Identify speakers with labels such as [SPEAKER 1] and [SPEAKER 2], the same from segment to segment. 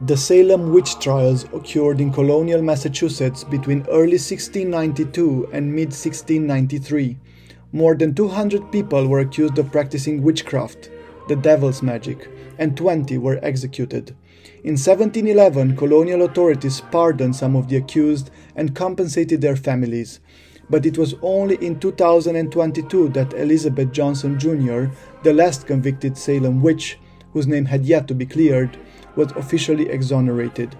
[SPEAKER 1] The Salem witch trials occurred in colonial Massachusetts between early 1692 and mid 1693. More than 200 people were accused of practicing witchcraft, the devil's magic, and 20 were executed. In 1711, colonial authorities pardoned some of the accused and compensated their families. But it was only in 2022 that Elizabeth Johnson Jr., the last convicted Salem witch, whose name had yet to be cleared, was officially exonerated.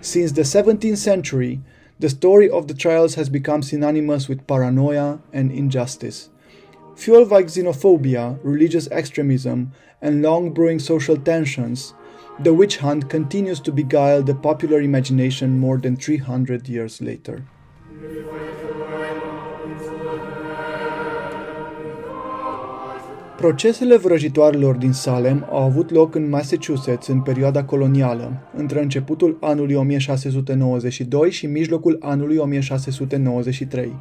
[SPEAKER 1] Since the 17th century, the story of the trials has become synonymous with paranoia and injustice. Fueled by xenophobia, religious extremism, and long-brewing social tensions, the witch hunt continues to beguile the popular imagination more than 300 years later. Procesele vrăjitoarelor din Salem au avut loc în Massachusetts în perioada colonială, între începutul anului 1692 și mijlocul anului 1693.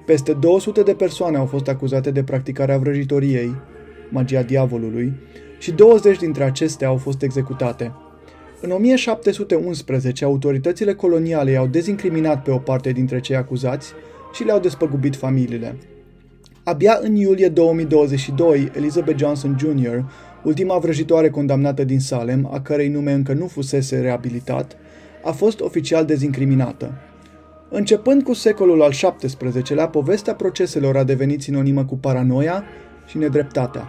[SPEAKER 1] Peste 200 de persoane au fost acuzate de practicarea vrăjitoriei, magia diavolului, și 20 dintre acestea au fost executate. În 1711, autoritățile coloniale i-au dezincriminat pe o parte dintre cei acuzați și le-au despăgubit familiile. Abia în iulie 2022, Elizabeth Johnson Jr., ultima vrăjitoare condamnată din Salem, a cărei nume încă nu fusese reabilitat, a fost oficial dezincriminată. Începând cu secolul al XVII-lea, povestea proceselor a devenit sinonimă cu paranoia și nedreptatea.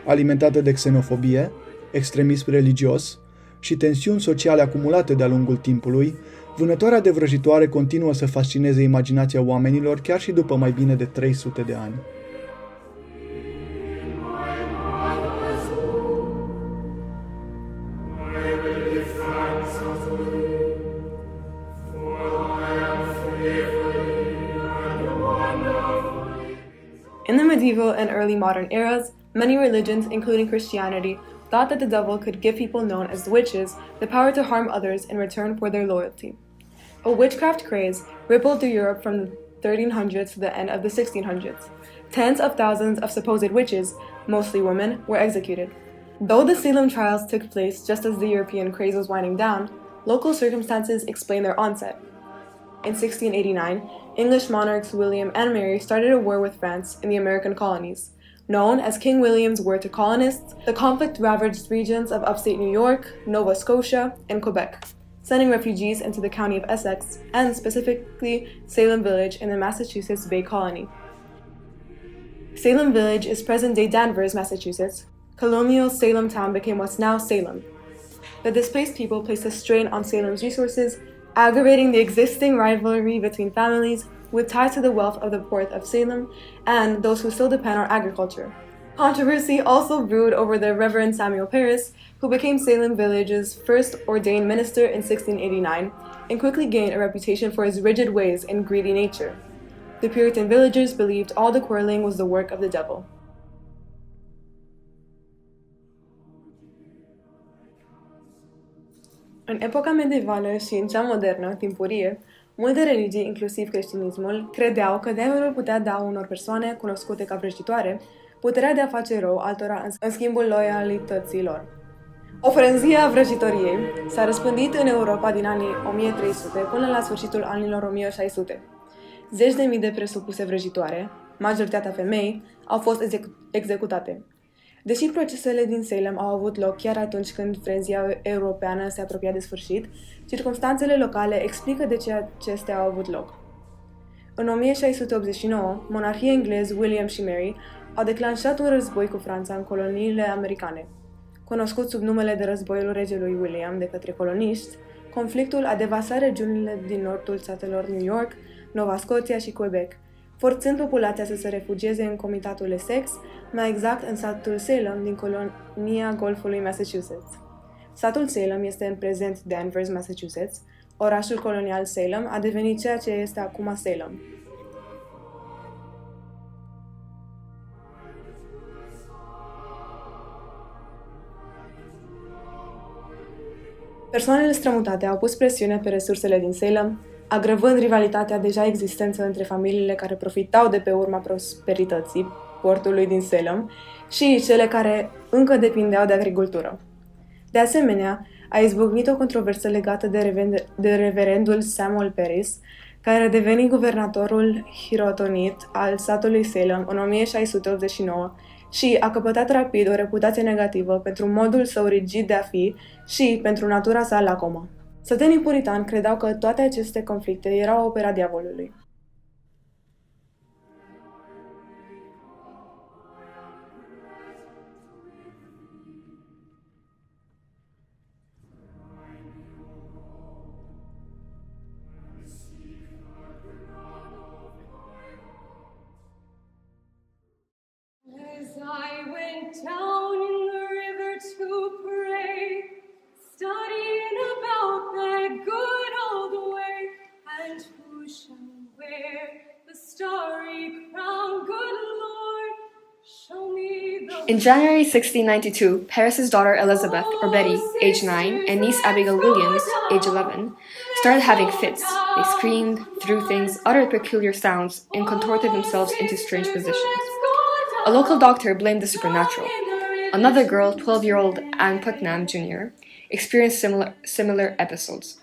[SPEAKER 1] Alimentată de xenofobie, extremism religios și tensiuni sociale acumulate de-a lungul timpului, vânătoarea de vrăjitoare continuă să fascineze imaginația oamenilor chiar și după mai bine de 300 de ani.
[SPEAKER 2] In the medieval and early modern eras, many religions, including Christianity, thought that the devil could give people known as witches the power to harm others in return for their loyalty. A witchcraft craze rippled through Europe from the 1300s to the end of the 1600s. Tens of thousands of supposed witches, mostly women, were executed. Though the Salem trials took place just as the European craze was winding down, local circumstances explain their onset. In 1689, English monarchs William and Mary started a war with France in the American colonies. Known as King William's War to Colonists, the conflict ravaged regions of upstate New York, Nova Scotia, and Quebec, sending refugees into the county of Essex and specifically Salem Village in the Massachusetts Bay Colony. Salem Village is present-day Danvers, Massachusetts. Colonial Salem town became what's now Salem. The displaced people placed a strain on Salem's resources, aggravating the existing rivalry between families with ties to the wealth of the port of Salem and those who still depend on agriculture. Controversy also brewed over the Reverend Samuel Parris, who became Salem Village's first ordained minister in 1689 and quickly gained a reputation for his rigid ways and greedy nature. The Puritan villagers believed all the quarreling was the work of the devil. În epoca medievală și în cea modernă, timpurie, multe religii, inclusiv creștinismul, credeau că diavolul putea da unor persoane cunoscute ca vrăjitoare puterea de a face rău altora în schimbul loialității lor. O frenzie a vrăjitoriei s-a răspândit în Europa din anii 1300 până la sfârșitul anilor 1600. Zeci de mii de presupuse vrăjitoare, majoritatea femei, au fost executate. Deși procesele din Salem au avut loc chiar atunci când frenzia europeană se apropia de sfârșit, circumstanțele locale explică de ce acestea au avut loc. În 1689, monarhii englezi William și Mary au declanșat un război cu Franța în coloniile americane. Cunoscut sub numele de războiul regelui William de către coloniști, conflictul a devastat regiunile din nordul statelor New York, Nova Scotia și Quebec, forțând populația să se refugieze în comitatul Essex, mai exact în satul Salem din colonia Golfului Massachusetts. Satul Salem este în prezent Danvers, Massachusetts. Orașul colonial Salem a devenit ceea ce este acum Salem. Persoanele strămutate au pus presiune pe resursele din Salem, agravând rivalitatea deja existentă între familiile care profitau de pe urma prosperității portului din Salem și cele care încă depindeau de agricultură. De asemenea, a izbucnit o controversă legată de reverendul Samuel Paris, care a devenit guvernatorul hirotonit al satului Salem în 1689 și a căpătat rapid o reputație negativă pentru modul său rigid de a fi și pentru natura sa lacomă. Sătenii puritani credeau că toate aceste conflicte erau opera diavolului.
[SPEAKER 3] As I went down in the river to pray, studying about that good old way, and who shall wear the starry crown, good Lord, show me the
[SPEAKER 4] In January 1692, Paris's daughter Elizabeth, or Betty, age 9, and niece Abigail Williams, age 11, started having fits. They screamed, threw things, uttered peculiar sounds, and contorted themselves into strange positions. A local doctor blamed the supernatural. Another girl, 12-year-old Anne Putnam Jr., experienced similar episodes.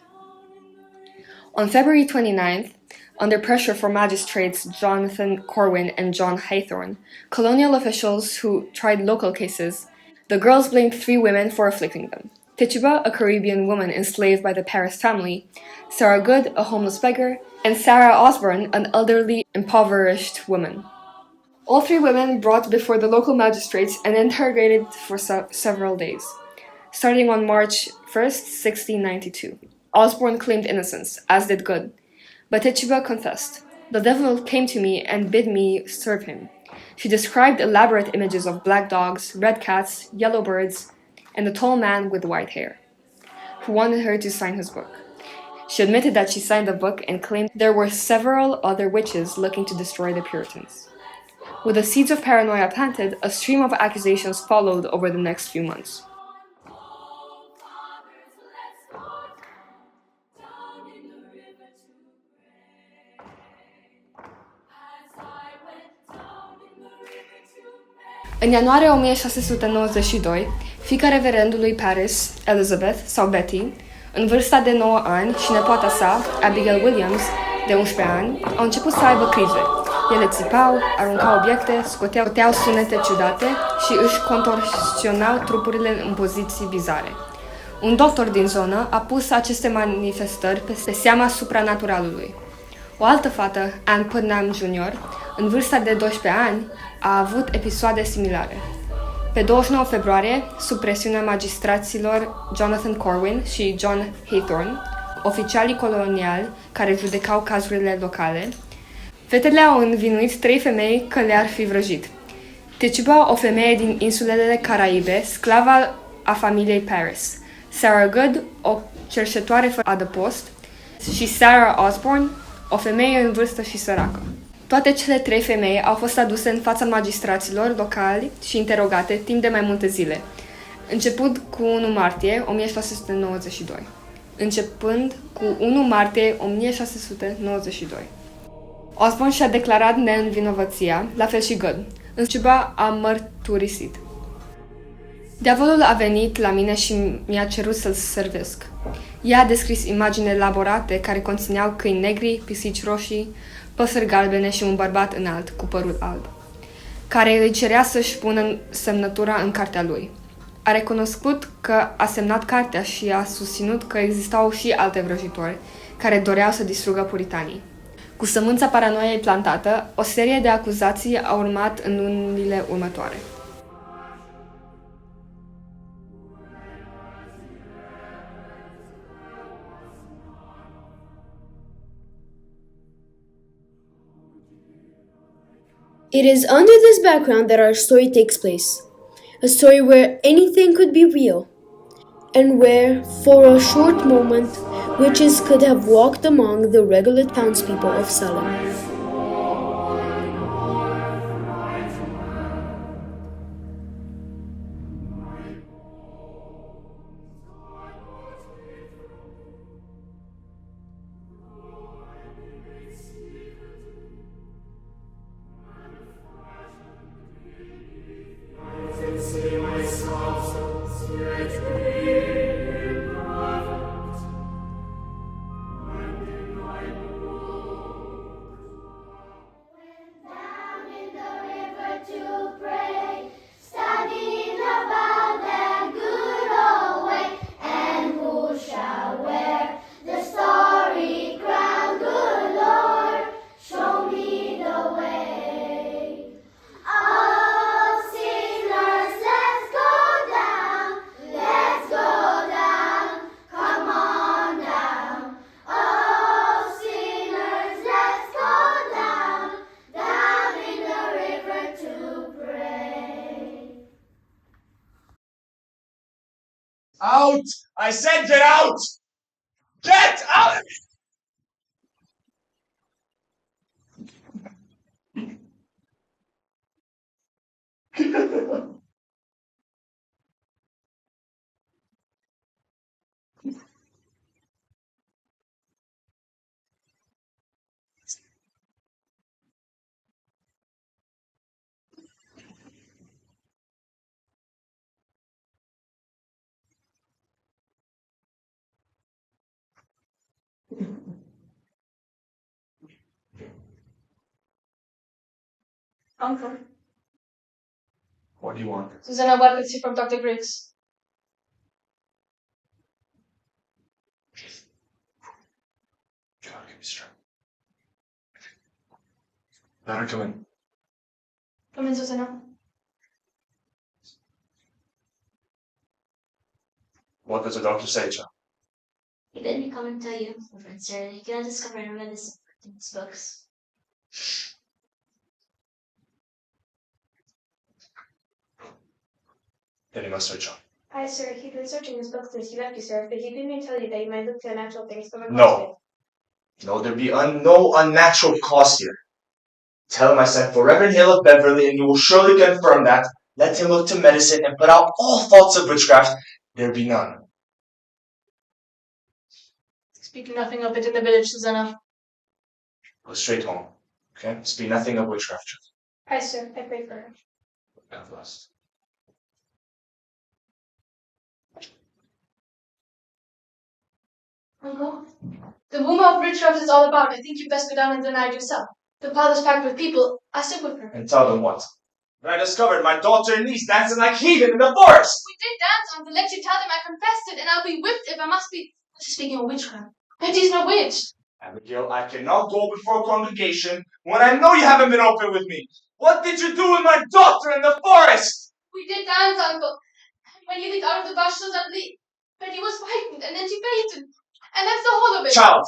[SPEAKER 4] On February 29th, under pressure from magistrates Jonathan Corwin and John Haythorne, colonial officials who tried local cases, the girls blamed 3 women for afflicting them. Tituba, a Caribbean woman enslaved by the Paris family, Sarah Good, a homeless beggar, and Sarah Osborne, an elderly, impoverished woman. All 3 women brought before the local magistrates and interrogated for several days, starting on March 1st, 1692. Osborne claimed innocence, as did Good, but Tituba confessed. The devil came to me and bid me serve him. She described elaborate images of black dogs, red cats, yellow birds, and a tall man with white hair, who wanted her to sign his book. She admitted that she signed the book and claimed there were several other witches looking to destroy the Puritans. With the seeds of paranoia planted, a stream of accusations followed over the next few months. În ianuarie 1692, fiica reverendului Paris, Elizabeth sau Betty, în vârsta de 9 ani, și nepoata sa, Abigail Williams, de 11 ani, au început să aibă crize. Ele țipau, aruncau obiecte, scoteau sunete ciudate și își contorsionau trupurile în poziții bizare. Un doctor din zonă a pus aceste manifestări pe seama supranaturalului. O altă fată, Anne Putnam Jr., în vârsta de 12 ani, a avut episoade similare. Pe 29 februarie, sub presiunea magistraților Jonathan Corwin și John Haythorne, oficialii coloniali care judecau cazurile locale, fetele au învinuit 3 femei că le-ar fi vrăjit. Tituba, o femeie din insulele Caraibe, sclava a familiei Paris, Sarah Good, o cerșetoare fără adăpost, și Sarah Osborne, o femeie în vârstă și săracă. Toate cele 3 femei au fost aduse în fața magistraților locali și interogate timp de mai multe zile, începând cu 1 martie 1692. Osborne și-a declarat neînvinovăția, la fel și Good. Însă Tituba a mărturisit. Diavolul a venit la mine și mi-a cerut să-l servesc. Ea a descris imagini elaborate care conțineau câini negri, pisici roșii, păsări galbene și un bărbat înalt cu părul alb, care îi cerea să-și pună semnătura în cartea lui. A recunoscut că a semnat cartea și a susținut că existau și alte vrăjitori care doreau să distrugă puritanii. Cu sămânța paranoiei plantată, o serie de acuzații a urmat în lunile următoare.
[SPEAKER 5] It is under this background that our story takes place. A story where anything could be real, and where, for a short moment, witches could have walked among the regular townspeople of Salem.
[SPEAKER 3] See myself, spirit
[SPEAKER 6] Out! I said get out! Get out!
[SPEAKER 4] Uncle,
[SPEAKER 6] What do you want?
[SPEAKER 4] Susanna wanted you from Dr. Griggs.
[SPEAKER 6] God, give me strength. Let her come in.
[SPEAKER 4] Come in, Susanna.
[SPEAKER 6] What does the doctor say, child?
[SPEAKER 7] He bid me come and tell you, my friend sir, that you cannot discover any medicine in his books.
[SPEAKER 6] Then you must search on.
[SPEAKER 4] Aye, sir, he'd been searching his books since he left you, sir, but he bid me tell you that you might look to unnatural things from a
[SPEAKER 6] No. No, there be no unnatural cause here. Tell him I sent for Reverend Hill of Beverly, and he will surely confirm that. Let him look to medicine and put out all thoughts of witchcraft. There be none.
[SPEAKER 4] Speak nothing of it in the village, Susanna.
[SPEAKER 6] Go straight home. Okay? Speak nothing of witchcraft.
[SPEAKER 4] Aye, sir, I pray for her.
[SPEAKER 6] God bless.
[SPEAKER 4] Uncle, the rumor of witchcraft is all about. I think you best go down and deny it yourself. The parlor's packed with people. I stick with her.
[SPEAKER 6] And tell them what? That I discovered my daughter and niece dancing like heathen in the forest.
[SPEAKER 4] We did dance, Uncle. Let you tell them I confessed it, and I'll be whipped if I must be. Speaking of witchcraft, Betty's no witch.
[SPEAKER 6] Abigail, I cannot go before a congregation when I know you haven't been open with me. What did you do with my daughter in the forest?
[SPEAKER 4] We did dance, Uncle. When you leaped out of the bush so suddenly, Betty was frightened, and then she fainted. And that's the whole of it.
[SPEAKER 6] Child.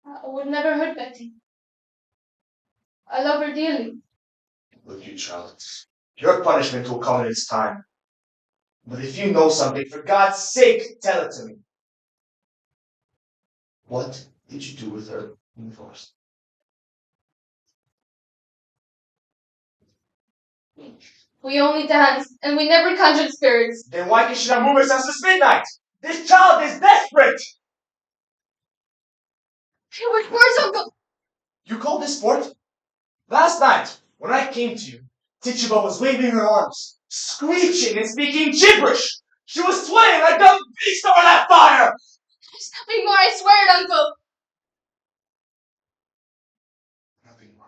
[SPEAKER 4] I would never hurt Betty. I love her dearly.
[SPEAKER 6] Look, you child. Your punishment will come in its time. But if you know something, for God's sake, tell it to me. What did you do with her in the forest?
[SPEAKER 4] We only danced, and we never conjured spirits.
[SPEAKER 6] Then why can she not move herself since midnight? This child is desperate!
[SPEAKER 4] Which words, Uncle?
[SPEAKER 6] You call this sport? Last night, when I came to you, Tituba was waving her arms, screeching and speaking gibberish. She was swaying like a beast over that fire!
[SPEAKER 4] There's nothing more, I swear it, Uncle.
[SPEAKER 6] Nothing more.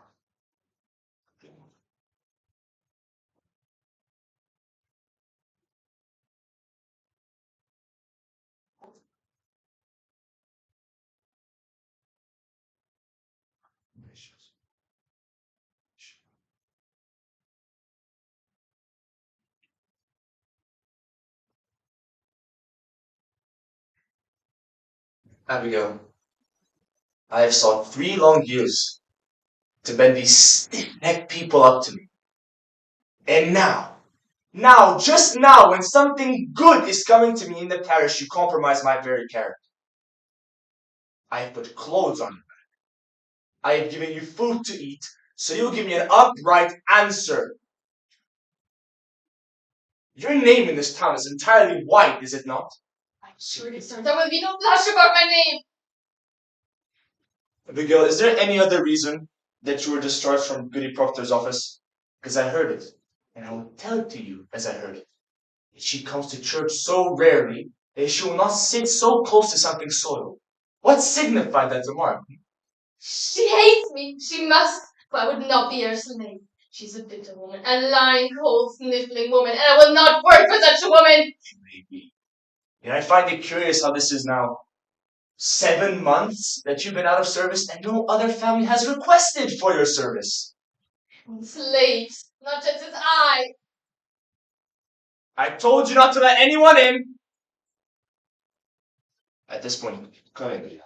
[SPEAKER 6] Abigail, I have sought 3 long years to bend these stiff-necked people up to me. And now, just now, when something good is coming to me in the parish, you compromise my very character. I have put clothes on your back. I have given you food to eat, so you'll give me an upright answer. Your name in this town is entirely white, is it not?
[SPEAKER 4] I'm sure it is, sir. There will be no blush about my name.
[SPEAKER 6] Abigail, is there any other reason that you were discharged from Goody Proctor's office? Because I heard it, and I will tell it to you as I heard it. That she comes to church so rarely that she will not sit so close to something soiled. What signified that remark?
[SPEAKER 4] She hates me. She must. For I would not be her slave. She's a bitter woman, a lying, cold, sniffling woman, and I will not work for such a woman.
[SPEAKER 6] Maybe. And I find it curious how this is now 7 months that you've been out of service and no other family has requested for your service.
[SPEAKER 4] Slaves, not just as I.
[SPEAKER 6] I told you not to let anyone in. At this point, come in, Goody Ann.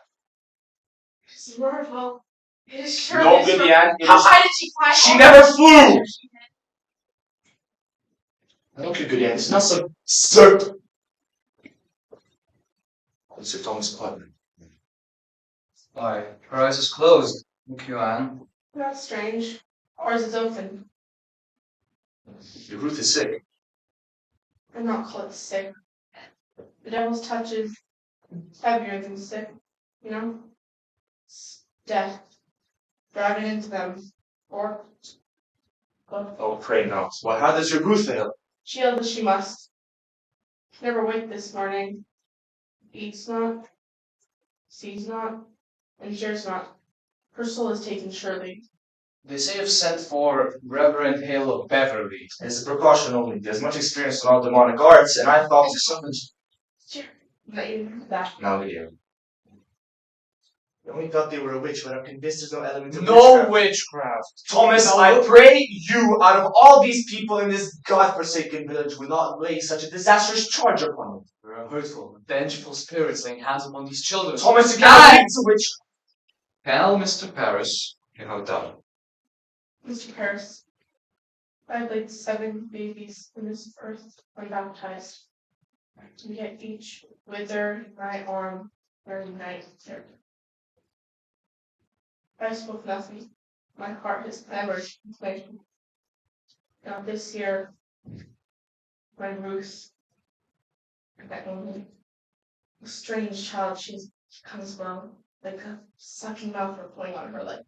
[SPEAKER 3] It's your fault. It is sure
[SPEAKER 6] No,
[SPEAKER 3] is your-
[SPEAKER 6] Goody Ann,
[SPEAKER 3] Why did she fly?
[SPEAKER 6] she never flew! I don't care, Goody Ann, it's not some serp. Sir Thomas Putnam.
[SPEAKER 8] Why, her eyes is closed. Thank you, Anne.
[SPEAKER 3] That's strange. Ours is open.
[SPEAKER 6] Your Ruth is sick.
[SPEAKER 3] I'm not called sick. The devil's touch is heavier than sick, you know? It's death. Driving into them. Or but
[SPEAKER 6] Oh, pray not. Well, how does your Ruth feel?
[SPEAKER 3] she yelled as she must. Never waked this morning. Eats not, sees not, and hears not. Her soul is taken surely.
[SPEAKER 8] They say you've sent for Reverend Hale of Beverly.
[SPEAKER 6] It's a precaution only. He has much experience in all demonic arts, and I thought something.
[SPEAKER 3] Sure. But you know that.
[SPEAKER 6] Now, Goody Ann. I only thought they were a witch, but I'm convinced there's no element of
[SPEAKER 8] No
[SPEAKER 6] witchcraft.
[SPEAKER 8] witchcraft.
[SPEAKER 6] Thomas,
[SPEAKER 8] No.
[SPEAKER 6] I pray you, out of all these people in this godforsaken village, will not lay such a disastrous charge upon them.
[SPEAKER 8] There are hurtful, vengeful spirits laying hands upon these children.
[SPEAKER 6] Thomas, you cannot lead to witch.
[SPEAKER 8] Tell Mr. Paris you have done.
[SPEAKER 3] Mr. Paris, I've laid 7 babies in this earth unbaptized, and yet each wither my arm very night. I spoke nothing. My heart has clamored in vain. Now this year, my Ruth, that only a strange child, she comes well, like a sucking mouth or pulling on her leg.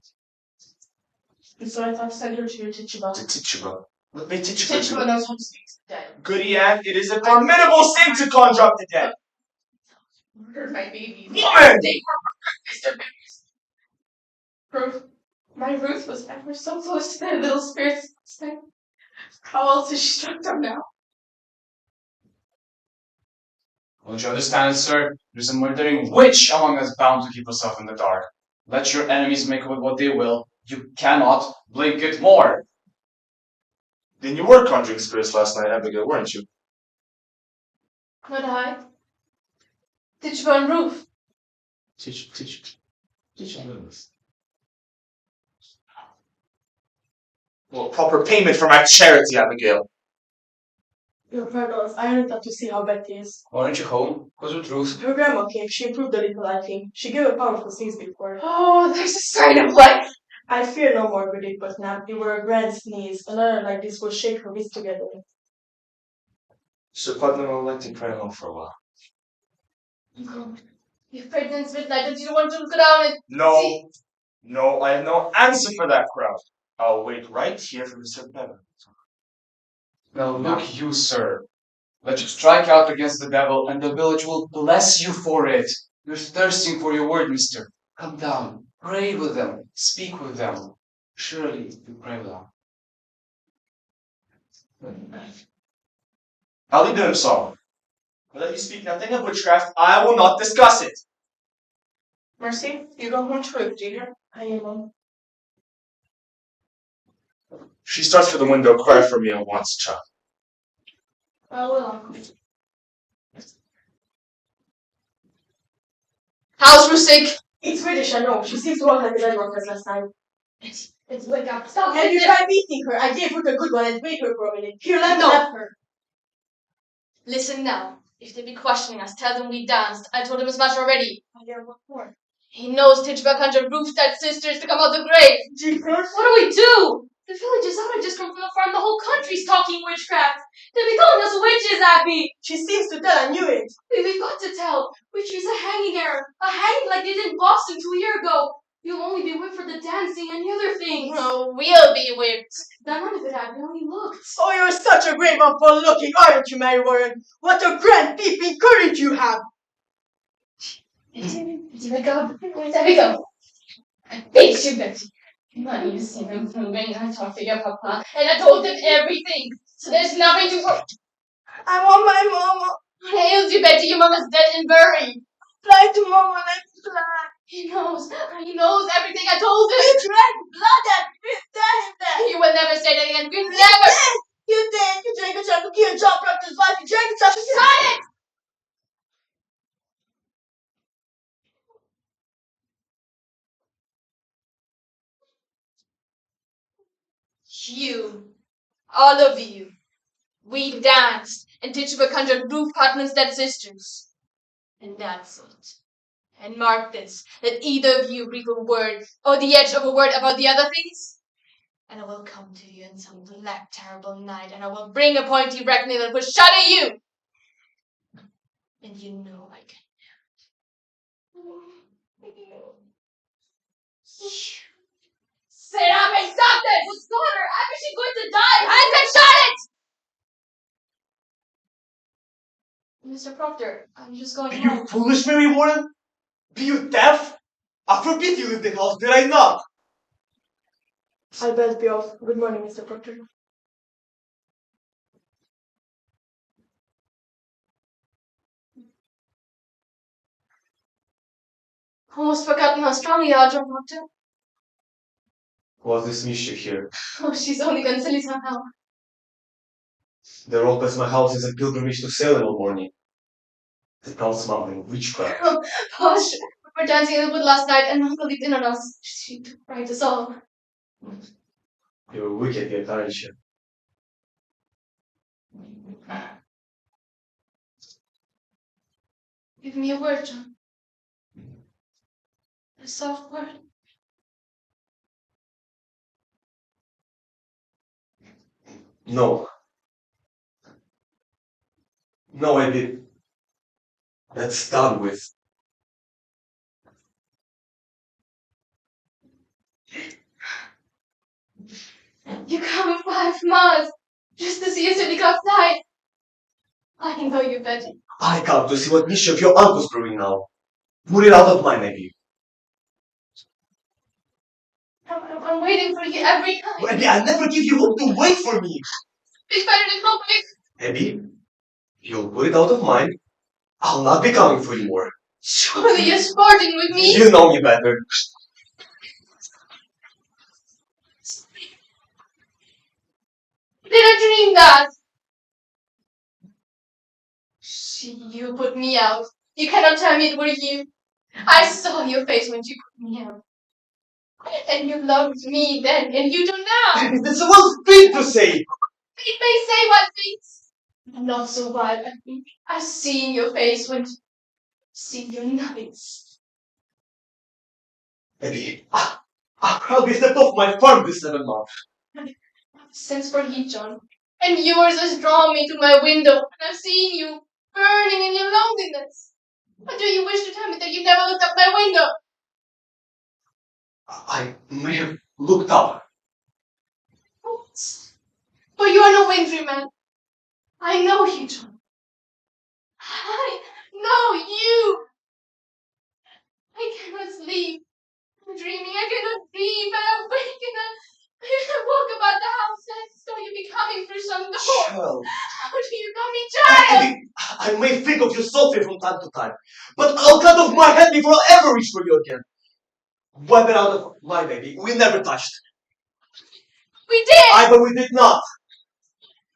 [SPEAKER 3] And so I thought to send her to your Tituba.
[SPEAKER 6] To Tituba. What may Tituba
[SPEAKER 3] Tituba
[SPEAKER 6] do?
[SPEAKER 3] knows how to speak to the dead.
[SPEAKER 6] Goody Ann, it is a formidable sin to conjure up the dead.
[SPEAKER 3] Murdered my babies.
[SPEAKER 6] Woman!
[SPEAKER 3] They were Mr. Babies. Ruth, my Ruth was ever so close to their little spirits. How else has she struck them now?
[SPEAKER 8] Don't you understand, sir? There's a murdering witch among us bound to keep herself in the dark. Let your enemies make of it what they will. You cannot blink it more.
[SPEAKER 6] Then you were conjuring spirits last night, Abigail, weren't you?
[SPEAKER 3] Not I. Tituba and Ruth.
[SPEAKER 6] Teach Well, proper payment for my charity, Abigail.
[SPEAKER 9] Your pardons, I went up to see how Betty is.
[SPEAKER 8] Why aren't you home? What's with Ruth?
[SPEAKER 9] Her grandma came, she improved a little, I think. She gave a powerful sneeze before.
[SPEAKER 3] Oh, there's a sign of life.
[SPEAKER 9] I fear no more, Goody Putnam. It were a grand sneeze. Another like this will shake her wits together.
[SPEAKER 6] Sir Putnam, I would like to pray along for a while.
[SPEAKER 3] You prayed since midnight that you don't want to go down and see.
[SPEAKER 6] No, I have no answer for that crowd. I'll wait right here for Mr. Bevan.
[SPEAKER 8] Now look you, sir. Let you strike out against the devil, and the village will bless you for it. You're thirsting for your word, mister. Come down. Pray with them. Speak with them. Surely you pray with them.
[SPEAKER 6] I'll leave them in sorrow. But let you speak nothing of witchcraft, I will not discuss it.
[SPEAKER 3] Mercy, you go home to Ruth, do you hear?
[SPEAKER 9] I am on.
[SPEAKER 6] She starts for the window, cry for me, and wants a child.
[SPEAKER 3] I will. How's Ruth sick?
[SPEAKER 9] It's British, I know. She seems to walk like a dead worker last time.
[SPEAKER 3] Let's wake up. Stop.
[SPEAKER 9] Have you tried beating her? I gave Ruth a good one and wait her for a minute. Here, let me left her.
[SPEAKER 3] Listen now. If they be questioning us, tell them we danced. I told him as much already.
[SPEAKER 9] I hear what for.
[SPEAKER 3] He knows Tituba conjured Ruth's dead sisters to come out of the grave.
[SPEAKER 9] Jesus.
[SPEAKER 3] What do we do? The village is out. I just come from the farm. The whole country's talking witchcraft. They'll be calling us witches, Abby.
[SPEAKER 9] She seems to tell, I knew it.
[SPEAKER 3] We've got to tell. Witchery's a hanging error. A hanging like they did in Boston 2 years ago. You'll only be whipped for the dancing and the other things. No, we'll be whipped. None of it, Abby. Only looked.
[SPEAKER 9] Oh, you're such a great one for looking, aren't you, Mary Warren? What a grand, peeping courage you have.
[SPEAKER 3] There we go. There we go. I begged you, Betty. Money, you see them moving. I talked to your papa, and I told him everything. So there's nothing to worry.
[SPEAKER 9] I want my mama.
[SPEAKER 3] What ails you, Betty? Your mama's dead and buried.
[SPEAKER 9] Fly to mama, let's fly.
[SPEAKER 3] He knows everything. I told him.
[SPEAKER 9] You drank blood at me. Tell him that.
[SPEAKER 3] You will never say that again. You never.
[SPEAKER 9] You did. You drank a shot to kill John Proctor's wife. You drank a shot to kill.
[SPEAKER 3] Silence! You, all of you, we danced and Tituba conjured roof Putnam's dead sisters. And that's it. And mark this, that either of you breathe a word or the edge of a word about the other things, and I will come to you in some black, terrible night, and I will bring a pointy reckoning that will shatter you. And you know I can. Sit up and stop that! What's got her? I bet she's going to die! I said shut it! Mr. Proctor, I'm just going
[SPEAKER 6] Are
[SPEAKER 3] home.
[SPEAKER 6] you foolish, Mary Warren? Be you deaf? I forbid you leave the house, did I not?
[SPEAKER 2] I'll best be off. Good morning, Mr. Proctor.
[SPEAKER 3] Almost forgotten how strong you are, John Proctor.
[SPEAKER 6] What's this mischief here?
[SPEAKER 3] Oh, she's only gone silly somehow.
[SPEAKER 6] The road past my house is a pilgrimage to Salem all morning. The town smuggling witchcraft.
[SPEAKER 3] Oh, Posh, we were dancing in the wood last night and Uncle leaped in on us. She took right us all.
[SPEAKER 6] You're wicked, yet, aren't you?
[SPEAKER 3] Give me a word, John. A soft word.
[SPEAKER 6] No. No, Eddie. That's done with.
[SPEAKER 3] You come 5 miles just to see a silly cop die. I know you better.
[SPEAKER 6] I come to see what mischief your uncle's brewing now. Put it out of mind, Eddie.
[SPEAKER 3] I'm waiting for you every night.
[SPEAKER 6] Eddie, I never give you hope to wait for me.
[SPEAKER 3] It's better than hoping.
[SPEAKER 6] Eddie, you'll put it out of mind. I'll not be coming for you more.
[SPEAKER 3] Surely you're sporting with me.
[SPEAKER 6] You know me better.
[SPEAKER 3] Did I dream that? You put me out. You cannot tell me it were you. I saw your face when you put me out. And you loved me then, and you do now.
[SPEAKER 6] It's one thing to say.
[SPEAKER 3] It may say what things. Not so bad, I think. I've seen your face when seen your nothings.
[SPEAKER 6] Eddie, I'll be stepped off my farm this 7 months.
[SPEAKER 3] Sense for heat, John. And yours has drawn me to my window, and I've seen you burning in your loneliness. Or do you wish to tell me that you never looked up my window?
[SPEAKER 6] I may have looked up.
[SPEAKER 3] But you are no wintry man. I know you, John. I know you. I cannot sleep. I'm dreaming. I cannot dream. I awake and I walk about the house and I saw you be coming through some door.
[SPEAKER 6] Child.
[SPEAKER 3] How do you call me child?
[SPEAKER 6] Eddie, I may think of you softly from time to time, but I'll cut off my head before I'll ever reach for you again. Wipe it out of my baby. We never touched.
[SPEAKER 3] We did!
[SPEAKER 6] But we did not.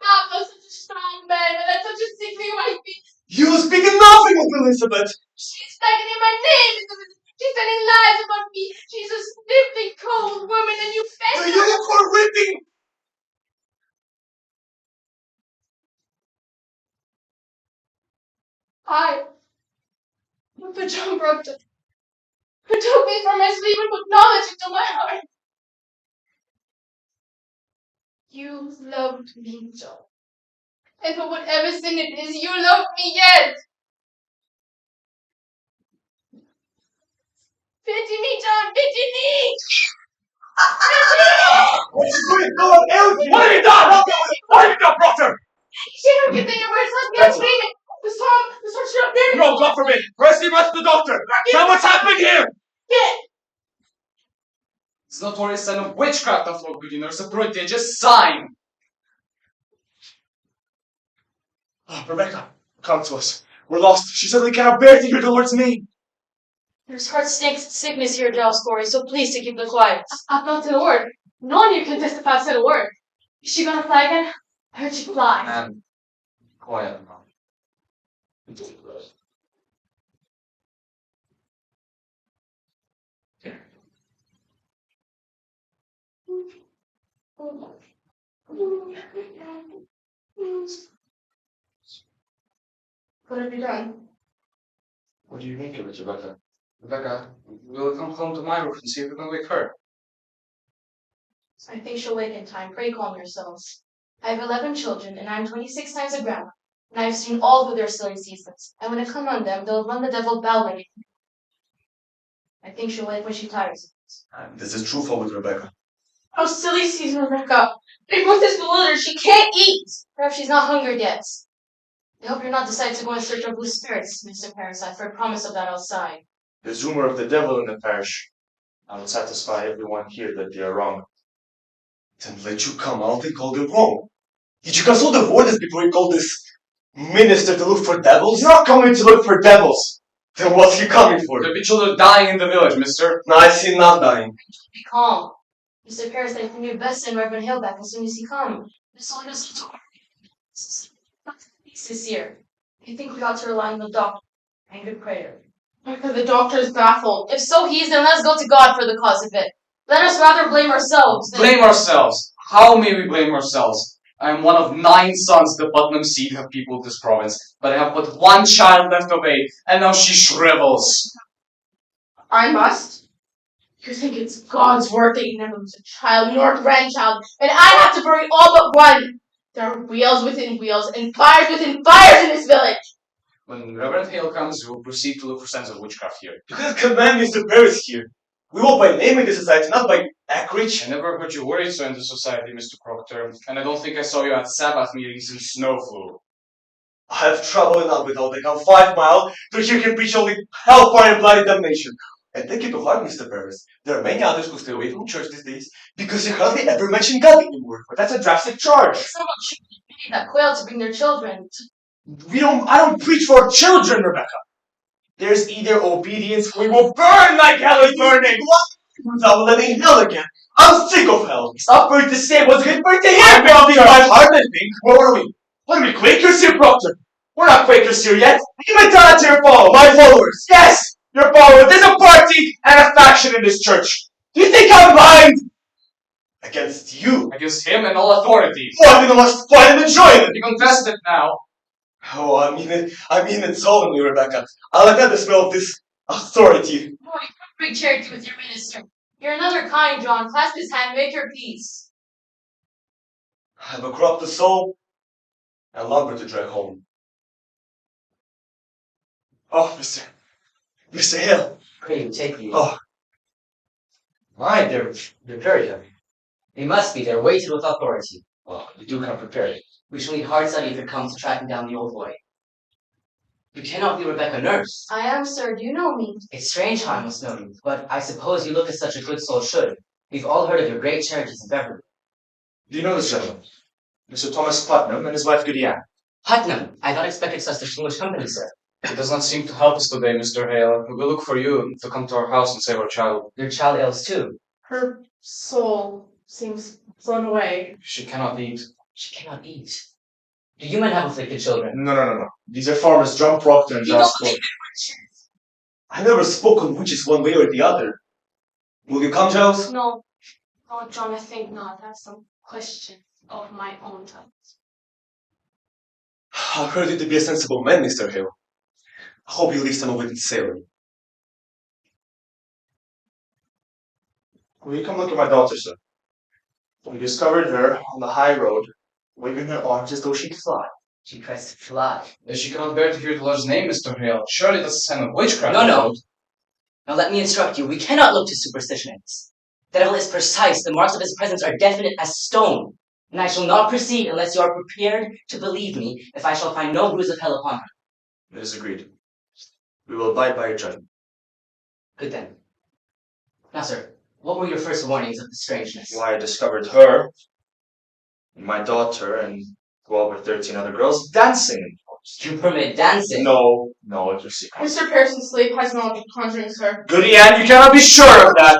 [SPEAKER 3] Papa was such a strong man, but that's such a sickly white thing.
[SPEAKER 6] You speak nothing of Elizabeth.
[SPEAKER 3] She's beckoning my name. She's telling lies about me. She's a sniffling, cold woman, and you fed her.
[SPEAKER 6] You for ripping.
[SPEAKER 3] But John Proctor, who took me from my sleep and put knowledge into my heart. You loved me, John. And for whatever sin it is, you loved me yet. Pity me, John, pity me!
[SPEAKER 6] What is going on, Elsie? What have you done? What have you done, Proctor?
[SPEAKER 3] She don't give me your words, let me screaming. The storm should have been.
[SPEAKER 6] No, God forbid. First you must the doctor. Tell what's happened here.
[SPEAKER 3] Yeah.
[SPEAKER 8] It's notorious sign of witchcraft of local beginners, a prodigious sign.
[SPEAKER 6] Rebecca, come to us. We're lost. She suddenly cannot bear to hear the Lord's name.
[SPEAKER 3] There's heart sickness here, Dalscory, so please to keep the quiet. I've not said a word. No one here can testify I've said a word. Is she gonna fly again? I heard she fly.
[SPEAKER 8] And quiet now.
[SPEAKER 4] What have you done?
[SPEAKER 8] What do you make of it, Rebecca? Rebecca, we'll come home to my roof and see if we can wake her.
[SPEAKER 7] I think she'll wake in time. Pray calm yourselves. I have 11 children, and I'm 26 times a grandma, and I've seen all through their silly seasons. And when I come on them, they'll run the devil bell like it. I think she'll wake when she tires.
[SPEAKER 6] This is truthful with Rebecca.
[SPEAKER 3] Oh, silly season, Rebecca. Ruth is bewildered. She can't eat.
[SPEAKER 7] Perhaps she's not hungered yet. I hope you're not decided to go in search of blue spirits, Mr. Parasite, for a promise of that outside.
[SPEAKER 6] There's rumor of the devil in the parish. I will satisfy everyone here that they are wrong. Then let you come out and call them wrong. Did you consult the wardens before you called this minister to look for devils? He's not coming to look for devils. Then what's he coming for?
[SPEAKER 8] There'll be children dying in the village, mister.
[SPEAKER 6] No, I see none dying.
[SPEAKER 7] Be calm. Mr. Parasite, you knew best send Reverend Hill back as soon as he come. This all goes to this year. I think we ought to rely on the doctor and good prayer.
[SPEAKER 3] Rebecca, the doctor is baffled.
[SPEAKER 7] If so he is, then let us go to God for the cause of it. Let us rather blame ourselves than...
[SPEAKER 8] Blame ourselves. How may we blame ourselves? I am one of 9 sons the Putnam seed have peopled this province, but I have but 1 child left of 8, and now she shrivels.
[SPEAKER 3] I must? You think it's God's work that you never lose a child nor a grandchild, and I have to bury all but one. There are wheels within wheels and fires within fires in this village.
[SPEAKER 8] When Reverend Hale comes, we will proceed to look for signs of witchcraft here.
[SPEAKER 6] You can't command Mr. Paris here. We will by naming the society, not by acreage.
[SPEAKER 8] I never heard you worried so in the society, Mr. Proctor, and I don't think I saw you at Sabbath meetings in snow flu.
[SPEAKER 6] I have trouble enough without I come 5 miles to hear him preach only hellfire and bloody damnation. And take it to heart, Mr. Paris. There are many others who stay away from church these days because you hardly ever mention God anymore. But that's a drastic charge.
[SPEAKER 7] Someone should be that quail to bring their children.
[SPEAKER 6] I don't preach for children, Rebecca. There's either obedience or we will burn like hell is burning. Without letting hell again. I'm sick of hell. Stop for it to say what's good for it to hear. I'm melting my heart and think. Where are we? What are we, Quakers here, Proctor? We're not Quakers here yet. You may tell that to your followers. My followers. Yes, your followers. There's a party and a faction in this church. Do you think I'm blind? Against you.
[SPEAKER 8] Against him and all authority.
[SPEAKER 6] Well, we must fight and enjoy it.
[SPEAKER 8] You confessed it now.
[SPEAKER 6] Oh, I mean it solemnly, Rebecca. I'll let the smell of this authority.
[SPEAKER 7] Boy, big charity with your minister. You're another kind, John. Clasp his hand, make your peace.
[SPEAKER 6] I have a crop to sow and lumber to drag home. Oh, Mr. Hale.
[SPEAKER 10] Pray, take these.
[SPEAKER 6] Oh,
[SPEAKER 10] My, they're very heavy. They must be. They're weighted with authority. Well, you do come prepared. We shall need hard study if it comes to tracking down the old boy. You cannot be Rebecca Nurse.
[SPEAKER 7] I am, sir. Do you know me?
[SPEAKER 10] It's strange how I must know you, but I suppose you look as such a good soul should. We've all heard of your great charities in Beverly.
[SPEAKER 6] do you know this gentleman? Mr. Thomas Putnam and his wife Goody Ann.
[SPEAKER 10] Putnam! I not expected such distinguished company, sir.
[SPEAKER 8] It does not seem to help us today, Mr. Hale. We will look for you to come to our house and save our child.
[SPEAKER 10] Your child ails too.
[SPEAKER 3] Her soul seems blown away.
[SPEAKER 8] She cannot eat.
[SPEAKER 10] She cannot eat. Do you men have afflicted children?
[SPEAKER 6] No. These are farmers John Proctor and
[SPEAKER 7] You
[SPEAKER 6] John
[SPEAKER 7] don't
[SPEAKER 6] Scott.
[SPEAKER 7] think they're
[SPEAKER 6] I never spoke on witches one way or the other. Will you come, Giles?
[SPEAKER 3] No, John, I think not. I have some questions of my own type.
[SPEAKER 6] I've heard you to be a sensible man, Mr. Hale. I hope you leave some of it in sailing. Will you come look at my daughter, sir? We discovered her on the high road, waving her arms as though she'd fly.
[SPEAKER 10] She tries to fly.
[SPEAKER 8] If she cannot bear to hear the Lord's name, Mr. Hale, surely that's a sign of witchcraft.
[SPEAKER 10] No. Now let me instruct you. We cannot look to superstition in this. The devil is precise. The marks of his presence are definite as stone. And I shall not proceed unless you are prepared to believe me if I shall find no bruise of hell upon her.
[SPEAKER 6] It is agreed. We will abide by your judgment.
[SPEAKER 10] Good then. Now, sir, what were your first warnings of the strangeness?
[SPEAKER 6] Why, I discovered her, and my daughter, and 12 or 13 other girls dancing.
[SPEAKER 10] You permit dancing?
[SPEAKER 6] No, it was secret.
[SPEAKER 3] Mr. Pearson's sleep has knowledge of conjuring, sir.
[SPEAKER 6] Goody Ann, you cannot be sure of that.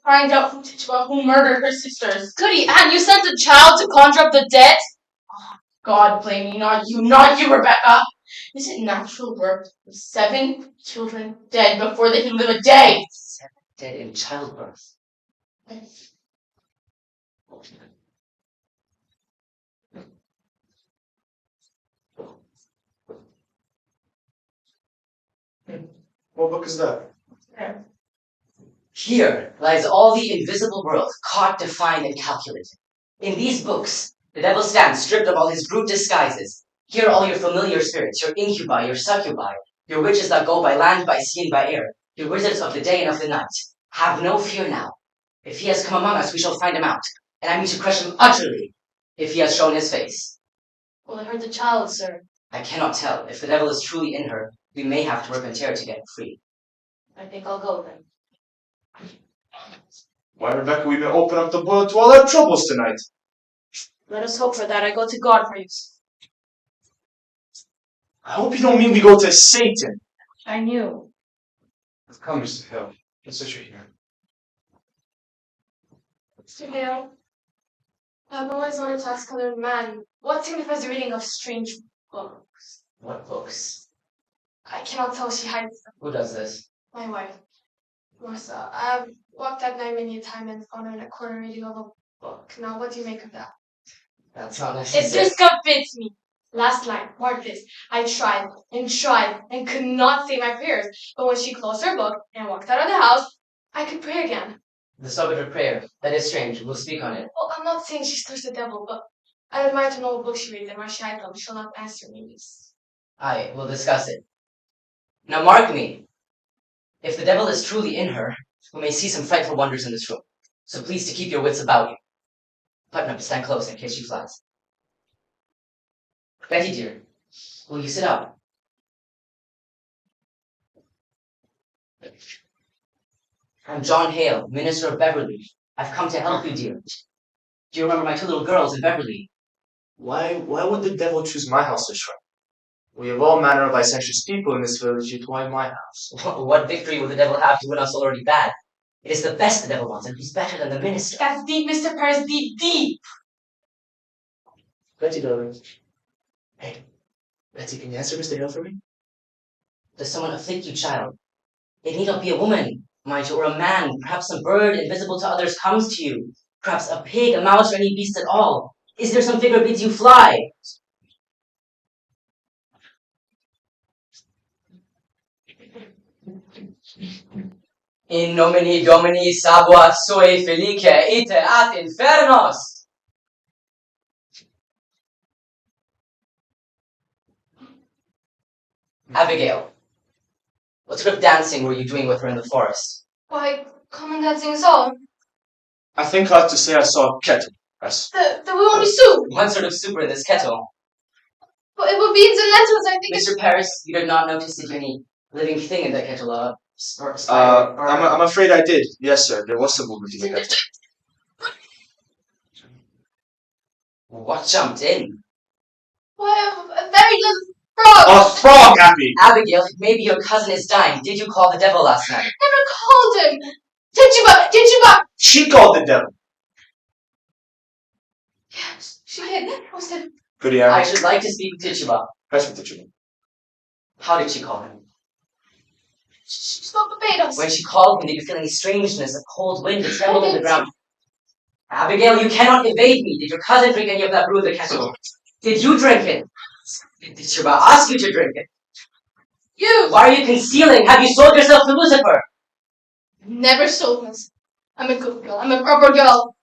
[SPEAKER 3] Find out from Tituba who murdered her sisters.
[SPEAKER 7] Goody Ann, you sent a child to conjure up the dead?
[SPEAKER 3] God blame me, not you, Rebecca. Is it natural work with 7 children dead before they can live a day?
[SPEAKER 10] 7 dead in childbirth.
[SPEAKER 6] What book is that?
[SPEAKER 10] Here lies all the invisible world, caught, defined, and calculated. In these books, the devil stands stripped of all his brute disguises. Here are all your familiar spirits, your incubi, your succubi, your witches that go by land, by sea, and by air, your wizards of the day and of the night. Have no fear now. If he has come among us, we shall find him out, and I mean to crush him utterly, if he has shown his face.
[SPEAKER 7] Will it hurt the child, sir?
[SPEAKER 10] I cannot tell. If the devil is truly in her, we may have to work and tear to get free.
[SPEAKER 7] I think I'll go then.
[SPEAKER 6] Why, Rebecca, we may open up the boil to all our troubles tonight.
[SPEAKER 7] Let us hope for that. I go to God for you.
[SPEAKER 6] I hope you don't mean we go to Satan.
[SPEAKER 7] I knew.
[SPEAKER 8] Come, Mr. Hill. Let's sit you here.
[SPEAKER 7] Mr. Hale, I've always wanted to ask another man, what signifies the reading of strange books?
[SPEAKER 10] What books?
[SPEAKER 7] I cannot tell. She hides them.
[SPEAKER 10] Who does this?
[SPEAKER 7] My wife, Martha. I've walked at night many a time and found her in a corner reading of a book. Now, what do you make of that?
[SPEAKER 10] That's not
[SPEAKER 7] It
[SPEAKER 10] necessary.
[SPEAKER 7] discomfits me. Last line, mark this. I tried and could not say my prayers. But when she closed her book and walked out of the house, I could pray again.
[SPEAKER 10] The subject of prayer. That is strange. We'll speak on it.
[SPEAKER 7] Well, I'm not saying she stirs the devil, but I admire to know what books she reads and where she hides them. She'll not answer me, miss.
[SPEAKER 10] Aye, we'll discuss it. Now mark me. If the devil is truly in her, we may see some frightful wonders in this room. So please to keep your wits about you. Button up, stand close in case she flies. Betty dear, will you sit up? I'm John Hale, minister of Beverly. I've come to help you, dear. Do you remember my two little girls in Beverly?
[SPEAKER 6] Why would the devil choose my house to shrine? We have all manner of licentious people in this village, yet why my house?
[SPEAKER 10] What victory will the devil have to win us already bad? It is the best the devil wants, and who's better than the minister?
[SPEAKER 7] That's deep, Mr. Paris, deep, deep.
[SPEAKER 6] Betty, darling. Hey, Betty, can you answer Mr. Hale for me?
[SPEAKER 10] Does someone afflict you, child? It need not be a woman, mind you, or a man. Perhaps some bird invisible to others comes to you. Perhaps a pig, a mouse, or any beast at all. Is there some figure bids you fly? In nomine Domini sabuat sui felice ite ad infernos. Abigail, what sort of dancing were you doing with her in the forest?
[SPEAKER 7] Why, common dancing song.
[SPEAKER 6] I think I ought to say I saw a kettle. Yes.
[SPEAKER 7] The only soup.
[SPEAKER 10] What sort of soup in this kettle?
[SPEAKER 7] But it would beans and lentils, I think.
[SPEAKER 10] Mr. Paris, you did not notice that any living thing in that kettle, spider, or...
[SPEAKER 6] I'm afraid I did. Yes, sir. There was some movement in the kettle.
[SPEAKER 10] What jumped in?
[SPEAKER 7] Why, a very little frog.
[SPEAKER 6] A frog, Abby!
[SPEAKER 10] Abigail, maybe your cousin is dying. Did you call the devil last night?
[SPEAKER 7] Never called him. Tituba.
[SPEAKER 6] She called the devil.
[SPEAKER 7] Yes, she did. Who said?
[SPEAKER 6] Good evening.
[SPEAKER 10] I should like to speak with Tituba.
[SPEAKER 6] Press with Tituba.
[SPEAKER 10] How did she call him?
[SPEAKER 7] She spoke Barbados.
[SPEAKER 10] When she called him, did you feel any strangeness, a cold wind, a tremble in the ground? Abigail, you cannot evade me. Did your cousin drink any of that brew in the kettle? Did you drink it? Did Tituba ask you to drink it?
[SPEAKER 7] You!
[SPEAKER 10] Why are you concealing? Have you sold yourself to Lucifer?
[SPEAKER 7] Never sold myself. I'm a good girl. I'm a proper girl.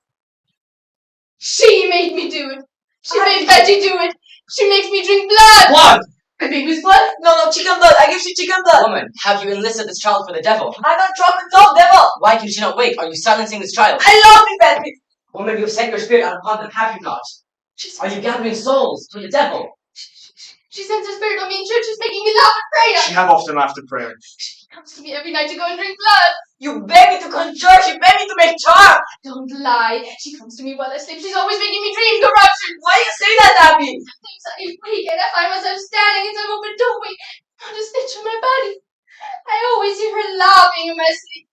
[SPEAKER 7] She made me do it. She made Betty do it. She makes me drink blood.
[SPEAKER 10] What?
[SPEAKER 7] A baby's blood?
[SPEAKER 11] No, chicken blood. I give you chicken blood.
[SPEAKER 10] Woman, have you enlisted this child for the devil?
[SPEAKER 11] I don't drop it off, devil.
[SPEAKER 10] Why can she not wake? Are you silencing this child?
[SPEAKER 11] I love you, Betty.
[SPEAKER 10] Woman, you have sent your spirit out upon them, have you not? Are you gathering souls to the devil?
[SPEAKER 7] She sends her spirit on me in church. She's making me laugh and pray.
[SPEAKER 6] She have often after prayer.
[SPEAKER 7] She comes to me every night to go and drink blood.
[SPEAKER 11] You beg me to come to church. You beg me to make charm.
[SPEAKER 7] Don't lie. She comes to me while I sleep. She's always making me dream corruption.
[SPEAKER 11] Why you say that, Abby?
[SPEAKER 7] Sometimes I wake and I find myself standing in some open doorway, not a stitch on my body. I always hear her laughing in my sleep.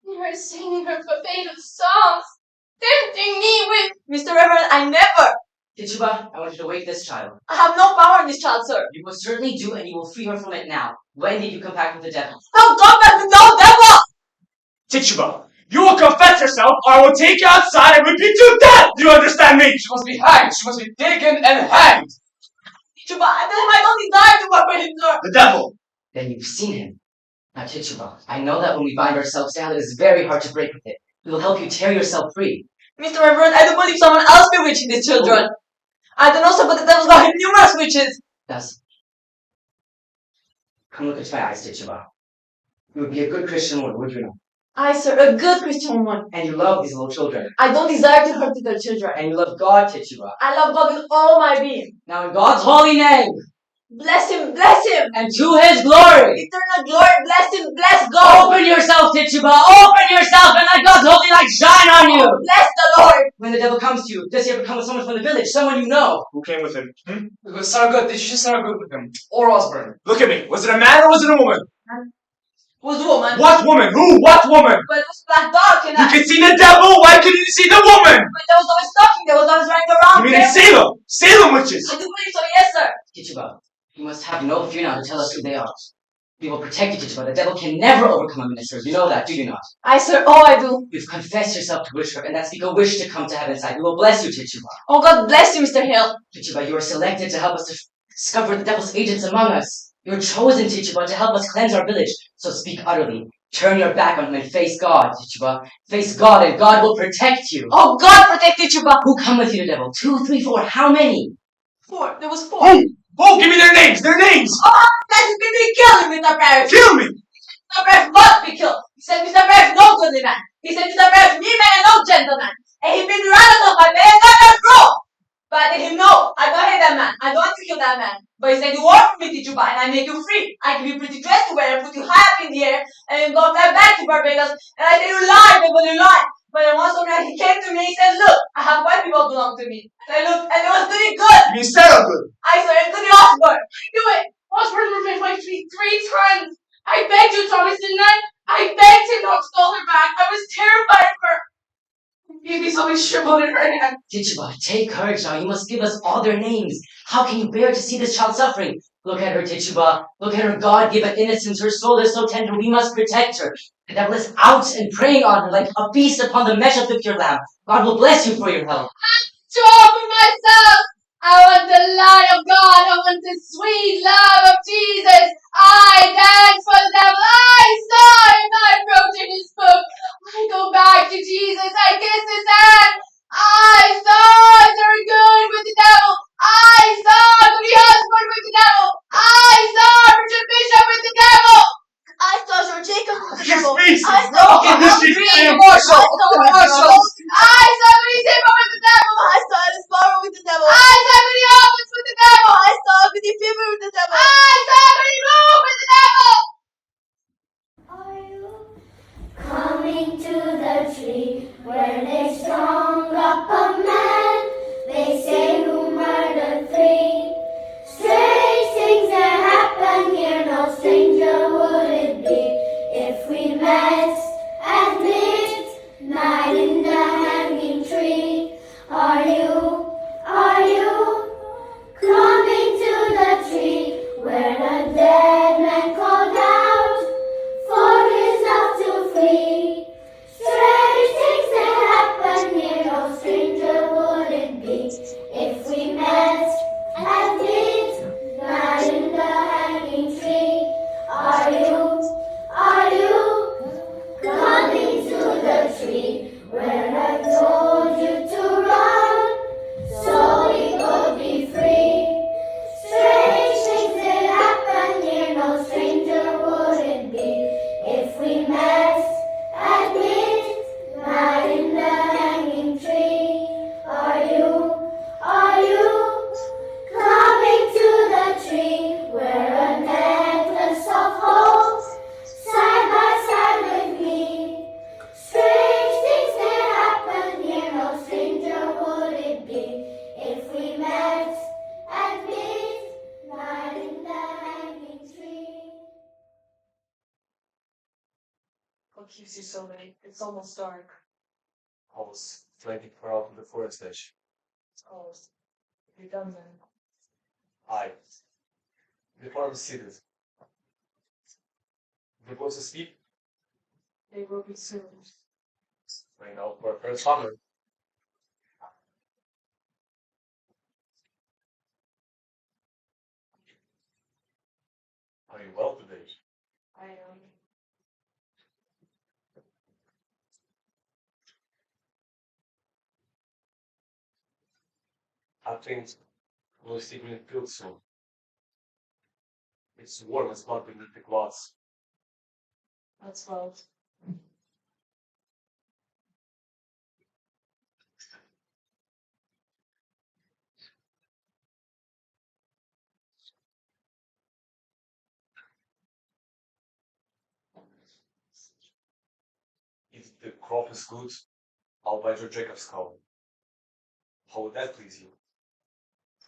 [SPEAKER 7] Hear her singing her Barbados songs, tempting me with.
[SPEAKER 11] Mr. Reverend, I never.
[SPEAKER 10] Tituba, I want you to wake this child.
[SPEAKER 11] I have no power in this child, sir.
[SPEAKER 10] You will certainly do, and you will free her from it now. When did you come back with the devil?
[SPEAKER 11] Don't talk back to no devil.
[SPEAKER 6] Tituba, you will confess yourself, or I will take you outside and whip you to death! Do you understand me?
[SPEAKER 8] She must be hanged. She must be taken and hanged.
[SPEAKER 11] Chuba, I tell him I don't desire to work with him, sir.
[SPEAKER 6] The devil!
[SPEAKER 10] Then you've seen him. Now, Tituba, I know that when we bind ourselves down, it is very hard to break with it. We will help you tear yourself free.
[SPEAKER 11] Mr. Reverend, I do believe someone else bewitching these children. I don't know, sir, but the devil's got him numerous witches.
[SPEAKER 10] Thus, come look into my eyes, Tituba. You would be a good Christian woman, would you not?
[SPEAKER 11] I, sir, a good Christian woman.
[SPEAKER 10] And you love these little children.
[SPEAKER 11] I don't desire to hurt little children.
[SPEAKER 10] And you love God, Tituba.
[SPEAKER 11] I love God with all my being.
[SPEAKER 10] Now in God's holy name,
[SPEAKER 11] Bless him, bless him.
[SPEAKER 10] and to his glory,
[SPEAKER 11] Eternal glory, bless him, bless God.
[SPEAKER 10] open yourself, Tituba, open yourself, and let God's holy light shine on you.
[SPEAKER 11] Bless the Lord.
[SPEAKER 10] When the devil comes to you, does he ever come with someone from the village, someone you know?
[SPEAKER 6] Who came with him?
[SPEAKER 8] It was Sargut. Did you just Sargut with him? Or Osborne?
[SPEAKER 6] Look at me. Was it a man or was it a woman?
[SPEAKER 11] Was woman.
[SPEAKER 6] What woman? Who? What woman?
[SPEAKER 11] But it was black dark and
[SPEAKER 6] You could see the devil. Why couldn't you see the woman?
[SPEAKER 11] But there was always talking, there was always running around.
[SPEAKER 6] You mean in Salem? Salem witches.
[SPEAKER 11] I do believe so, yes, sir.
[SPEAKER 10] Tituba, you must have no fear now to tell us who they are. We will protect you, Tituba. The devil can never overcome a minister. You know that, do you not?
[SPEAKER 11] I, sir, oh, I do.
[SPEAKER 10] You've confessed yourself to witchcraft, and that speak a wish to come to heaven's side. We will bless you, Tituba.
[SPEAKER 11] Oh, God bless you, Mr. Hill.
[SPEAKER 10] Tituba, you are selected to help us to discover the devil's agents among us. You are chosen, Tituba, to help us cleanse our village. So speak utterly. Turn your back on him and face God, Tituba. Face God, and God will protect you.
[SPEAKER 11] Oh, God protect Tituba.
[SPEAKER 10] Who come with you to devil? 2, 3, 4. How many?
[SPEAKER 11] 4. There was 4.
[SPEAKER 6] Who? Who? Give me their names. Their names.
[SPEAKER 11] Oh, that is going to kill him, Mr. Parrish.
[SPEAKER 6] Kill me.
[SPEAKER 11] Mr. Parrish must be killed. He said Mr. Parrish no goodly man. He said Mr. Parrish me man and no gentleman. And he been right off my man and got that bro. But I did him know. I don't hate that man. I don't want to kill that man. But he said you work for me, Tituba, and I make you free. I give you pretty dress to wear and put you high up in the air and go fly back to Barbados. And I said you lie, devil, you lie. But then once night he came to me and he said, look, I have white people belong to me. And I looked and it was doing good.
[SPEAKER 6] You mean Sarah good?
[SPEAKER 11] I saw it to the Osborne.
[SPEAKER 7] Do it! Osborne removed my feet 3 times. I begged you, Thomas, didn't I? I begged him not to call her back. I was terrified of her. Maybe something shriveled in her hand.
[SPEAKER 10] Tituba, take courage now. You must give us all their names. How can you bear to see this child suffering? Look at her, Tituba. Look at her God-given innocence. Her soul is so tender. We must protect her. The devil is out and preying on her like a beast upon the mesh of the pure lamb. God will bless you for your help.
[SPEAKER 7] To open myself! I want the light of God. I want the sweet love of Jesus. I dance for the devil. I saw him not approaching his book. I go back to Jesus. I kiss his hand. I saw Sir Good with the devil. I saw Goody Osborne with the devil. I saw Richard Bishop with the devil.
[SPEAKER 11] I saw Sir Jacob with the
[SPEAKER 6] His
[SPEAKER 11] devil.
[SPEAKER 6] face
[SPEAKER 11] I
[SPEAKER 6] is
[SPEAKER 11] saw
[SPEAKER 6] broken. This is
[SPEAKER 11] Marshall.
[SPEAKER 6] Marshall.
[SPEAKER 11] Marshall.
[SPEAKER 7] I saw Goody Zipper with the devil.
[SPEAKER 11] I saw Alice Barrow with the devil.
[SPEAKER 7] I saw Goody Alphonse with the devil.
[SPEAKER 11] I saw Goody Fever with the devil.
[SPEAKER 7] I saw Goody Blue with the devil.
[SPEAKER 12] Are you coming to the tree where they strung up a man? They say who murdered 3. Strange things that happen here, no stranger would it be if we met at midnight in the hanging tree. Are you coming to the tree where the dead man called out for his love to flee? Strange things that happen here, no stranger would it be if we met at midnight in the hanging tree. Are you coming to the tree where I told you to run so we could be free? Strange things that happen here, no stranger would it be if we met at midnight in the hanging tree. Are you coming to the tree where a necklace of hope side by side with me? Strange things that happen here, no stranger would it be if we met at midnight in the hanging tree.
[SPEAKER 7] What keeps you so late? It's almost dark.
[SPEAKER 6] I was waiting for out of the forest edge.
[SPEAKER 7] Oh, you're done then.
[SPEAKER 6] Aye. Before I was seated. The boys asleep.
[SPEAKER 7] They will be soon.
[SPEAKER 6] Right now for a first summer. Are you well today?
[SPEAKER 7] I am.
[SPEAKER 6] think we'll see me feel soon. It's warm as mud beneath the cloths.
[SPEAKER 7] That's well.
[SPEAKER 6] If the crop is good, I'll buy your Jacob's cow. How would that please you?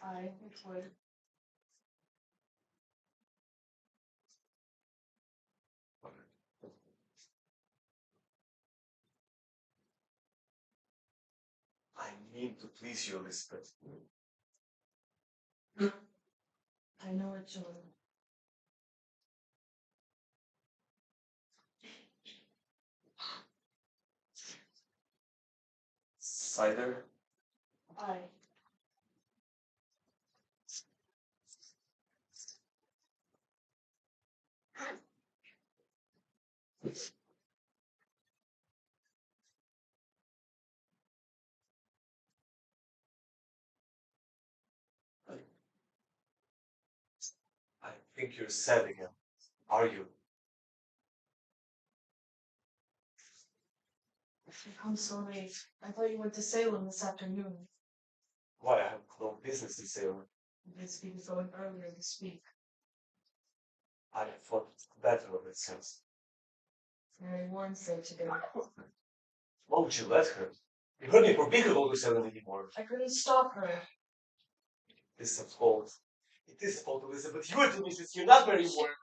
[SPEAKER 7] Aye, it would.
[SPEAKER 6] I mean to please you, Elizabeth.
[SPEAKER 7] I know it, John.
[SPEAKER 6] Cider?
[SPEAKER 7] Aye.
[SPEAKER 6] I think you're sad again. Are you?
[SPEAKER 7] You come so late. I thought you went to Salem this afternoon.
[SPEAKER 6] Why, I have no business in Salem.
[SPEAKER 7] This week is going earlier this week.
[SPEAKER 6] I thought better of it since.
[SPEAKER 7] Mary Warren said today.
[SPEAKER 6] Why would you let her? You heard me forbid her to go to Salem anymore.
[SPEAKER 7] I couldn't stop her.
[SPEAKER 6] It is a fault. It is a fault, Elizabeth. You are the Mrs. You're not Mary Warren.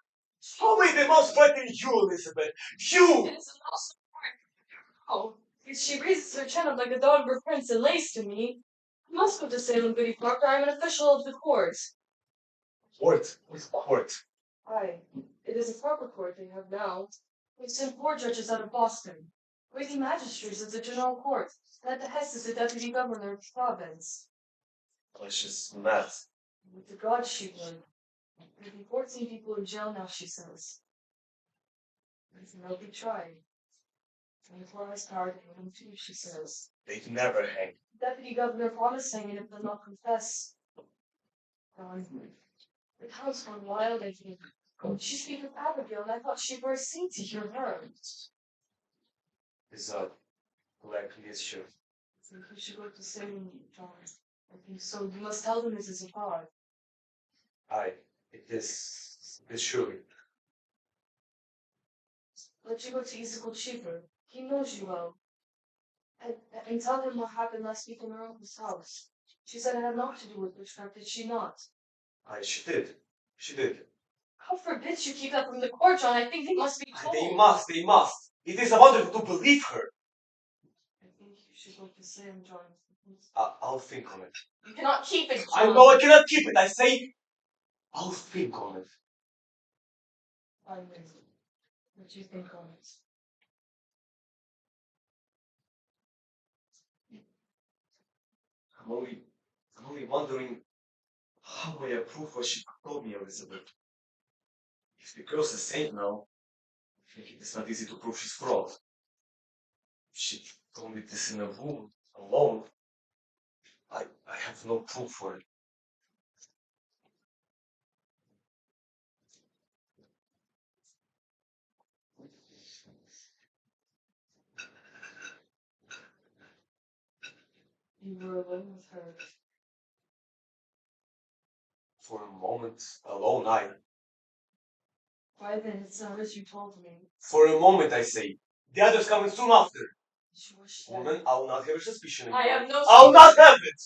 [SPEAKER 6] How made the mouse frighten you, Elizabeth? You!
[SPEAKER 7] It is not so hard. Oh, if she raises her chin up like a dog or prince and lays to me, I must go to Salem Goody Park, or I am an official of the court.
[SPEAKER 6] Court? What court?
[SPEAKER 7] Aye, it is a proper court they have now. We've sent 4 judges out of Boston, waiting magistrates of the general court, and at the hest is the deputy governor of the province.
[SPEAKER 6] Delicious math.
[SPEAKER 7] With the God she would. There'll be 14 people in jail now, she says. And they'll be tried. And the court has power to hang them too, she says.
[SPEAKER 6] They'd never hang.
[SPEAKER 7] The deputy governor promised hanging if they'll not confess. The town's gone wild, I think. She speaks with Abigail, and I thought she were a saint to hear her.
[SPEAKER 6] Is that likely as sure?
[SPEAKER 7] I think you should go to Salem, John. I think so. You must tell them this is a part.
[SPEAKER 6] Aye, it is surely.
[SPEAKER 7] Let you go to Ezekiel Cheaper. He knows you well. And tell him what happened last week in her uncle's house. She said it had naught to do with witchcraft, did she not?
[SPEAKER 6] Aye, she did. She did.
[SPEAKER 7] God forbid you keep that from the court, John. I think they must be told.
[SPEAKER 6] They must. It is a wonder to believe her.
[SPEAKER 7] I think you should go to Salem, John.
[SPEAKER 6] I'll think on it.
[SPEAKER 7] You cannot keep it, John.
[SPEAKER 6] I know I cannot keep it. I say, I'll think on it.
[SPEAKER 7] I will. Let you think on it.
[SPEAKER 6] I'm only wondering how I approve what she told me, Elizabeth. If the girl's a saint now, I think it is not easy to prove she's fraud. If she told me this in a room, alone, I have no proof for it.
[SPEAKER 7] You were alone with her.
[SPEAKER 6] For a moment, alone, I.
[SPEAKER 7] Why then, it's not as you told me.
[SPEAKER 6] For a moment, I say. The others coming soon after.
[SPEAKER 7] She was
[SPEAKER 6] Woman, I will not have a suspicion anymore.
[SPEAKER 7] I have no
[SPEAKER 6] I'll not have it!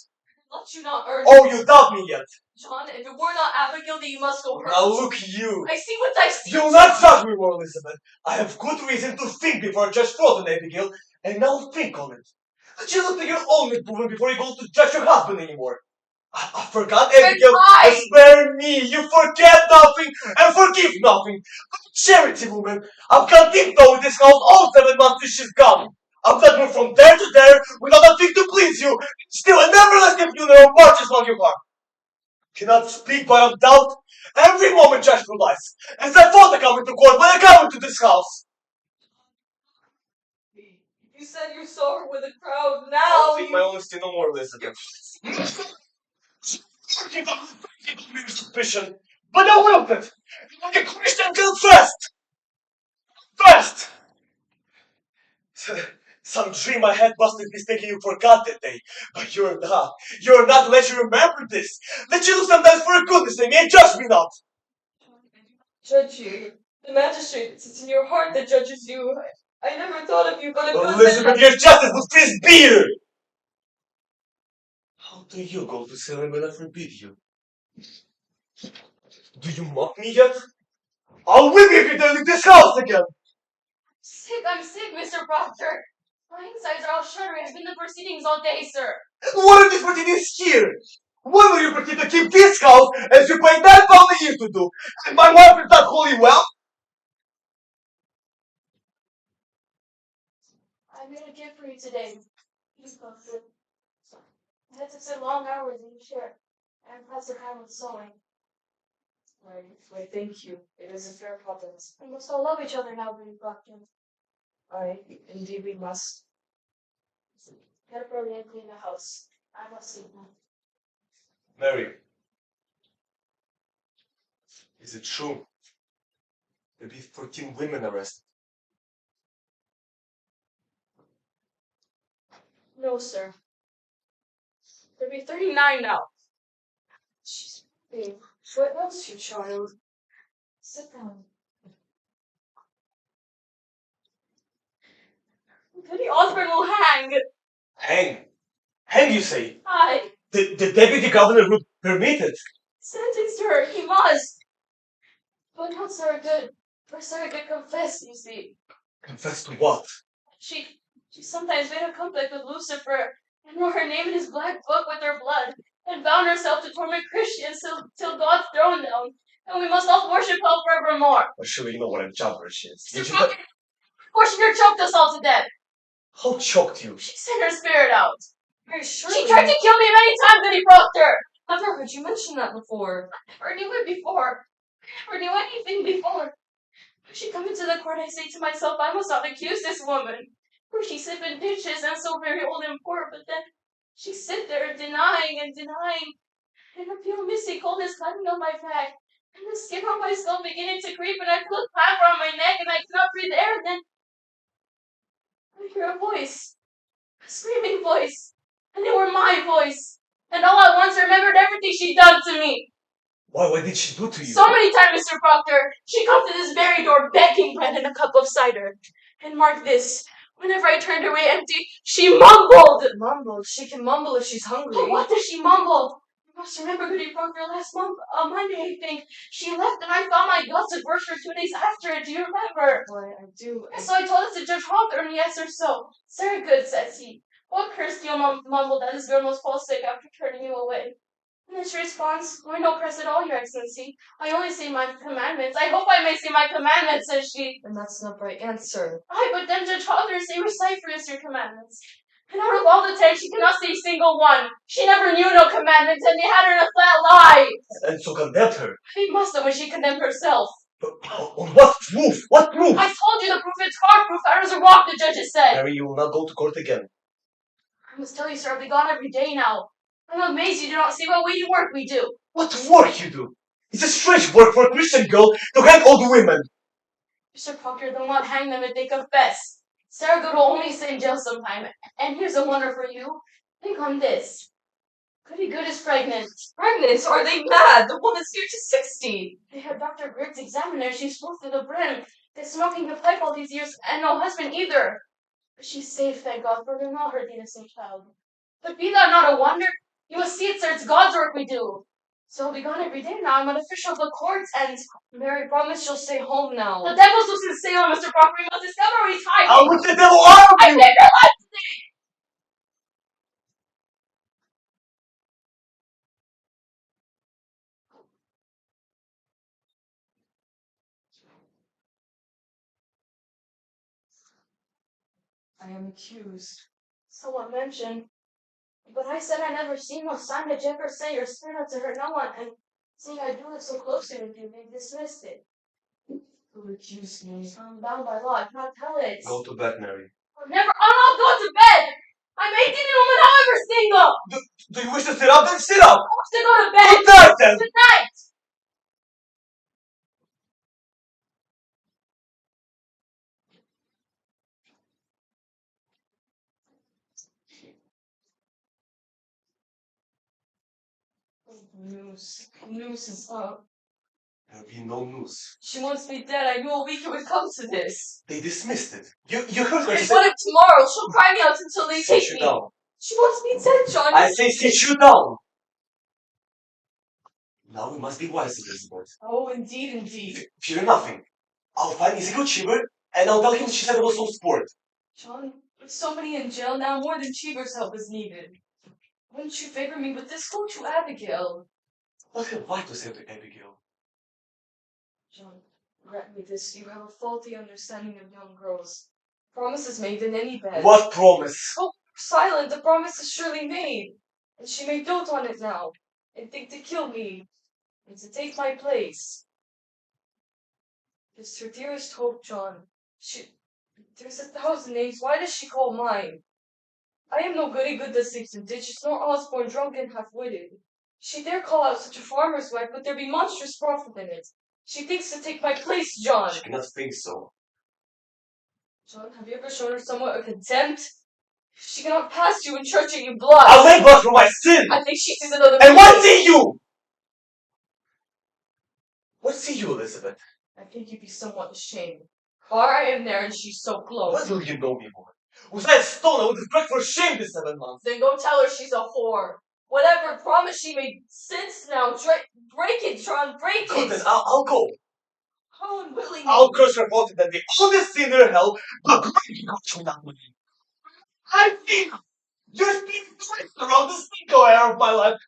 [SPEAKER 7] Let you not urge.
[SPEAKER 6] Oh, you doubt me yet!
[SPEAKER 7] John, if it were not Abigail, then you must go hurt.
[SPEAKER 6] Now look you!
[SPEAKER 7] I see what I see.
[SPEAKER 6] You'll not judge me more, Elizabeth. I have good reason to think before I judge fraud on Abigail, and now think on it. That you look at your own improvement before you go to judge your husband anymore. I forgot Abigail. Spare me! You forget nothing and forgive nothing. Charity, woman. I've got tiptoe in this house all 7 months since she's gone. I've got moved from there to there without a thing to please you. Still, I never let the funeral marches on your heart. Cannot speak but of doubt. Every moment judge for life. As I thought I come into court when I come into this house.
[SPEAKER 7] You said you saw her with a crowd. Now
[SPEAKER 6] I'll take my honesty no more, Elizabeth. Give up mere suspicion, but I will it. Like a Christian girl first! First! Some dream I had must have mistaken you forgot that day. But you're not. You're not. Let you remember this. Let you look sometimes for a goodness sake, and judge me not.
[SPEAKER 11] Judge you. The magistrate that sits in your heart that judges you. I never thought of you but a good
[SPEAKER 6] Elizabeth, your justice would please be here. How do you go to Salem when I forbid you? Do you mock me yet? I'll whip you if you dare leave this house again.
[SPEAKER 7] I'm sick, Mr. Proctor. My insides are all shuddering. I've been in the proceedings all day, sir.
[SPEAKER 6] What are these proceedings here? When will you pretend to keep this house as you pay £9 a year to do? And my wife is not wholly well?
[SPEAKER 7] I made a gift for you today. Please, Proctor. I had to sit long hours in your chair and pass the time with sewing.
[SPEAKER 11] Why, thank you. It is a fair compliment.
[SPEAKER 7] We must all love each other now, Lady Proctor.
[SPEAKER 11] Indeed we must.
[SPEAKER 7] Get up early and clean the house. I must sleep now.
[SPEAKER 6] Mary, is it true? There'll be 14 women arrested.
[SPEAKER 7] No, sir. There'll be 39 now.
[SPEAKER 11] She's babe. What else, you child? Sit down.
[SPEAKER 7] Goody Osborne will hang.
[SPEAKER 6] Hang? Hang, you say?
[SPEAKER 7] Aye.
[SPEAKER 6] The deputy governor would permit it.
[SPEAKER 7] Sentenced her. He must. But not Sarah Good. For Sarah Good confessed, you see.
[SPEAKER 6] Confess to what?
[SPEAKER 7] She sometimes made a compact with Lucifer and wrote her name in his black book with her blood and bound herself to torment Christians till God's thrown down. And we must all worship hell forevermore.
[SPEAKER 6] Well, surely you know what a gibberish is.
[SPEAKER 7] Fortune choked us all to death.
[SPEAKER 6] How choked you?
[SPEAKER 7] She sent her spirit out.
[SPEAKER 11] Very surely.
[SPEAKER 7] She tried to kill me many times, Goody Proctor.
[SPEAKER 11] I've never heard you mention that before.
[SPEAKER 7] I never knew it before. I never knew anything before. When she come into the court, I say to myself, I must not accuse this woman. For she sleep in ditches and so very old and poor, but then she sit there denying and denying. And I feel misty coldness climbing on my back, and the skin on my skull beginning to creep, and I feel a clapper on my neck, and I cannot breathe air, and then I hear a voice, a screaming voice, and it were my voice. And all at once I remembered everything she'd done to me.
[SPEAKER 6] What did she do to you?
[SPEAKER 7] So many times, Mr. Proctor, she come to this very door begging bread and a cup of cider. And mark this, whenever I turned away empty, she mumbled.
[SPEAKER 11] Mumbled? She can mumble if she's hungry.
[SPEAKER 7] But what does she mumble? You must remember, Goody Proctor, last month, Monday, I think, she left and I found my guts at work for 2 days after it. Do you remember?
[SPEAKER 11] Why, I do.
[SPEAKER 7] And so I told it to Judge Hawthorne, yes or so. Sarah Good, says he. What curse do you mumble that this girl must fall sick after turning you away? And then she responds, why no curse at all, your excellency. I only say my commandments. I hope I may say my commandments, says she.
[SPEAKER 11] And that's not right answer.
[SPEAKER 7] Aye, but then Judge Hawthorne say recite for us your commandments. And out of all the 10, she cannot say single one. She never knew no commandments, and they had her in a flat lie.
[SPEAKER 6] And so condemned her.
[SPEAKER 7] They must have when she condemned herself.
[SPEAKER 6] But on what proof? What proof?
[SPEAKER 7] I told you the proof, it's hard proof, hard as a rock, the judges said.
[SPEAKER 6] Mary, you will not go to court again.
[SPEAKER 7] I must tell you, sir, I'll be gone every day now. I'm amazed you do not see what weighty work we do.
[SPEAKER 6] What work you do? It's a strange work for a Christian girl to hang old women.
[SPEAKER 7] Mr. Proctor, they'll not hang them if they confess. Sarah Good will only stay in jail sometime. And here's a wonder for you. Think on this. Goody Good is pregnant.
[SPEAKER 11] Pregnant? Are they mad? The woman's due to 60.
[SPEAKER 7] They had Dr. Griggs examine her. She's full to the brim. They're smoking the pipe all these years, and no husband either. But she's safe, thank God, for they'll not hurt the innocent child. But be that not a wonder, you must see it, sir, it's God's work we do. So I'll be gone every day now. I'm an official of the courts, and
[SPEAKER 11] Mary promised she'll stay home now.
[SPEAKER 7] the devil's loose in Salem, Mr. Proctor. We must discover where he's hiding.
[SPEAKER 6] How much the devil are
[SPEAKER 7] I
[SPEAKER 6] you?
[SPEAKER 7] saved your life today!
[SPEAKER 11] I am accused.
[SPEAKER 7] Someone mentioned. But I said I never seen no sign that you ever say your spirit not to hurt no one, and seeing I do live so closely with you, they dismissed it.
[SPEAKER 11] Who accused me?
[SPEAKER 7] I'm bound by law, I cannot tell it.
[SPEAKER 6] Go to bed, Mary.
[SPEAKER 7] I'll not go to bed! I
[SPEAKER 11] I'm 18 and I'm however single.
[SPEAKER 6] Do you wish to sit up? Then sit up!
[SPEAKER 11] I wish to go to bed.
[SPEAKER 6] Good night, then!
[SPEAKER 11] Good night. News is up.
[SPEAKER 6] There'll be no news.
[SPEAKER 11] She wants me dead. I knew a week it would come to this.
[SPEAKER 6] They dismissed it. You heard her
[SPEAKER 11] They
[SPEAKER 6] say...
[SPEAKER 11] put it tomorrow. She'll cry me out until they take me.
[SPEAKER 6] Down.
[SPEAKER 11] She wants me dead, John.
[SPEAKER 6] I say sit you down. Now we must be wise, Elizabeth.
[SPEAKER 11] Oh, indeed.
[SPEAKER 6] Fear nothing. I'll find Ezekiel Cheever and I'll tell him she said it was no sport.
[SPEAKER 11] John, with so many in jail now, more than Cheever's help is needed. Wouldn't you favor me with this? Go to Abigail.
[SPEAKER 6] What have I to say to Abigail?
[SPEAKER 11] John, grant me this. You have a faulty understanding of young girls. Promises made in any bed.
[SPEAKER 6] What promise?
[SPEAKER 11] Oh, silent. The promise is surely made. And she may dote on it now, and think to kill me, and to take my place. It's her dearest hope, John. There's 1,000 names. Why does she call mine? I am no goody good that sleeps in ditches, nor Osborne drunk and half-witted. She dare call out such a farmer's wife, but there be monstrous profit in it. She thinks to take my place, John.
[SPEAKER 6] She cannot think so.
[SPEAKER 11] John, have you ever shown her somewhat of contempt? She cannot pass you in church and you blush.
[SPEAKER 6] I'll make blood for my sin!
[SPEAKER 11] I think she sees another
[SPEAKER 6] And what see you? What see you, Elizabeth?
[SPEAKER 11] I think you'd be somewhat ashamed. Far I am there and she's so close.
[SPEAKER 6] What will you know me, woman? Was I a stone, I would have begged for shame this 7 months.
[SPEAKER 11] Then go tell her she's a whore. Whatever promise she made since now, break it, John, break it.
[SPEAKER 6] Good, then I'll go.
[SPEAKER 11] How unwillingly.
[SPEAKER 6] I'll curse her fault that the oldest sinner in hell, but great not you that way. I feel you're being twisted around the stinko air of my life.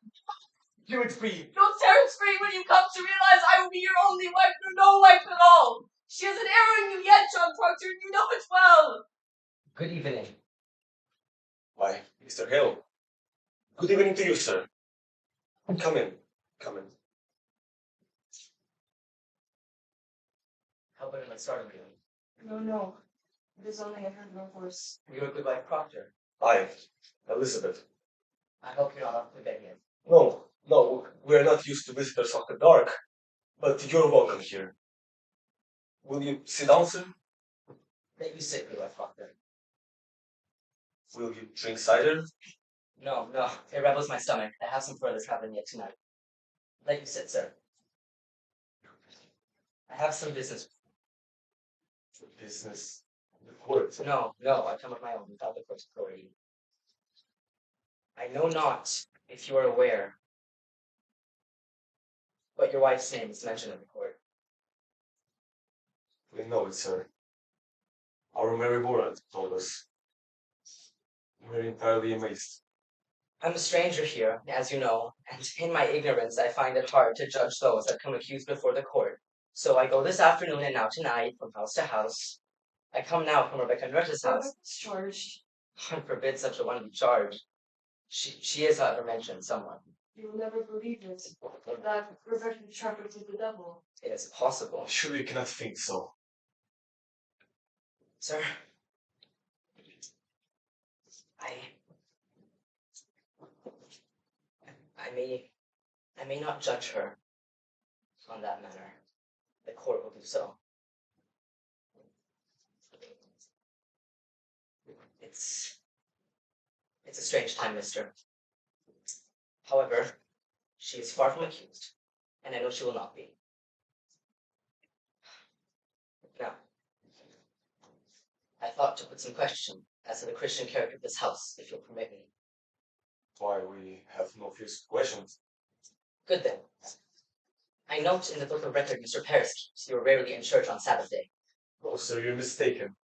[SPEAKER 6] You would free.
[SPEAKER 11] You'll tear it free when you come to realize I will be your only wife or no wife at all. She has an error in you yet, John Proctor, and you know it well.
[SPEAKER 10] Good evening.
[SPEAKER 6] Why, Mr. Hill. Good evening to you, sir. Come in. Come in.
[SPEAKER 10] How about I start again?
[SPEAKER 11] No. It is only I heard your voice.
[SPEAKER 10] You're a good wife, Proctor.
[SPEAKER 6] I, Elizabeth.
[SPEAKER 10] I hope you're not up to bed yet.
[SPEAKER 6] No, we're not used to visitors after dark, but you're welcome here. Will you sit down, sir?
[SPEAKER 10] Let you sit, good wife, Proctor.
[SPEAKER 6] Will you drink cider?
[SPEAKER 10] No, it rebels my stomach. I have some further traveling yet tonight. Let you sit, sir. I have some business.
[SPEAKER 6] Business? The court?
[SPEAKER 10] No, I come of my own without the court's authority. I know not if you are aware, but your wife's name is mentioned in the court.
[SPEAKER 6] We know it, sir. Our Mary Warrant told us. We're entirely amazed.
[SPEAKER 10] I'm a stranger here, as you know, and in my ignorance I find it hard to judge those that come accused before the court. So I go this afternoon and now tonight from house to house. I come now from Rebecca Nurse's house.
[SPEAKER 11] Charged.
[SPEAKER 10] God forbid such a one be charged. She is, however, mentioned somewhat.
[SPEAKER 11] You will never believe it. That Rebecca trafficked with the devil.
[SPEAKER 10] It is possible.
[SPEAKER 6] Surely you cannot think so.
[SPEAKER 10] Sir, I may not judge her on that matter. The court will do so. It's a strange time, mister. However, she is far from accused, and I know she will not be. Now, I thought to put some question as to the Christian character of this house, if you'll permit me.
[SPEAKER 6] Why, we have no fierce questions.
[SPEAKER 10] Good then. I note in the book of record Mr. Paris keeps you are rarely in church on Sabbath day.
[SPEAKER 6] Oh, sir, you're mistaken.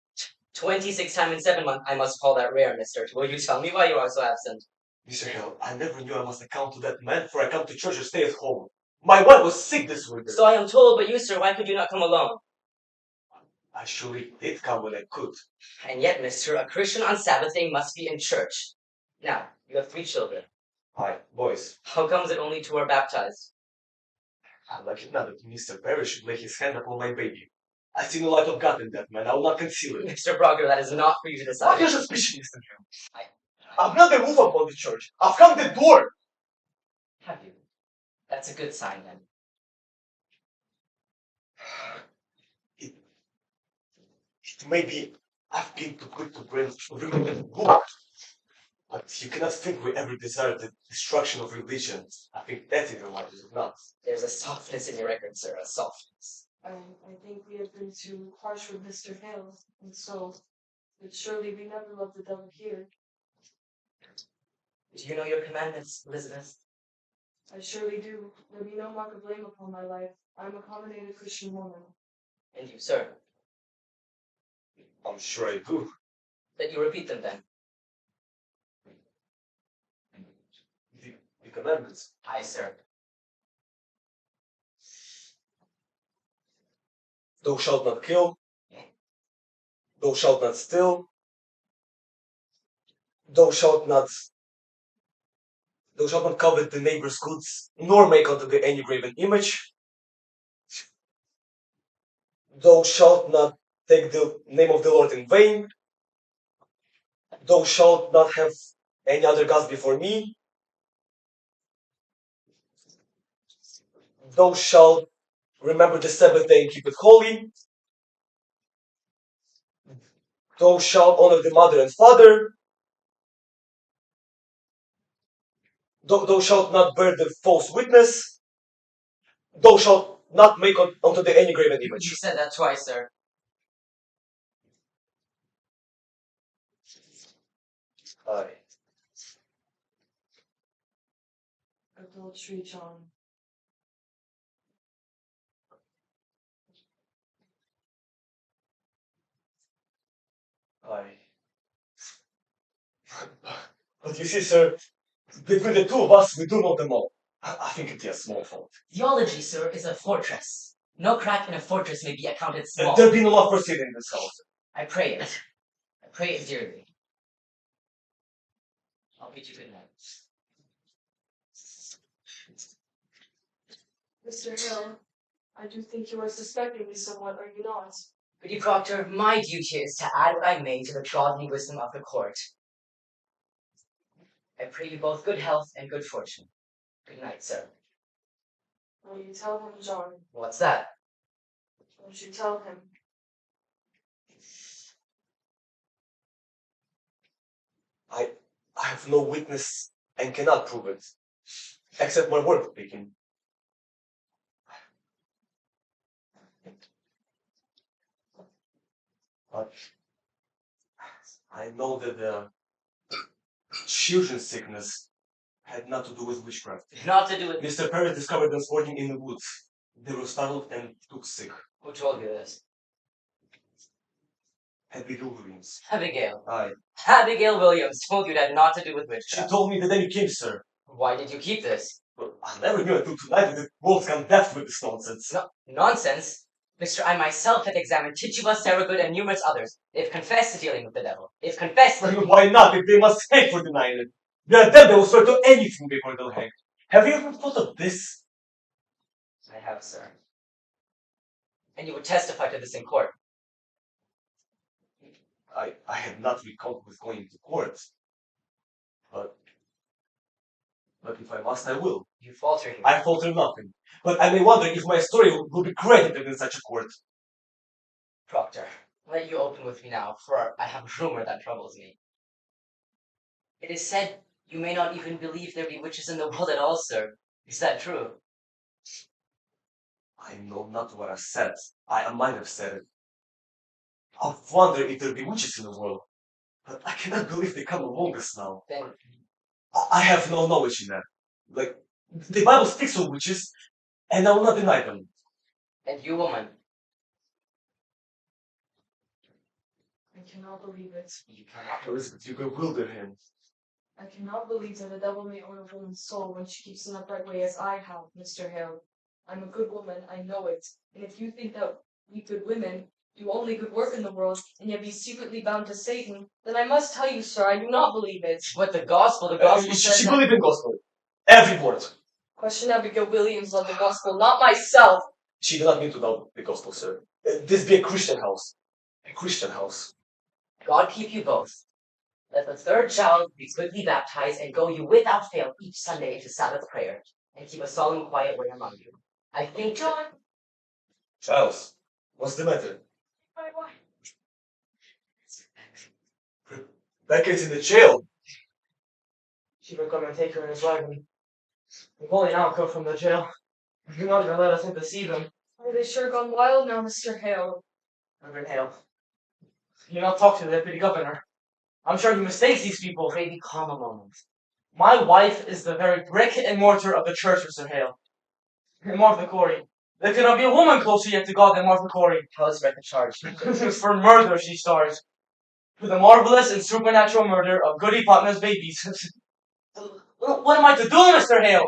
[SPEAKER 10] 26 times in 7 months, I must call that rare, mister. Will you tell me why you are so absent?
[SPEAKER 6] Mr. Hill, I never knew I must account to that man, for I come to church or stay at home. My wife was sick this winter.
[SPEAKER 10] So I am told, but you, sir, why could you not come alone?
[SPEAKER 6] I surely did come when I could.
[SPEAKER 10] And yet, mister, a Christian on Sabbath day must be in church. Now, you have 3 children.
[SPEAKER 6] Hi, boys.
[SPEAKER 10] How comes it only 2 are baptized?
[SPEAKER 6] I like it now that Mr. Parrish should lay his hand upon my baby. I see no light of God in that man. I will not conceal it.
[SPEAKER 10] Mr. Brogger, that is not for you to decide.
[SPEAKER 6] What your suspicion, Mr. Hill? I've built the roof upon the church. I've hung the door.
[SPEAKER 10] Have you? That's a good sign then.
[SPEAKER 6] It may be I've been too quick to remember the book. But you cannot think we ever desired the destruction of religion. I think that in your mind is not.
[SPEAKER 10] There's a softness in your record, sir, a softness.
[SPEAKER 7] I think we have been too harsh with Mr. Hale, and so, but surely we never loved the devil here.
[SPEAKER 10] Do you know your commandments, Elizabeth?
[SPEAKER 7] I surely do. There be no mark of blame upon my life. I am a accommodated Christian woman.
[SPEAKER 10] And you, sir?
[SPEAKER 6] I'm sure I do.
[SPEAKER 10] That you repeat them then.
[SPEAKER 6] The commandments.
[SPEAKER 10] Aye, sir.
[SPEAKER 6] Thou shalt not kill. Thou shalt not steal. Thou shalt not covet the neighbor's goods, nor make unto thee any graven image. Thou shalt not take the name of the Lord in vain. Thou shalt not have any other gods before me. Thou shalt remember the Sabbath day and keep it holy. Thou shalt honor the mother and father. Thou shalt not bear the false witness. Thou shalt not make unto thee any graven image.
[SPEAKER 10] You said that twice, sir.
[SPEAKER 6] Aye.
[SPEAKER 7] Adultery, John.
[SPEAKER 6] Aye. But you see, sir, between the two of us, we do know them all. I think it is a small fault.
[SPEAKER 10] Theology, sir, is a fortress. No crack in a fortress may be accounted small.
[SPEAKER 6] There be no love for sin in this house.
[SPEAKER 10] I pray it. I pray it dearly. I'll bid you good night.
[SPEAKER 7] Mr. Hill, I do think you are suspecting me somewhat, are you not?
[SPEAKER 10] Goody Proctor, my duty is to add what I may to the trodden wisdom of the court. I pray you both good health and good fortune. Good night, sir.
[SPEAKER 7] Will you tell him, John?
[SPEAKER 10] What's that?
[SPEAKER 7] Won't you tell him?
[SPEAKER 6] I have no witness and cannot prove it, except my word speaking. But I know that the children's sickness had not to do with witchcraft.
[SPEAKER 10] Not to do with...
[SPEAKER 6] Mr. Paris discovered them sporting in the woods. They were startled and took sick.
[SPEAKER 10] Who told you this?
[SPEAKER 6] Abigail Williams.
[SPEAKER 10] Abigail.
[SPEAKER 6] Aye.
[SPEAKER 10] Abigail Williams told you that not to do with
[SPEAKER 6] She
[SPEAKER 10] witchcraft.
[SPEAKER 6] told me that then you came, sir.
[SPEAKER 10] Why did you keep this?
[SPEAKER 6] Well, I never knew until tonight that the world's gone deaf with this nonsense.
[SPEAKER 10] No, nonsense. Mr. I myself have examined Tituba, Sarragood, and numerous others. They've confessed to dealing with the devil. They've confessed that...
[SPEAKER 6] Why not, if they must hang for denying it? They are dead, they will swear to anything before they'll hang. Have you ever thought of this?
[SPEAKER 10] I have, sir. And you would testify to this in court.
[SPEAKER 6] I have not reckoned with going to court. But if I must, I will.
[SPEAKER 10] You falter here.
[SPEAKER 6] I falter nothing. But I may wonder if my story will be credited in such a court.
[SPEAKER 10] Proctor, let you open with me now, for I have a rumor that troubles me. It is said you may not even believe there be witches in the world at all, sir. Is that true?
[SPEAKER 6] I know not what I said. I might have said it. I wonder if there be witches in the world. But I cannot believe they come among us now.
[SPEAKER 10] Then,
[SPEAKER 6] I have no knowledge in that. Like, the Bible speaks of witches, and I will not deny them.
[SPEAKER 10] and you, woman,
[SPEAKER 7] I cannot believe it.
[SPEAKER 10] you cannot.
[SPEAKER 6] Elizabeth, you bewilder him.
[SPEAKER 7] I cannot believe that the devil may own a woman's soul when she keeps an upright way as I have, Mr. Hale. I'm a good woman, I know it. And if you think that we good women do only good work in the world, and yet be secretly bound to Satan, then I must tell you, sir, I do not believe it.
[SPEAKER 10] But the gospel says
[SPEAKER 6] She
[SPEAKER 10] that...
[SPEAKER 6] believed in gospel. Every word.
[SPEAKER 7] Question Abigail Williams of the gospel, not myself.
[SPEAKER 6] She did not mean to doubt the gospel, sir. This be a Christian house. A Christian house.
[SPEAKER 10] God keep you both. Let the third child be quickly baptized and go you without fail each Sunday into Sabbath prayer, and keep a solemn quiet way among you. I think
[SPEAKER 11] John,
[SPEAKER 6] Charles, what's the matter?
[SPEAKER 11] my wife.
[SPEAKER 6] Becca's in the jail.
[SPEAKER 13] She will come and take her in his wagon. They've only now come from the jail. They do not even let us in to see them.
[SPEAKER 11] Oh, they sure gone wild now, Mr. Hale.
[SPEAKER 13] Reverend Hale, you not talk to the deputy governor. I'm sure he mistakes these people.
[SPEAKER 10] pray be calm a moment.
[SPEAKER 13] My wife is the very brick and mortar of the church, Mr. Hale. And Martha Corey. There cannot be a woman closer yet to God than Martha Corey.
[SPEAKER 10] How is Rebecca charged?
[SPEAKER 13] For murder, she stars. For the marvelous and supernatural murder of Goody Putnam's babies. What am I to do, Mr. Hale?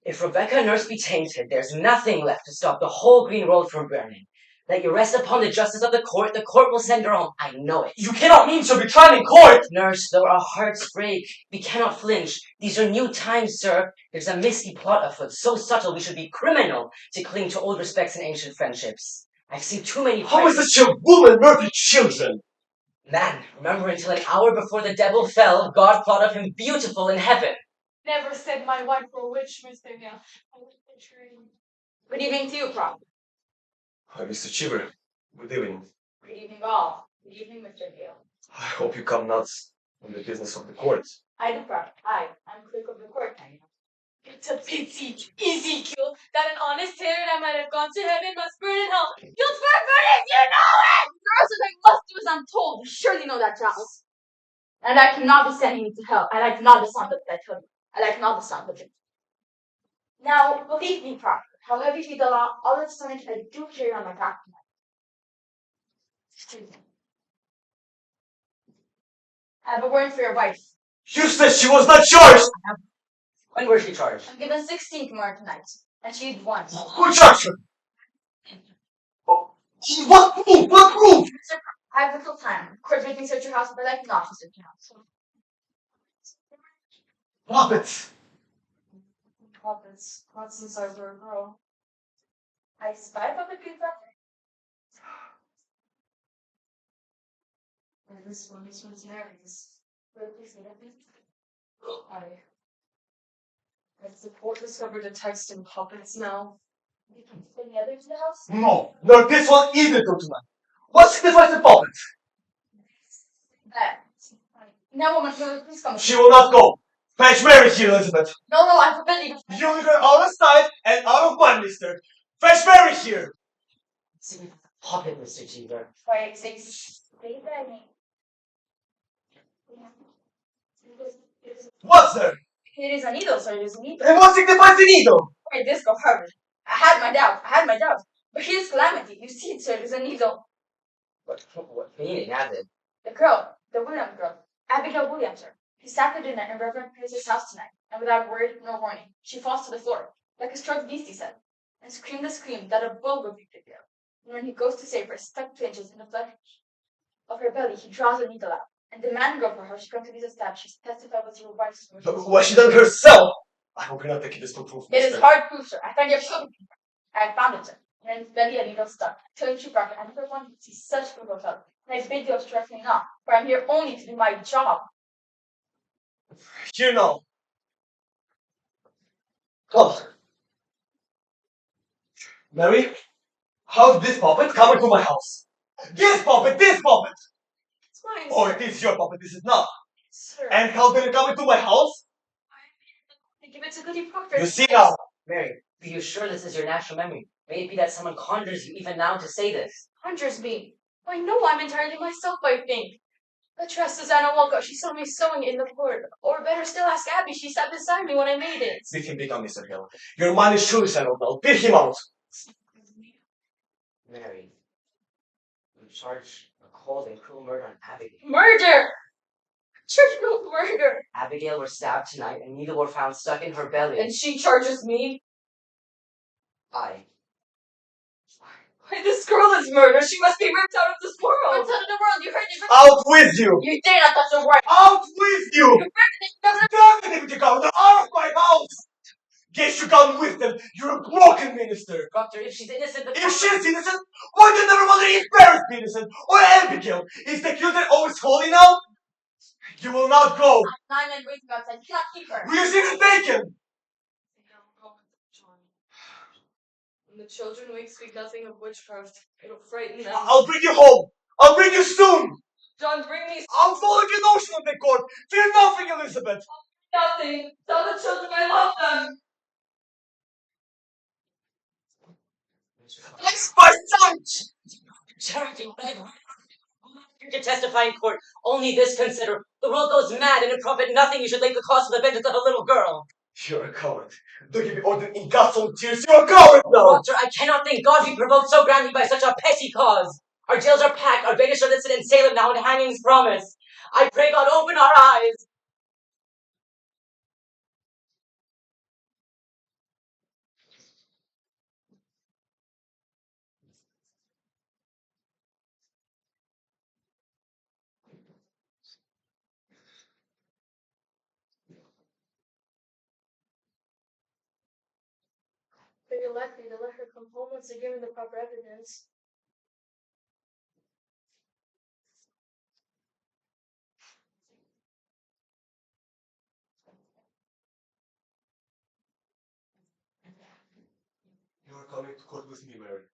[SPEAKER 10] If Rebecca nurse be tainted, there's nothing left to stop the whole green world from burning. Let you rest upon the justice of the court will send her home. I know it.
[SPEAKER 13] You cannot mean she'll be tried in court!
[SPEAKER 10] Nurse, though our hearts break, we cannot flinch. These are new times, sir. There's a misty plot afoot, so subtle we should be criminal to cling to old respects and ancient friendships. I've seen too many...
[SPEAKER 6] How is such a woman murdered children?
[SPEAKER 10] Man, remember until an hour before the devil fell, God thought of him beautiful in heaven.
[SPEAKER 11] Never said my wife were a witch, Mr. Hale. I was picturing. Good evening to you, Prop.
[SPEAKER 6] Hi, Mr. Cheever. Good evening.
[SPEAKER 11] Good evening, all. Good evening, Mr. Hale.
[SPEAKER 6] I hope you come nuts on the business of the court.
[SPEAKER 11] I do, Prop. I'm clerk of the court, I am. It's a pity, Ezekiel, that an honest tailor that might have gone to heaven must burn in hell. You'll burn it, you know it! The rest of I must do as I'm told. You surely know that, Charles. And I cannot be sending you to hell. I like not the sound of it, I tell you. I like not the sound of it. Now, believe me, Prop, however you the law, all its stomach I do carry on my back tonight. I have a word for your wife.
[SPEAKER 6] You said she was not charged!
[SPEAKER 10] When was she charged?
[SPEAKER 11] I'm given 16 tomorrow tonight, and she's one.
[SPEAKER 6] Who charged her? Oh, what proof? What proof?
[SPEAKER 11] Mr. Prop, I have little time. Court making search your house, but I like not to search your house.
[SPEAKER 6] Puppets!
[SPEAKER 11] Puppets. Not since I was a girl. I spy puppet pizza. And this one's Mary's. Where please get it? Has the court discovered a text in puppets now? You can put any others in the house?
[SPEAKER 6] No, nor this one either, gentleman. What signifies the puppet?
[SPEAKER 11] Now, woman, please come.
[SPEAKER 6] She will not go. Fetch Mary here, Elizabeth.
[SPEAKER 11] No, I forbid you.
[SPEAKER 6] You are out of sight and out of mind, mister. Fetch Mary here.
[SPEAKER 10] Puppet, Mr. Cheever.
[SPEAKER 11] For exists.
[SPEAKER 6] What's there?
[SPEAKER 11] It is a needle, sir. It is a needle.
[SPEAKER 6] And what signifies the needle?
[SPEAKER 11] Wait, this go Harvard. I had my doubt. But here's calamity. You see it, sir. It is a needle.
[SPEAKER 10] What meaning has it?
[SPEAKER 11] The girl, the Williams girl, Abigail Williams, sir. She sat for dinner in Reverend Pierce's house tonight, and without word nor warning, she falls to the floor, like a struck beast, he said, and screamed a scream that a bull would be the girl. And when he goes to save her, stuck 2 inches in the flesh of her belly, he draws the needle out. And the man girl for her, she comes to be a stab. She testified was your wife's.
[SPEAKER 6] What she done herself? I hope you're not taking this for proof,
[SPEAKER 11] It
[SPEAKER 6] mister.
[SPEAKER 11] is hard proof, sir. I found your children. I found it, sir. And in his belly a needle stuck. Tell you true, Proctor, I never wanted to see such brutal fellow. And I bid you obstruct me not, for I'm here only to do my job.
[SPEAKER 6] Here now. Come. Mary, how did this puppet come into my house? This puppet!
[SPEAKER 11] It's mine,
[SPEAKER 6] Oh,
[SPEAKER 11] sir.
[SPEAKER 6] it is your puppet, is it not?
[SPEAKER 11] Sir.
[SPEAKER 6] And how did it come into my house?
[SPEAKER 11] I give it to Goody Proctor.
[SPEAKER 6] You see now.
[SPEAKER 10] Mary, be you sure this is your natural memory? May it be that someone conjures you even now to say this?
[SPEAKER 11] Conjures me. I know I'm entirely myself, I think. But trust Susanna Walcott, she saw me sewing in the board. Or better still, ask Abby, she sat beside me when I made it.
[SPEAKER 6] Bid him become Mr. Hill. Your man is surely settled now. Bid him out.
[SPEAKER 10] Mary, you charge a cold and cruel murder on Abigail.
[SPEAKER 11] Murder! Church no murder!
[SPEAKER 10] Abigail was stabbed tonight and needle were found stuck in her belly.
[SPEAKER 11] And she charges me?
[SPEAKER 10] Aye.
[SPEAKER 11] Why, this girl is murder. She must be ripped out of this world. Ripped out of the world. You heard it.
[SPEAKER 6] Out with you!
[SPEAKER 11] You dare not touch a word.
[SPEAKER 6] Out with you!
[SPEAKER 11] You heard it.
[SPEAKER 6] Deputy Governor, out of my house! Get you gone with them. You're a broken minister.
[SPEAKER 10] Doctor, if she's innocent, the
[SPEAKER 6] If she's innocent, why do you never wonder if Paris be innocent? Or Abigail? Is the children always holy now?
[SPEAKER 13] You will not go.
[SPEAKER 11] 9 men waiting outside. You cannot keep her.
[SPEAKER 13] We have seen her taken.
[SPEAKER 7] When the children wake, speak nothing of witchcraft. It'll frighten them.
[SPEAKER 13] I'll bring you home. I'll bring you soon.
[SPEAKER 7] John, bring me
[SPEAKER 13] I'll follow your notion of the court. Fear nothing, Elizabeth.
[SPEAKER 7] nothing. Tell the children I love them.
[SPEAKER 13] My son!
[SPEAKER 10] Charity, you can testify in court. Only this consider. The world goes mad, and to profit nothing, you should lay the cost of the vengeance of a little girl.
[SPEAKER 13] You're a coward. Though you be ordered in God's own tears, you're a coward now!
[SPEAKER 10] Doctor, I cannot thank God be provoked so grandly by such a petty cause. Our jails are packed, our banished are listed in Salem now, and hangings promised. I pray God open our eyes.
[SPEAKER 7] Very likely to let her come home once they're given the proper evidence.
[SPEAKER 13] You are coming to court with me, Mary.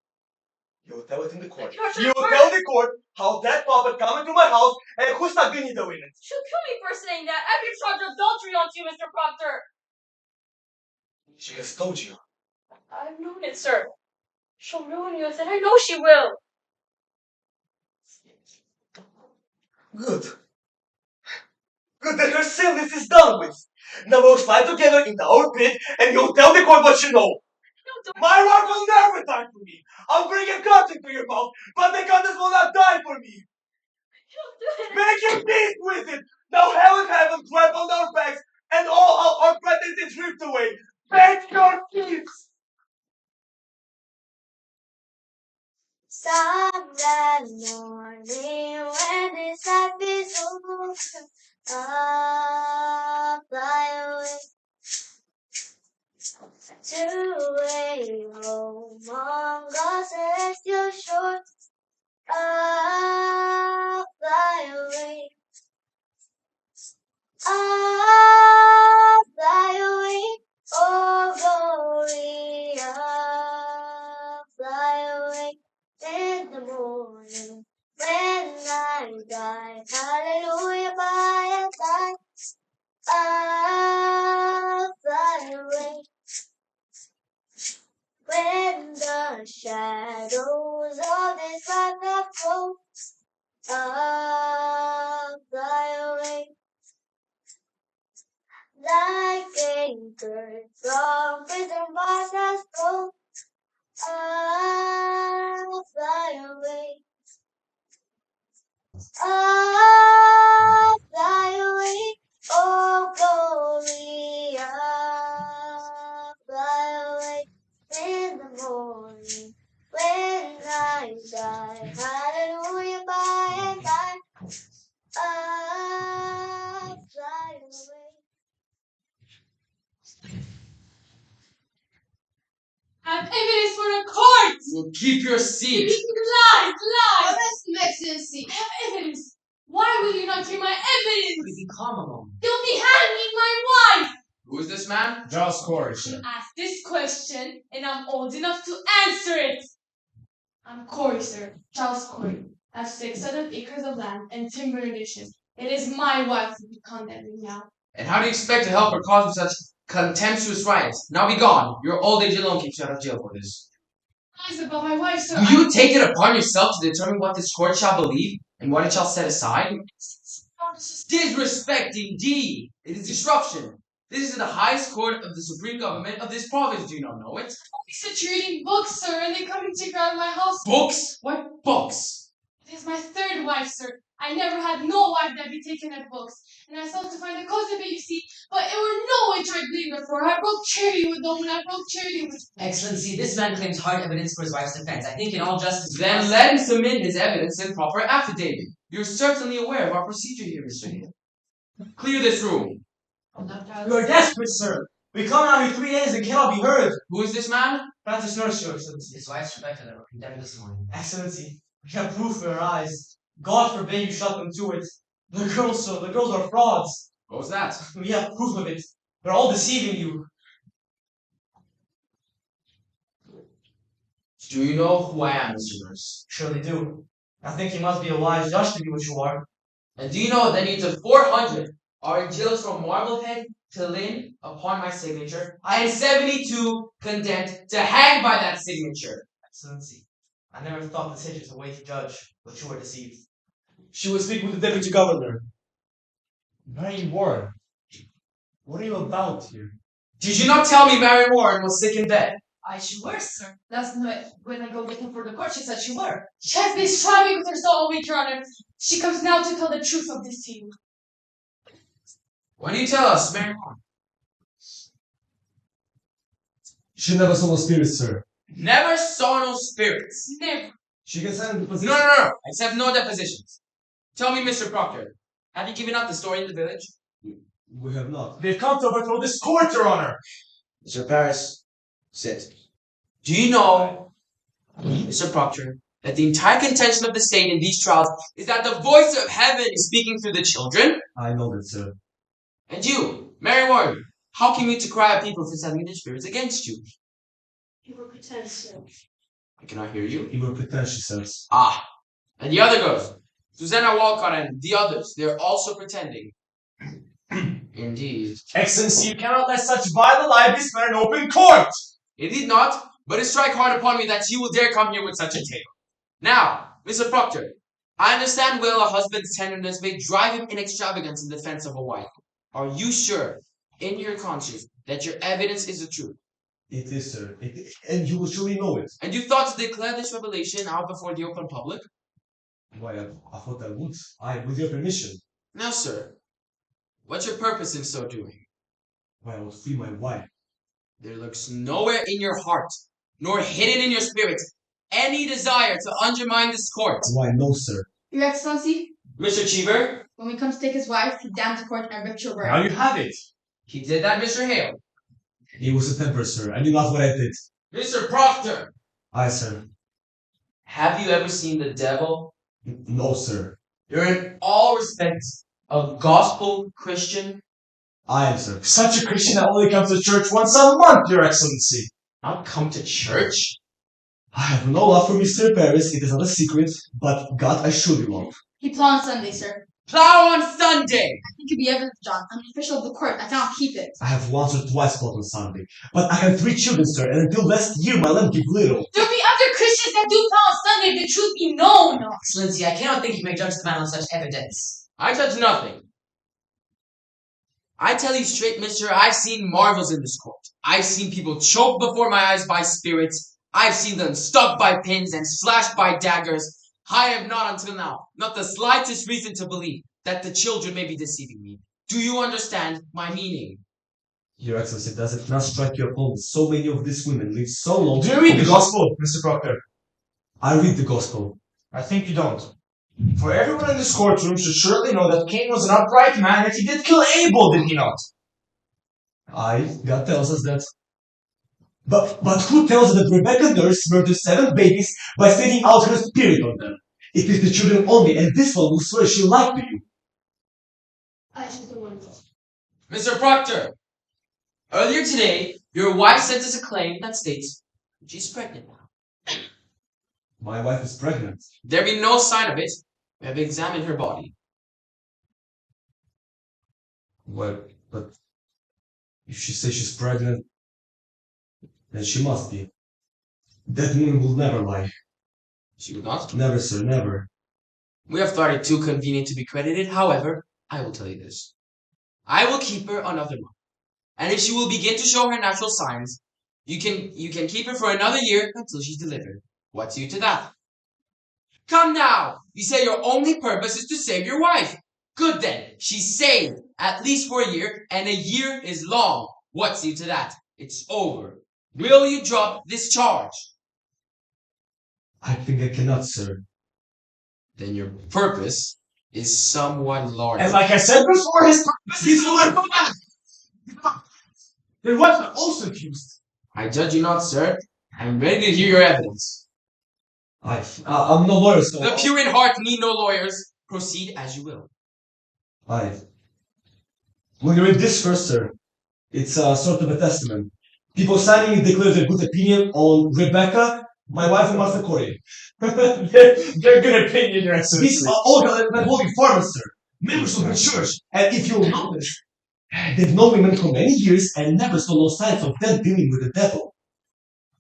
[SPEAKER 13] You will tell it in the court.
[SPEAKER 7] You're
[SPEAKER 13] You will tell the court how that puppet come into my house and who stuck in it.
[SPEAKER 7] She'll kill me for saying that. I have your charge of adultery onto you, Mr. Proctor.
[SPEAKER 13] She has told you.
[SPEAKER 7] I've known it, sir. She'll ruin you. I said, I know she will.
[SPEAKER 13] Good. Good that her silliness is done with. Now we'll slide together into our pit and you'll tell the court what you know. My wife will never die for me. I'll bring a gun into your mouth, but the goddess will not die for me. Make your peace with it. Now hell and heaven trampled our backs and all our pretenses ripped away. Make your peace.
[SPEAKER 12] Some morning when this life is over, I'll fly away to a home on God's celestial shore. I'll fly away. I'll fly away. Oh glory, I'll fly away in the morning when I die. Hallelujah, by and by. I'll fly away when the shadows of this life have flown. I'll fly away like a bird from prison bars has flown. I'll fly away. I'll fly away. Oh glory, I'll fly away in the morning when I die. Hallelujah, by and by. I'll fly away.
[SPEAKER 11] I have evidence for the court!
[SPEAKER 8] Well, keep your seat.
[SPEAKER 11] Lies! Lies!
[SPEAKER 14] Arrest him, Excellency.
[SPEAKER 11] I have evidence! Why will you not hear my evidence?
[SPEAKER 10] Please be calm a moment.
[SPEAKER 11] You'll be hanging my wife!
[SPEAKER 8] Who is this man? Giles Corey, sir.
[SPEAKER 11] Ask this question, and I'm old enough to answer it! I'm Corey, sir. Charles Corey. I have 600 acres of land and timber in addition. It is my wife who be condemning now.
[SPEAKER 8] And how do you expect to help her cause with such contemptuous rights? Now be gone. Your old age alone keeps you out of jail for this.
[SPEAKER 11] Lies about my wife, sir.
[SPEAKER 8] Do you take it upon yourself to determine what this court shall believe and what it shall set aside? Disrespect indeed. It is disruption. This is the highest court of the supreme government of this province. Do you not know it?
[SPEAKER 11] I sit reading books, sir, and they come and take her out of my house.
[SPEAKER 8] Books? What books?
[SPEAKER 11] It is my third wife, sir. I never had no wife that be taken at books. And I sought to find a cause of it, you see, but it were no which I blamed her for. I broke charity with them when I broke charity with...
[SPEAKER 10] Excellency, this man claims hard evidence for his wife's defense. I think in all justice...
[SPEAKER 8] Then let him submit his evidence in proper affidavit. You're certainly aware of our procedure here, Mr. Hill. Clear this room.
[SPEAKER 13] You are desperate, sir. We come now in 3 days and cannot be heard.
[SPEAKER 8] Who is this man?
[SPEAKER 13] Francis Nurse, your Excellency.
[SPEAKER 10] His wife's Rebecca that were condemned this morning.
[SPEAKER 13] Excellency, we have proof for our eyes. God forbid you shut them to it. The girls, sir, the girls are frauds.
[SPEAKER 8] What was that?
[SPEAKER 13] We have proof of it. They're all deceiving you.
[SPEAKER 10] Do you know who I am, Mr. Nurse?
[SPEAKER 13] Surely do. I think you must be a wise judge to be what you are.
[SPEAKER 10] And do you know that you took 400 orange jails from Marblehead to Lynn upon my signature? I am 72 condemned to hang by that signature.
[SPEAKER 13] Excellency, I never thought the sage was a way to judge, but you were deceived. She will speak with the deputy governor. Mary Warren, what are you about here?
[SPEAKER 10] Did you not tell me Mary Warren was sick in bed?
[SPEAKER 11] She were, sir. Last night, when I go looking for the court, she said she were. She has been striving with herself all week, Your Honor. She comes now to tell the truth of this to you.
[SPEAKER 10] Why do you tell us, Mary Warren?
[SPEAKER 13] She never saw no spirits, sir.
[SPEAKER 10] Never saw no spirits.
[SPEAKER 11] Never.
[SPEAKER 13] She can sign a
[SPEAKER 10] No,
[SPEAKER 13] deposition.
[SPEAKER 10] no, no. I accept no depositions. Tell me, Mr. Proctor, have you given up the story in the village?
[SPEAKER 13] We have not. They've come to overthrow this court, Your Honor.
[SPEAKER 6] Mr. Paris, sit.
[SPEAKER 10] Do you know, Mr. Proctor, that the entire contention of the state in these trials is that the voice of heaven is speaking through the children?
[SPEAKER 13] I know that, sir.
[SPEAKER 10] And you, Mary Warren, how came you to cry at people for sending their spirits against you?
[SPEAKER 11] You were pretend, sir.
[SPEAKER 10] I cannot hear you.
[SPEAKER 13] You were pretend, she says.
[SPEAKER 10] Ah, and the other girls, Susanna Walcott and the others, they're also pretending. Indeed.
[SPEAKER 13] Excellency, you cannot let such vile lie be spread in open court!
[SPEAKER 10] Indeed not, but it strike hard upon me that you will dare come here with such a tale. Now, Mr. Proctor, I understand well a husband's tenderness may drive him in extravagance in defense of a wife. Are you sure, in your conscience, that your evidence is the truth?
[SPEAKER 13] It is, sir. And you will surely know it.
[SPEAKER 10] And you thought to declare this revelation out before the open public?
[SPEAKER 13] Why, I thought I would. With your permission.
[SPEAKER 10] Now, sir, what's your purpose in so doing?
[SPEAKER 13] Why, I would free my wife.
[SPEAKER 10] There lurks nowhere in your heart, nor hidden in your spirit, any desire to undermine this court.
[SPEAKER 13] Why, no, sir.
[SPEAKER 11] Your Excellency,
[SPEAKER 10] Mr. Cheever?
[SPEAKER 11] when we come to take his wife, he damned the court and ripped your word.
[SPEAKER 13] Now you have it.
[SPEAKER 10] He did that, Mr. Hale.
[SPEAKER 13] It was a temper, sir. I knew not what I did.
[SPEAKER 10] Mr. Proctor!
[SPEAKER 13] Aye, sir.
[SPEAKER 10] Have you ever seen the devil?
[SPEAKER 13] No, sir.
[SPEAKER 10] You're in all respects a gospel Christian?
[SPEAKER 13] I am, sir. Such a Christian that only comes to church once a month, Your Excellency.
[SPEAKER 10] Not come to church?
[SPEAKER 13] I have no love for Mr. Paris. It is not a secret, but God I surely love.
[SPEAKER 11] He plow on Sunday, sir.
[SPEAKER 10] Plow on Sunday!
[SPEAKER 11] I think you'd be evidence, John. I'm an official of the court. I cannot keep it.
[SPEAKER 13] I have once or twice plowed on Sunday, but I have 3 children, sir, and until last year my lamb gave little.
[SPEAKER 11] There'll be other Christians that do plow on Sunday if the truth be known.
[SPEAKER 10] Excellency, I cannot think you may judge the man on such evidence. I judge nothing. I tell you straight, mister, I've seen marvels in this court. I've seen people choked before my eyes by spirits. I've seen them stuck by pins and slashed by daggers. I have not until now, not the slightest reason to believe that the children may be deceiving me. Do you understand my meaning?
[SPEAKER 13] Your Excellency, does it not strike your home? So many of these women live so long.
[SPEAKER 14] Do you read the Gospel, Mr. Proctor?
[SPEAKER 13] I read the Gospel.
[SPEAKER 14] I think you don't. For everyone in this courtroom should surely know that Cain was an upright man, that he did kill Abel, did he not?
[SPEAKER 13] Aye, God tells us that. But who tells us that Rebecca Nurse murdered 7 babies by sending out her spirit on them? It is the children only, and this one will swear she lied to you.
[SPEAKER 11] I should the one.
[SPEAKER 10] Mr. Proctor, earlier today, your wife sent us a claim that states she's pregnant now.
[SPEAKER 13] My wife is pregnant.
[SPEAKER 10] There be no sign of it. We have examined her body.
[SPEAKER 13] Well, but if she says she's pregnant, then she must be. That woman will never lie.
[SPEAKER 10] She would not?
[SPEAKER 13] Never, sir, never.
[SPEAKER 10] We have thought it too convenient to be credited. However, I will tell you this. I will keep her another month. And if she will begin to show her natural signs, you can keep her for another year until she's delivered. What's you to that? Come now! You say your only purpose is to save your wife. Good then. She's saved, at least for a year, and a year is long. What's you to that? It's over. Will you drop this charge?
[SPEAKER 13] I think I cannot, sir.
[SPEAKER 10] Then your purpose is somewhat larger.
[SPEAKER 14] And like I said before, his purpose is to let go back. Then what? Also accused.
[SPEAKER 10] I judge you not, sir. I'm ready to hear your evidence.
[SPEAKER 13] I'm no lawyer, so...
[SPEAKER 10] The pure in heart need no lawyers. Proceed as you will.
[SPEAKER 14] Aye. When you read this first, sir, it's a sort of a testament. People signing it declare their good opinion on Rebecca, my wife, and Martha Corey. Their good opinion, Your Excellency. These are all holy farmers, sir. Members of the church. And if you'll notice, they've known women for many years and never saw no signs of them dealing with the devil.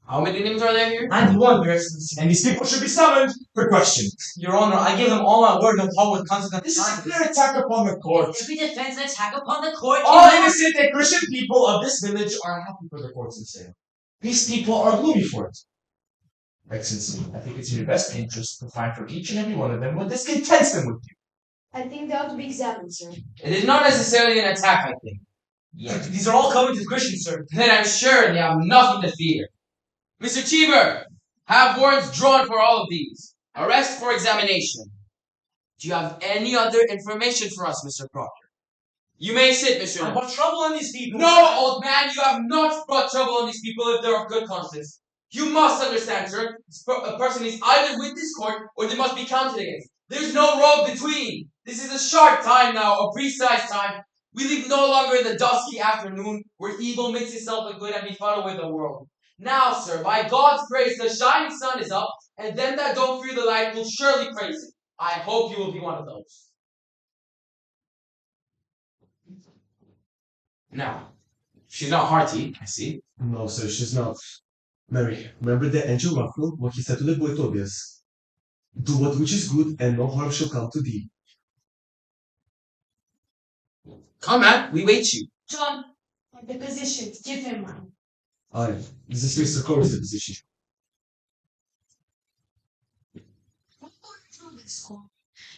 [SPEAKER 8] How many names are there here?
[SPEAKER 14] 91, Your Excellency. And these people should be summoned for question.
[SPEAKER 10] Your Honor, I give them all my word no part with consequence.
[SPEAKER 14] This is a clear attack upon the court.
[SPEAKER 10] Every defense and attack upon the court.
[SPEAKER 14] All innocent and Christian people of this village are happy for the courts in sale. These people are gloomy for it. Excellency, I think it's in your best interest to find for each and every one of them what discontents them with you.
[SPEAKER 7] I think they ought to be examined, sir.
[SPEAKER 8] It is not necessarily an attack, I think.
[SPEAKER 10] Yes. These are all covenanted Christians, sir.
[SPEAKER 8] Then I'm sure they have nothing to fear. Mr. Cheever, have warrants drawn for all of these. Arrest for examination. Do you have any other information for us, Mr. Proctor? You may sit, Mr.
[SPEAKER 10] I brought trouble on these people.
[SPEAKER 8] No, old man, you have not brought trouble on these people if they're of good conscience. You must understand, sir, a person is either with this court or they must be counted against. There's no road between. This is a sharp time now, a precise time. We live no longer in the dusky afternoon where evil makes itself a good and befuddle with the world. Now, sir, by God's grace, the shining sun is up, and them that don't fear the light will surely praise it. I hope you will be one of those. Now, she's not hearty, I see.
[SPEAKER 14] No, sir, she's not. Mary, remember the angel Raphael, what he said to the boy Tobias. Do what which is good, and no harm shall come to thee.
[SPEAKER 8] Come, man, we wait you.
[SPEAKER 7] John, the positions, give him mine.
[SPEAKER 14] Aye, this is Mr. Corey's position.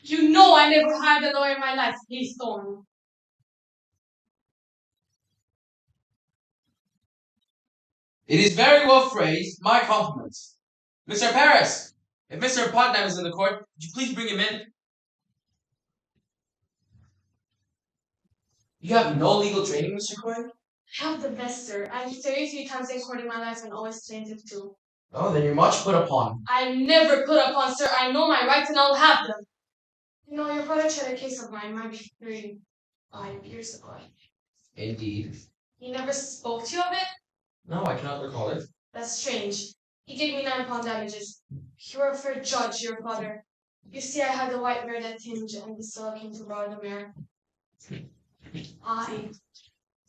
[SPEAKER 7] You know I never hired a lawyer in my life, please, Thorne.
[SPEAKER 8] It is very well phrased. My compliments. Mr. Paris, if Mr. Putnam is in the court, would you please bring him in? You have no legal training, Mr. Corey?
[SPEAKER 7] I have the best, sir. I've 33 times in court in my life and always plaintiff too.
[SPEAKER 8] Oh, then you're much put upon.
[SPEAKER 7] I'm never put upon, sir. I know my rights and I'll have them. You know, your brother tried a case of mine, might be 5 years ago.
[SPEAKER 8] Indeed.
[SPEAKER 7] He never spoke to you of it?
[SPEAKER 8] No, I cannot recall it.
[SPEAKER 7] That's strange. He gave me £9 damages. You were a fair judge, your father. You see, I had the white mare that tinge and we still came to borrow the mare.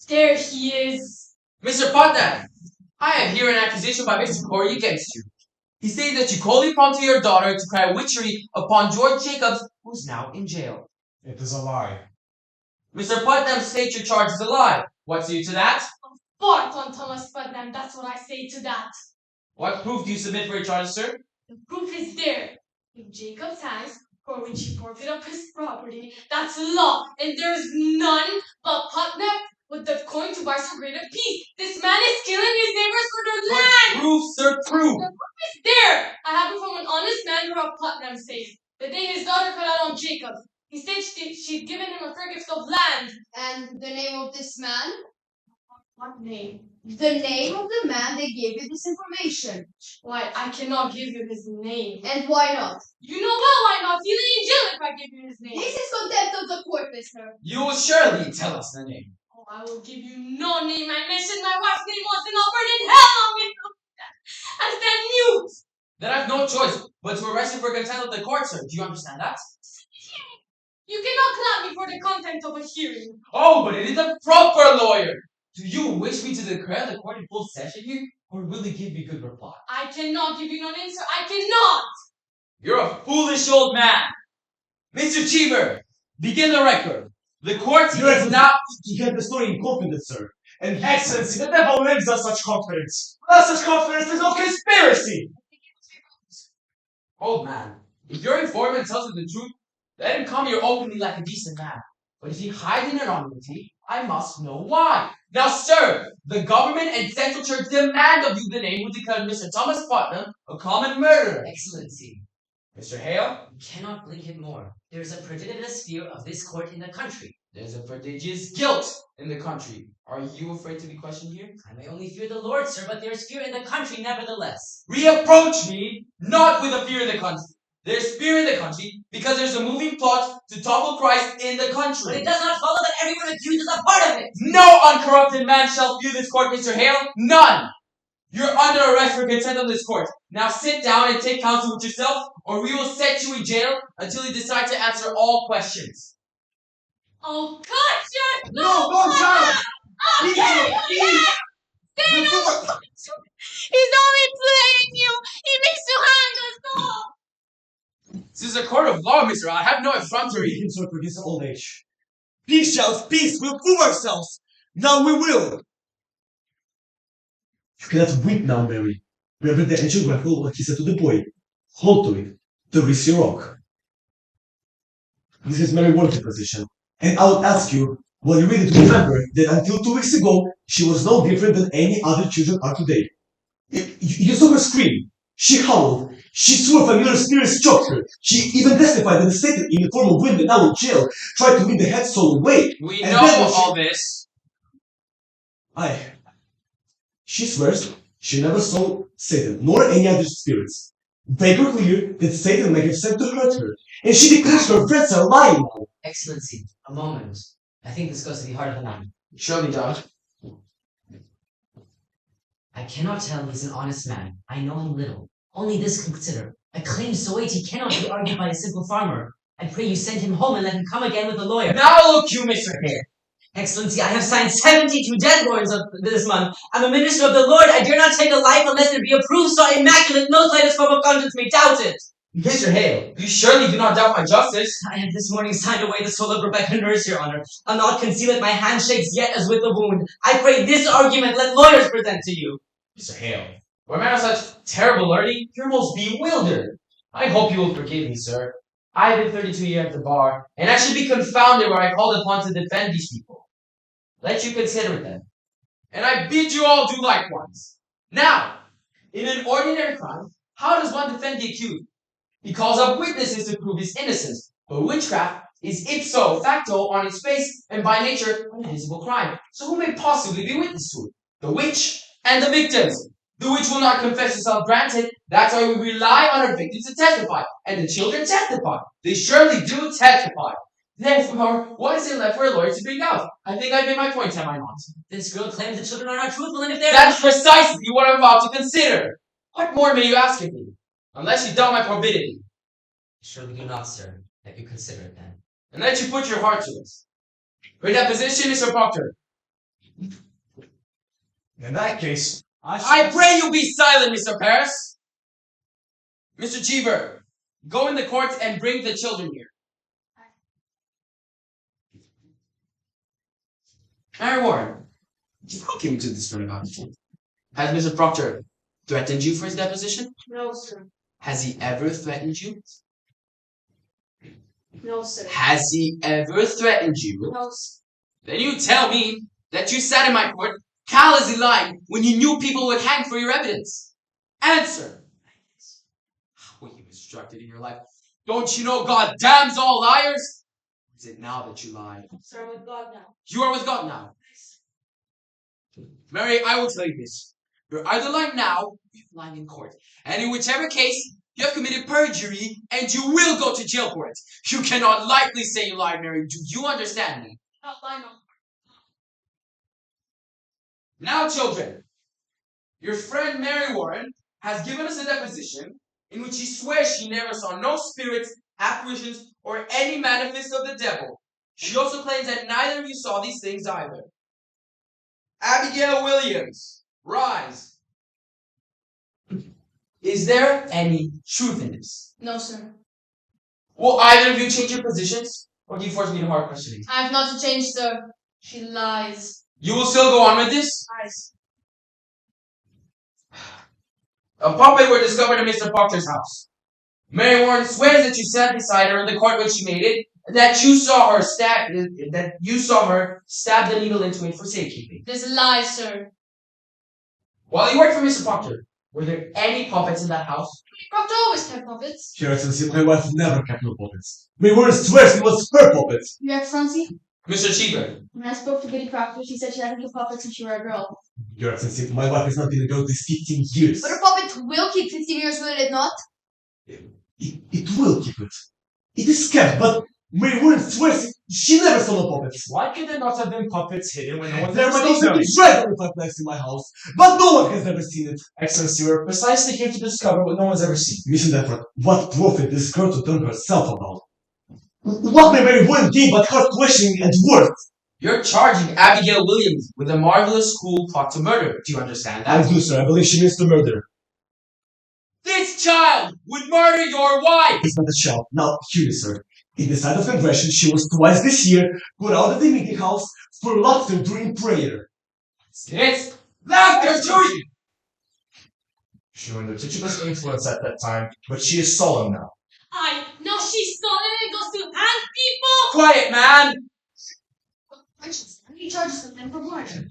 [SPEAKER 7] There he is.
[SPEAKER 8] Mr. Putnam, I have here an accusation by Mr. Corey against you. He says that you coldly prompted your daughter to cry witchery upon George Jacobs, who's now in jail.
[SPEAKER 14] It is a lie.
[SPEAKER 8] Mr. Putnam states your charge is a lie. What say you to that?
[SPEAKER 7] Fart on Thomas Putnam, that's what I say to that.
[SPEAKER 8] What proof do you submit for your charges, sir?
[SPEAKER 7] The proof is there. In Jacob's hands, for which he forfeited up his property, that's law, and there's none but Putnam with the coin to buy so great a peace. This man is killing his neighbors for their land.
[SPEAKER 8] Proof, sir, proof.
[SPEAKER 7] The proof is there. I have it from an honest man who Putnam says. The day his daughter cut out on Jacobs, he said she'd given him a fair gift of land.
[SPEAKER 11] And the name of this man?
[SPEAKER 7] What name?
[SPEAKER 11] The name of the man that gave you this information.
[SPEAKER 7] Why, I cannot give you his name.
[SPEAKER 11] And why not?
[SPEAKER 7] You know well why not. He'll in jail if I give you his name.
[SPEAKER 11] This is contempt of the court, mister.
[SPEAKER 8] You will surely tell us the name.
[SPEAKER 7] Oh, I will give you no name. I mentioned my wife's name once and I'll burn in hell on you. I stand mute.
[SPEAKER 8] Then I have no choice but to arrest you for contempt of the court, sir. Do you understand that?
[SPEAKER 7] You cannot clap me for the contempt of a hearing.
[SPEAKER 8] Oh, but it is a proper lawyer. Do you wish me to declare the court in full session here, or will you give me good reply?
[SPEAKER 7] I cannot give you no name, sir. I cannot.
[SPEAKER 8] You're a foolish old man. Mr. Cheever, begin the record. The court is now...
[SPEAKER 14] You get the story in confidence, sir. And Excellency, the devil lives on such confidence. Without such confidence, there's no conspiracy.
[SPEAKER 8] Old man, if your informant tells you the truth, let him come here openly like a decent man. But if he hides in anonymity, I must know why. Now, sir, the government and Central Church demand of you the name who declared Mr. Thomas Putnam a common murderer.
[SPEAKER 10] Excellency,
[SPEAKER 8] Mr. Hale?
[SPEAKER 10] you cannot blink it more. There is a prodigious fear of this court in the country.
[SPEAKER 8] There's a prodigious guilt in the country. Are you afraid to be questioned here?
[SPEAKER 10] I may only fear the Lord, sir, but there is fear in the country nevertheless.
[SPEAKER 8] Reapproach me, not with a fear in the country,
[SPEAKER 15] There's fear in the country because there's a moving plot to topple Christ in the country.
[SPEAKER 10] But it does not follow that everyone accused is a part of it.
[SPEAKER 15] No uncorrupted man shall view this court, Mr. Hale. None! You're under arrest for contempt of this court. Now sit down and take counsel with yourself, or we will set you in jail until you decide to answer all questions.
[SPEAKER 11] Oh, cut your
[SPEAKER 14] No, don't shout!
[SPEAKER 11] Okay,
[SPEAKER 14] Please!
[SPEAKER 11] he's only playing you. He means to hang us all.
[SPEAKER 15] This is a court of law, mister. I have no effrontery.
[SPEAKER 14] We can sort for this old age.
[SPEAKER 13] Peace, shouts, peace! We'll prove ourselves! Now we will!
[SPEAKER 14] You cannot weep now, Mary. Remember the ancient oracle what he said to the boy. Hold to it. The risky rock. This is Mary Warren's position. And I will ask you, will you read it to remember that until 2 weeks ago, she was no different than any other children are today. You saw her scream. She howled. She swore familiar spirits choked her. She even testified that Satan, in the form of women now in jail, tried to lead the head soul away.
[SPEAKER 15] We
[SPEAKER 14] And
[SPEAKER 15] know
[SPEAKER 14] then when
[SPEAKER 15] all this.
[SPEAKER 14] Aye. She swears she never saw Satan, nor any other spirits. Make her clear that Satan may have sent to hurt her, and she declares her friends are lying now.
[SPEAKER 10] Excellency, a moment. I think this goes to the heart of the matter.
[SPEAKER 15] Surely not.
[SPEAKER 10] I cannot tell he's an honest man. I know him little. Only this consider. A claim so weighty cannot be argued by a simple farmer. I pray you send him home and let him come again with a lawyer.
[SPEAKER 15] Now look you, Mr. Hare.
[SPEAKER 10] Excellency, I have signed 72 death warrants of this month. I'm a minister of the Lord. I dare not take a life unless there be a proof so immaculate no slightest form of conscience may doubt it.
[SPEAKER 15] Mr. Hale, you surely do not doubt my justice.
[SPEAKER 10] I have this morning signed away the soul of Rebecca Nurse, your honor. I'll not conceal it, my hand shakes yet as with a wound. I pray this argument let lawyers present to you.
[SPEAKER 15] Mr. Hale, where man of such terrible learning, you're most bewildered. I hope you will forgive me, sir. I have been 32 years at the bar, and I should be confounded where I called upon to defend these people. Let you consider it then. And I bid you all do likewise. Now, in an ordinary crime, how does one defend the accused? He calls up witnesses to prove his innocence, but witchcraft is ipso facto on its face and by nature an invisible crime. So who may possibly be witness to it? The witch and the victims. The witch will not confess herself, granted. That's why we rely on our victims to testify. And the children testify. They surely do testify. Therefore, what is it left for a lawyer to bring out? I think I've made my point, have I not?
[SPEAKER 10] This girl claims the children are not truthful, and if they're—
[SPEAKER 15] That's precisely what I'm about to consider. What more may you ask of me? Unless you doubt my probity.
[SPEAKER 10] Surely do not, sir. Let you consider it then.
[SPEAKER 15] And let you put your heart to it. Her deposition, Mr. Proctor.
[SPEAKER 14] In that case,
[SPEAKER 15] I pray you be silent, Mr. Paris. Mr. Cheever, go in the court and bring the children here. Mary Warren, how came you to this runabout? Has Mr. Proctor threatened you for his deposition?
[SPEAKER 7] No, sir.
[SPEAKER 15] Has he ever threatened you?
[SPEAKER 7] No, sir.
[SPEAKER 15] Has he ever threatened you?
[SPEAKER 7] No, sir.
[SPEAKER 15] Then you tell me that you sat in my court callously lying when you knew people would hang for your evidence. Answer. How were you instructed in your life? Don't you know God damns all liars? Is it now that you lie?
[SPEAKER 7] Sir, I'm with God now.
[SPEAKER 15] You are with God now. Mary, I will tell you this. You're either lying now, or you're lying in court. And in whichever case, you have committed perjury, and you will go to jail for it. You cannot lightly say you lied, Mary. Do you understand me?
[SPEAKER 7] Not lie, no.
[SPEAKER 15] Now, children, your friend Mary Warren has given us a deposition in which she swears she never saw no spirits, apparitions, or any manifest of the devil. She also claims that neither of you saw these things either. Abigail Williams, rise. Is there any truth in this?
[SPEAKER 7] No, sir.
[SPEAKER 15] Will either of you change your positions, or do you force me to hard questioning?
[SPEAKER 7] I have not to change, sir. She lies.
[SPEAKER 15] You will still go on with this?
[SPEAKER 7] Lies.
[SPEAKER 15] A puppet were discovered in Mr. Proctor's house. Mary Warren swears that you sat beside her in the court when she made it, and that you saw her stab the needle into it for safekeeping.
[SPEAKER 7] This is a lie, sir.
[SPEAKER 15] While you worked for Mr. Proctor, were there any puppets in that house?
[SPEAKER 7] Proctor always kept puppets.
[SPEAKER 14] Your Excellency, my wife never kept no puppets. Mary Warren swears it was her puppet.
[SPEAKER 7] Your Excellency,
[SPEAKER 15] Mr. Cheever.
[SPEAKER 7] when I spoke to Biddy Proctor, she said she hadn't kept puppets since she was a girl.
[SPEAKER 14] Your Excellency, my wife has not been a girl these 15 years.
[SPEAKER 7] But a puppet will keep 15 years, will it not?
[SPEAKER 14] It will keep it. It is kept, but Mary Warren swears she never saw no puppets.
[SPEAKER 15] Why could there not have been puppets hidden when no one
[SPEAKER 14] There
[SPEAKER 15] ever
[SPEAKER 14] might
[SPEAKER 15] seen
[SPEAKER 14] also
[SPEAKER 15] them?
[SPEAKER 14] be dragon puppets in my house, but no one has ever seen it.
[SPEAKER 15] Excellency, we're precisely here to discover what no one's ever seen.
[SPEAKER 14] Mission effort. What profit this girl to turn herself about? What may Mary Warren gain but her questioning and worth?
[SPEAKER 15] You're charging Abigail Williams with a marvelous, cool plot to murder. Do you understand that?
[SPEAKER 14] I do, sir. I believe she means to murder.
[SPEAKER 15] This child would murder your wife!
[SPEAKER 14] It's not a child. Now, hear me, sir. In the sight of congression, she was twice this year put out of the meeting house for laughter during prayer.
[SPEAKER 15] It's laughter to you! She was under Tychicus' influence at that time, but she is solemn now.
[SPEAKER 11] No, she's stolen and goes to hang people!
[SPEAKER 15] Quiet, man!
[SPEAKER 11] He charges them for murder.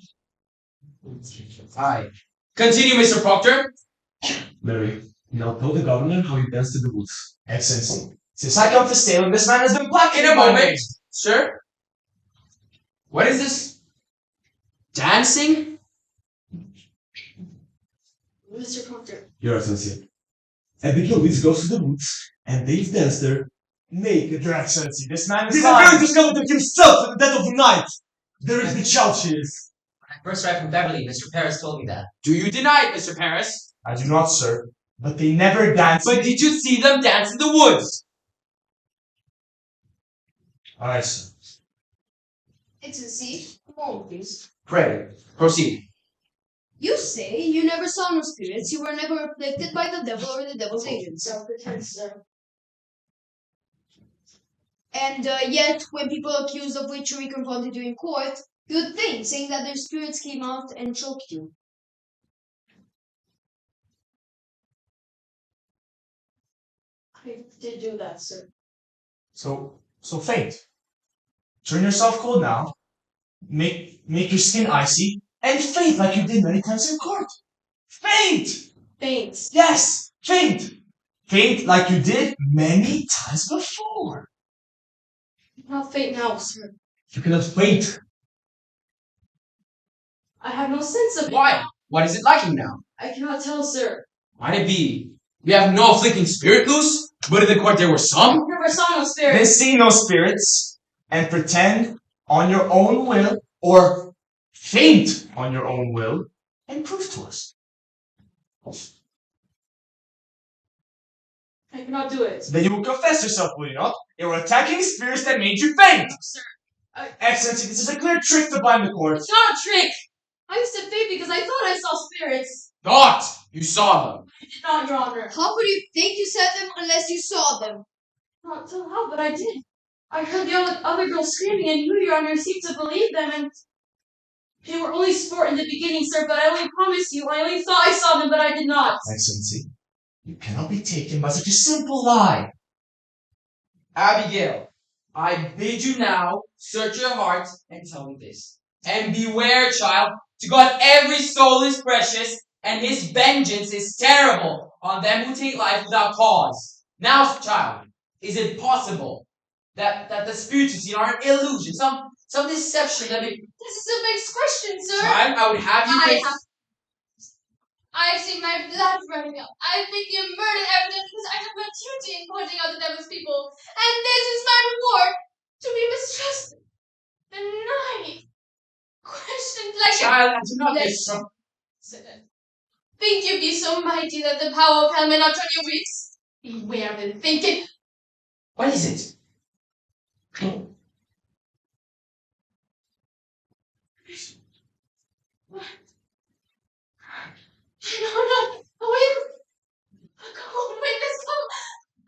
[SPEAKER 15] Aye. Continue, Mr. Proctor.
[SPEAKER 14] Mary, now tell the governor how you danced in the woods.
[SPEAKER 15] Excellency, since I come to Salem, this man has been blackened in a moment. Sir? What is this? Dancing?
[SPEAKER 11] Mr. Proctor.
[SPEAKER 14] Your Excellency. Abigail Williams goes to the woods, and they dance there naked.
[SPEAKER 15] Your Excellency, this man is
[SPEAKER 14] This
[SPEAKER 15] lying.
[SPEAKER 14] appearance discovered himself at the dead of night. There is the child she is.
[SPEAKER 10] When I first arrived from Beverly, Mr. Paris told me that.
[SPEAKER 15] Do you deny it, Mr. Paris?
[SPEAKER 8] I do not, sir. But they never danced.
[SPEAKER 15] But did you see them dance in the woods?
[SPEAKER 8] Aye, sir.
[SPEAKER 16] Excellency, come on, please.
[SPEAKER 15] Pray. Proceed.
[SPEAKER 16] You say you never saw no spirits, you were never afflicted by the devil or the devil's agents.
[SPEAKER 11] Self-defense, sir.
[SPEAKER 16] And yet, when people accused of witchery confronted you in court, you'd think, saying that their spirits came out and choked you.
[SPEAKER 11] I did do that, sir.
[SPEAKER 8] So faint. Turn yourself cold now. Make your skin icy and faint like you did many times in court. Faint!
[SPEAKER 11] Faint.
[SPEAKER 8] Yes, faint. Faint like you did many times before.
[SPEAKER 11] Not faint now, sir.
[SPEAKER 14] You cannot faint.
[SPEAKER 11] I have no sense of it.
[SPEAKER 15] Why? What is it liking now?
[SPEAKER 11] I cannot tell, sir.
[SPEAKER 15] Might it be we have no afflicting spirit loose, but in the court there were some?
[SPEAKER 11] Never saw no
[SPEAKER 8] Then
[SPEAKER 11] spirit.
[SPEAKER 8] see no spirits and pretend on your own will or faint on your own will and prove to us.
[SPEAKER 11] I cannot do it.
[SPEAKER 8] Then you will confess yourself, will you not? You were attacking spirits that made you faint.
[SPEAKER 11] Sir,
[SPEAKER 8] Excellency, this is a clear trick to blind the court.
[SPEAKER 11] it's not a trick. I used to faint because I thought I saw spirits.
[SPEAKER 15] Thought! You saw them.
[SPEAKER 11] I did not, Your Honor.
[SPEAKER 16] How could you think you said them unless you saw them?
[SPEAKER 11] Not till how, but I did. I heard the other girls screaming, and you, Your Honor, seemed to believe them, and they were only sport in the beginning, sir, but I only promise you, I only thought I saw them, but I did not.
[SPEAKER 8] Excellency, you cannot be taken by such a simple lie.
[SPEAKER 15] Abigail, I bid you now search your heart and tell me this. And beware, child, to God every soul is precious, and his vengeance is terrible on them who take life without cause. Now, child, is it possible that the spirits you see are an illusion, some deception that it...
[SPEAKER 16] This is a big question, sir.
[SPEAKER 15] Child, I would have you...
[SPEAKER 16] I have seen my blood running up. I think you murdered evidence because I took my duty in pointing out the devil's people. And this is my reward, to be mistrusted, denied, questioned like
[SPEAKER 15] Child, I do not
[SPEAKER 16] Let-
[SPEAKER 15] mistrust...
[SPEAKER 16] Think you be so mighty that the power of hell may not turn your wits? Beware of it, thinking.
[SPEAKER 15] What is it?
[SPEAKER 16] No, wait. Come on, witness, come.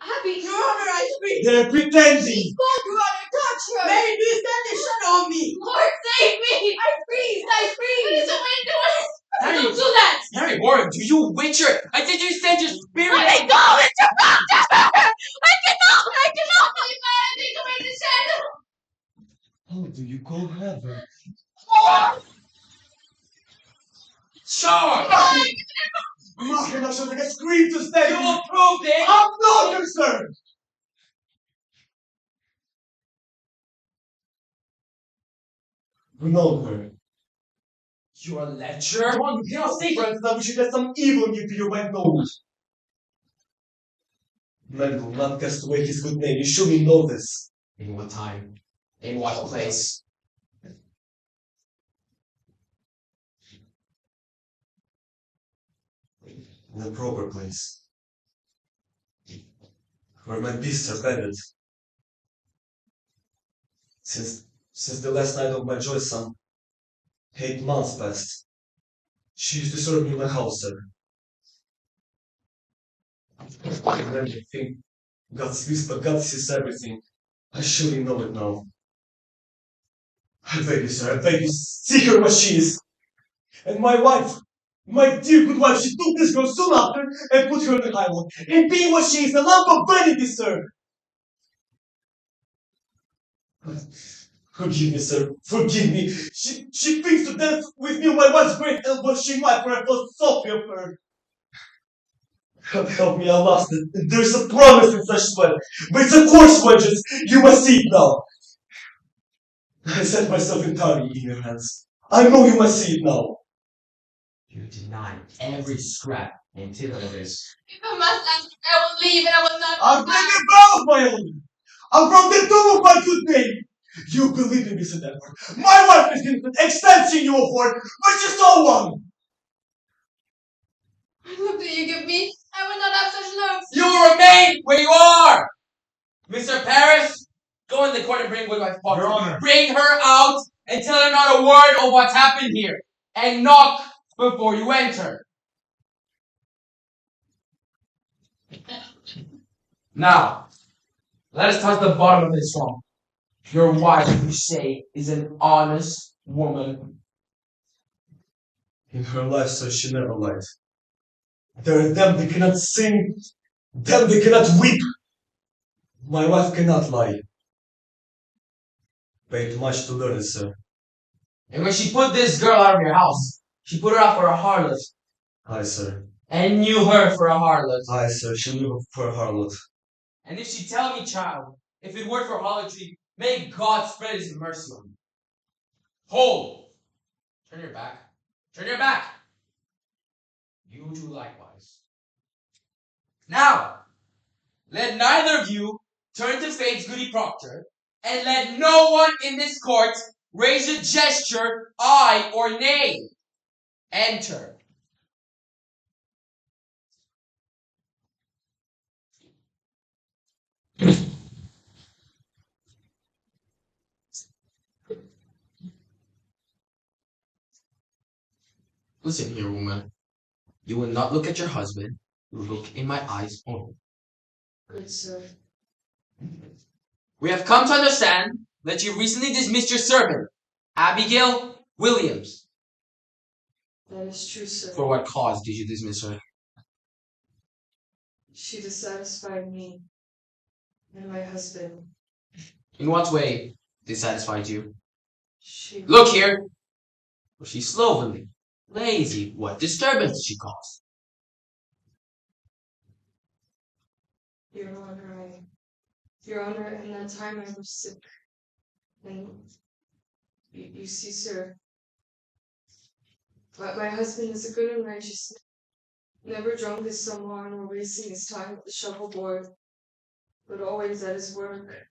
[SPEAKER 16] Abby.
[SPEAKER 9] Your Honor, I speak.
[SPEAKER 8] They're pretending.
[SPEAKER 9] Your Honor, touch her. Mary, do stand and shut on me.
[SPEAKER 16] Lord, save me.
[SPEAKER 9] I freeze.
[SPEAKER 16] What is the wind doing?
[SPEAKER 15] Harry,
[SPEAKER 16] Don't do that.
[SPEAKER 15] Harry Warren, do you witcher? I said you send your spirit...
[SPEAKER 16] Let me go, Mr. Proctor! I cannot believe my ending to make the shadow.
[SPEAKER 14] How do you call heaven?
[SPEAKER 15] Sure!
[SPEAKER 14] Mark enough so they can scream to stay.
[SPEAKER 15] You approved it!
[SPEAKER 14] I'm not concerned! Ronaldo, her.
[SPEAKER 15] You're a lecturer?
[SPEAKER 14] Come on, you cannot say for instance that we should let some evil get to your wet nose. Man will not cast away his good name. You surely know this.
[SPEAKER 15] In what time? In what place?
[SPEAKER 14] In a proper place. Where my beasts are bedded. Since the last night of my joy, son, 8 months passed. She used to serve me in my house, sir. I remember think God speaks, but God sees everything. I surely know it now. I beg you, sir, I beg you, see her what she is. And my wife, my dear good wife, she took this girl soon after and put her in the highway. And being what she is, a lump of vanity, sir. Forgive me, sir. Forgive me. She thinks to death with me my wife's great elbow. She might, for I felt softly of her. Help me, I lost it. There's a promise in such sweat. But it's a coarse vengeance. You must see it now. I set myself entirely in your hands. I know you must see it now.
[SPEAKER 15] You deny every scrap and tittle of this.
[SPEAKER 16] If I must ask, I will leave and I will not.
[SPEAKER 14] I'll bring the bell of my own. I'm from the tomb of my good name. You believe in me, Mr. Edward. My wife is innocent, extension you afford, but you saw one.
[SPEAKER 16] What look do you give me? I will not have such looks.
[SPEAKER 15] You will remain where you are! Mr. Paris, go in the court and bring Woodwife's father.
[SPEAKER 14] Your Honor.
[SPEAKER 15] Bring her out and tell her not a word of what's happened here. And knock before you enter. Now, let us touch the bottom of this song. Your wife, you say, is an honest woman.
[SPEAKER 14] In her life, sir, she never lied. There are them that cannot sing, them that cannot weep. My wife cannot lie. Paid much to learn it, sir.
[SPEAKER 15] And when she put this girl out of your house, she put her out for a harlot.
[SPEAKER 14] Aye, sir.
[SPEAKER 15] And knew her for a harlot.
[SPEAKER 14] Aye, sir, she knew for a harlot.
[SPEAKER 15] And if she tell me, child, if it were for harlotry, may God spread his mercy on you. Hold! Turn your back. Turn your back! You do likewise. Now, let neither of you turn to face Goody Proctor, and let no one in this court raise a gesture, aye or nay. Enter. Listen here, woman. You will not look at your husband. You will look in my eyes only.
[SPEAKER 7] Good sir.
[SPEAKER 15] We have come to understand that you recently dismissed your servant, Abigail Williams.
[SPEAKER 7] That is true, sir.
[SPEAKER 15] For what cause did you dismiss her?
[SPEAKER 7] She dissatisfied me and my husband.
[SPEAKER 15] In what way dissatisfied you?
[SPEAKER 7] She...
[SPEAKER 15] Look here! Was she slovenly, lazy? What disturbance did she cause?
[SPEAKER 7] Your Honor, in that time I was sick. And you see, sir, my husband is a good and righteous man, never drunk as someone or wasting his time at the shuffleboard, but always at his work.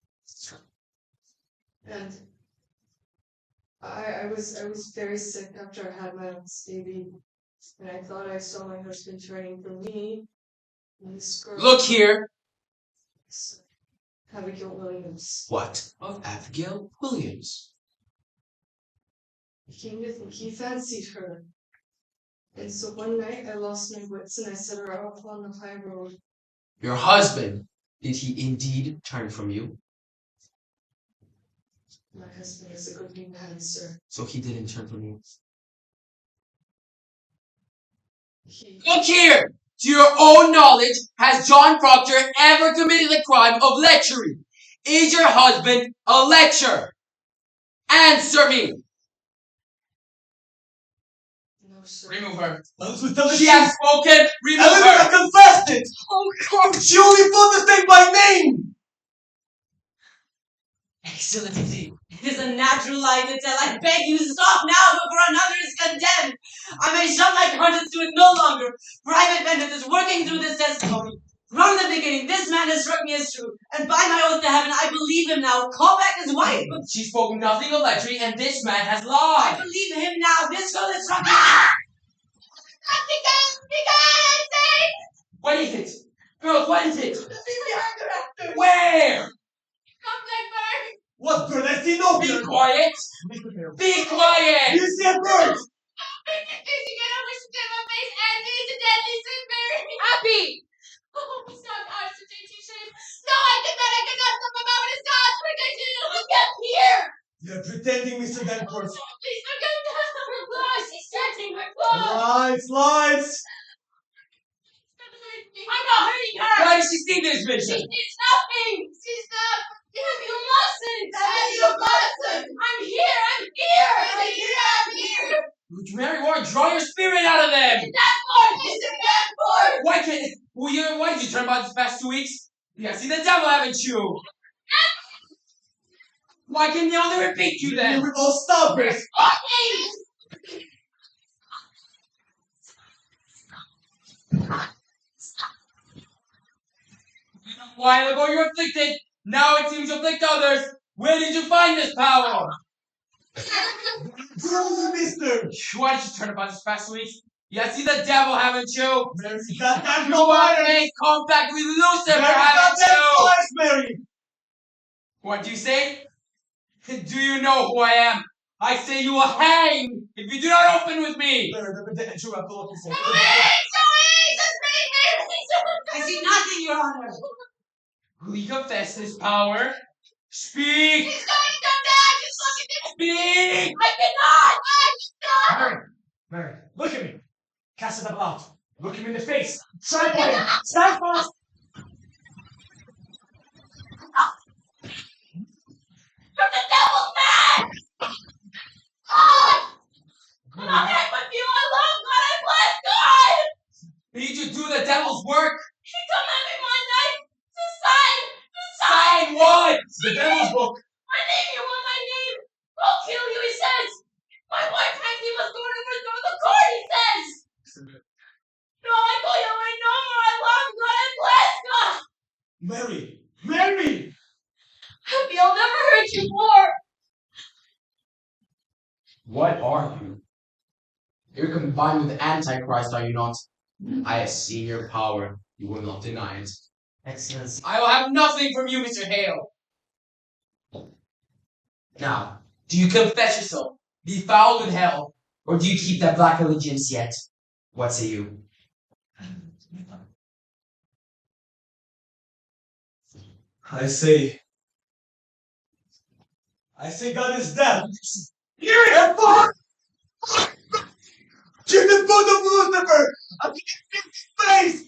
[SPEAKER 7] And I was very sick after I had my last baby, and I thought I saw my husband turning from me and this girl.
[SPEAKER 15] Look here!
[SPEAKER 7] Abigail Williams.
[SPEAKER 15] What of Abigail Williams?
[SPEAKER 7] He came to think he fancied her. And so one night I lost my wits and I set her off on the high road.
[SPEAKER 15] Your husband, did he indeed turn from you?
[SPEAKER 7] My husband is a good man, sir.
[SPEAKER 15] So he didn't turn from you.
[SPEAKER 7] He...
[SPEAKER 15] Look here! To your own knowledge, has John Proctor ever committed the crime of lechery? Is your husband a lecher? Answer me!
[SPEAKER 7] No, sir.
[SPEAKER 15] Remove her.
[SPEAKER 14] She
[SPEAKER 15] She has spoken! Remove
[SPEAKER 14] Elizabeth
[SPEAKER 15] her!
[SPEAKER 14] confessed it!
[SPEAKER 7] Oh, God!
[SPEAKER 14] She only put the thing by name!
[SPEAKER 10] Excellency, it is a natural lie to tell. I beg you, stop now before another is condemned. I may shut my conscience to it no longer. Private vengeance is working through this testimony. From the beginning, this man has struck me as true, and by my oath to heaven, I believe him now. Call back his wife.
[SPEAKER 15] She spoke nothing of lechery, and this man has lied.
[SPEAKER 10] I believe him now. This girl is struck me.
[SPEAKER 15] What is it? Girls, what is it?
[SPEAKER 9] The scene behind the rafters.
[SPEAKER 15] Where?
[SPEAKER 16] Come, Blackbird!
[SPEAKER 14] What bird? I see no
[SPEAKER 15] Be
[SPEAKER 14] bird.
[SPEAKER 15] quiet! Be quiet!
[SPEAKER 14] You see a bird?
[SPEAKER 16] Facing it, I wish to get my face and be the deadly sin berry. Happy! Oh, stop, I to change your shape. No, I cannot stop my mouth. It's God's protection. Look up here!
[SPEAKER 14] You're pretending, Mr. Danforth.
[SPEAKER 16] Please look at her claws. She's stretching her claws.
[SPEAKER 14] Lights!
[SPEAKER 16] I'm not hurting her.
[SPEAKER 15] Why does she see this vision?
[SPEAKER 16] It's nothing. She's not. You mustn't. You mustn't. I'm here. I'm here.
[SPEAKER 15] Mary Ward, draw your spirit out of them!
[SPEAKER 16] Mr. Danforth!
[SPEAKER 15] Why did you turn about these past 2 weeks? Yeah, see the devil, haven't you? Why can they only repeat you then?
[SPEAKER 14] We will stop this!
[SPEAKER 15] A while ago you were afflicted, now it seems you afflict others. Where did you find this power?
[SPEAKER 14] Mister!
[SPEAKER 15] Why did you turn about these past 2 weeks? Yeah, see the devil, haven't you?
[SPEAKER 14] Mary, that's
[SPEAKER 15] You
[SPEAKER 14] no
[SPEAKER 15] want to
[SPEAKER 14] fire!
[SPEAKER 15] make contact with Lucifer,
[SPEAKER 14] Mary,
[SPEAKER 15] haven't
[SPEAKER 14] that's
[SPEAKER 15] you?
[SPEAKER 14] fires, Mary!
[SPEAKER 15] What do you say? Do you know who I am? I say you will hang if you do not open with me.
[SPEAKER 14] Mary,
[SPEAKER 10] I see nothing, Your Honor.
[SPEAKER 15] Will you confess this power? Speak!
[SPEAKER 16] He's going to come back! Just look at this!
[SPEAKER 15] Speak!
[SPEAKER 16] I cannot!
[SPEAKER 14] Mary! Mary, look at me! Cast it about. Look him in the face! Try for him! Stand fast!
[SPEAKER 16] You're the devil's man! God! I'm here with you! I love God! I bless God!
[SPEAKER 15] Did you do the devil's work?
[SPEAKER 16] He commanded me one night to sign!
[SPEAKER 15] Sign what?
[SPEAKER 14] The devil's book!
[SPEAKER 16] My name, you want my name? I'll kill you, he says! My wife Nancy was going to restore the court, he says! No, I told you I no more! I love God! I bless God!
[SPEAKER 14] Mary! Mary!
[SPEAKER 16] Happy, I'll never hurt you more!
[SPEAKER 15] What are you? You're combined with Antichrist, are you not? I have seen your power. You will not deny it.
[SPEAKER 10] Excellency.
[SPEAKER 15] I will have nothing from you, Mr. Hale. Now, do you confess yourself, be fouled with hell, or do you keep that black allegiance yet? What say you?
[SPEAKER 14] I say God is dead! Hear it, fuck! Give the foot of Lucifer! I'm giving his face!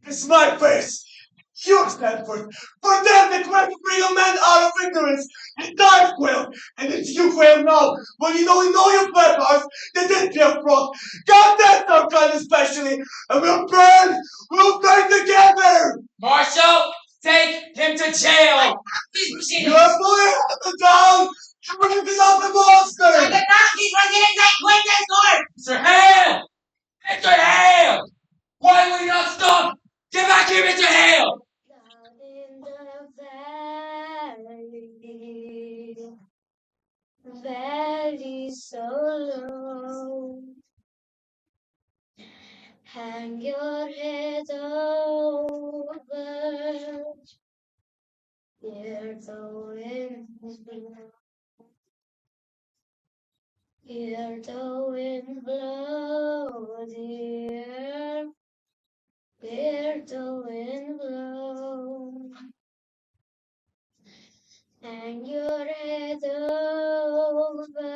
[SPEAKER 14] This is my face! You stand for them that try to bring a man out of ignorance! And I quail! And it's you quail now! When you don't know your peppers, that this be a fraud! God that's our kind especially! And we'll burn together!
[SPEAKER 15] Marshal, take him to jail!
[SPEAKER 10] Please proceed.
[SPEAKER 14] You are pulling him down! You're bringing out the monster!
[SPEAKER 10] I cannot keep proceeding like witness, Lord!
[SPEAKER 15] Mr. Hale! Mr. Hale! Why will you not stop? Get back here, Mr. Hale!
[SPEAKER 12] Down in the valley so low, hang your head over, hear the wind blow, hear the wind blow, dear, hear the wind blow. Hang your head over,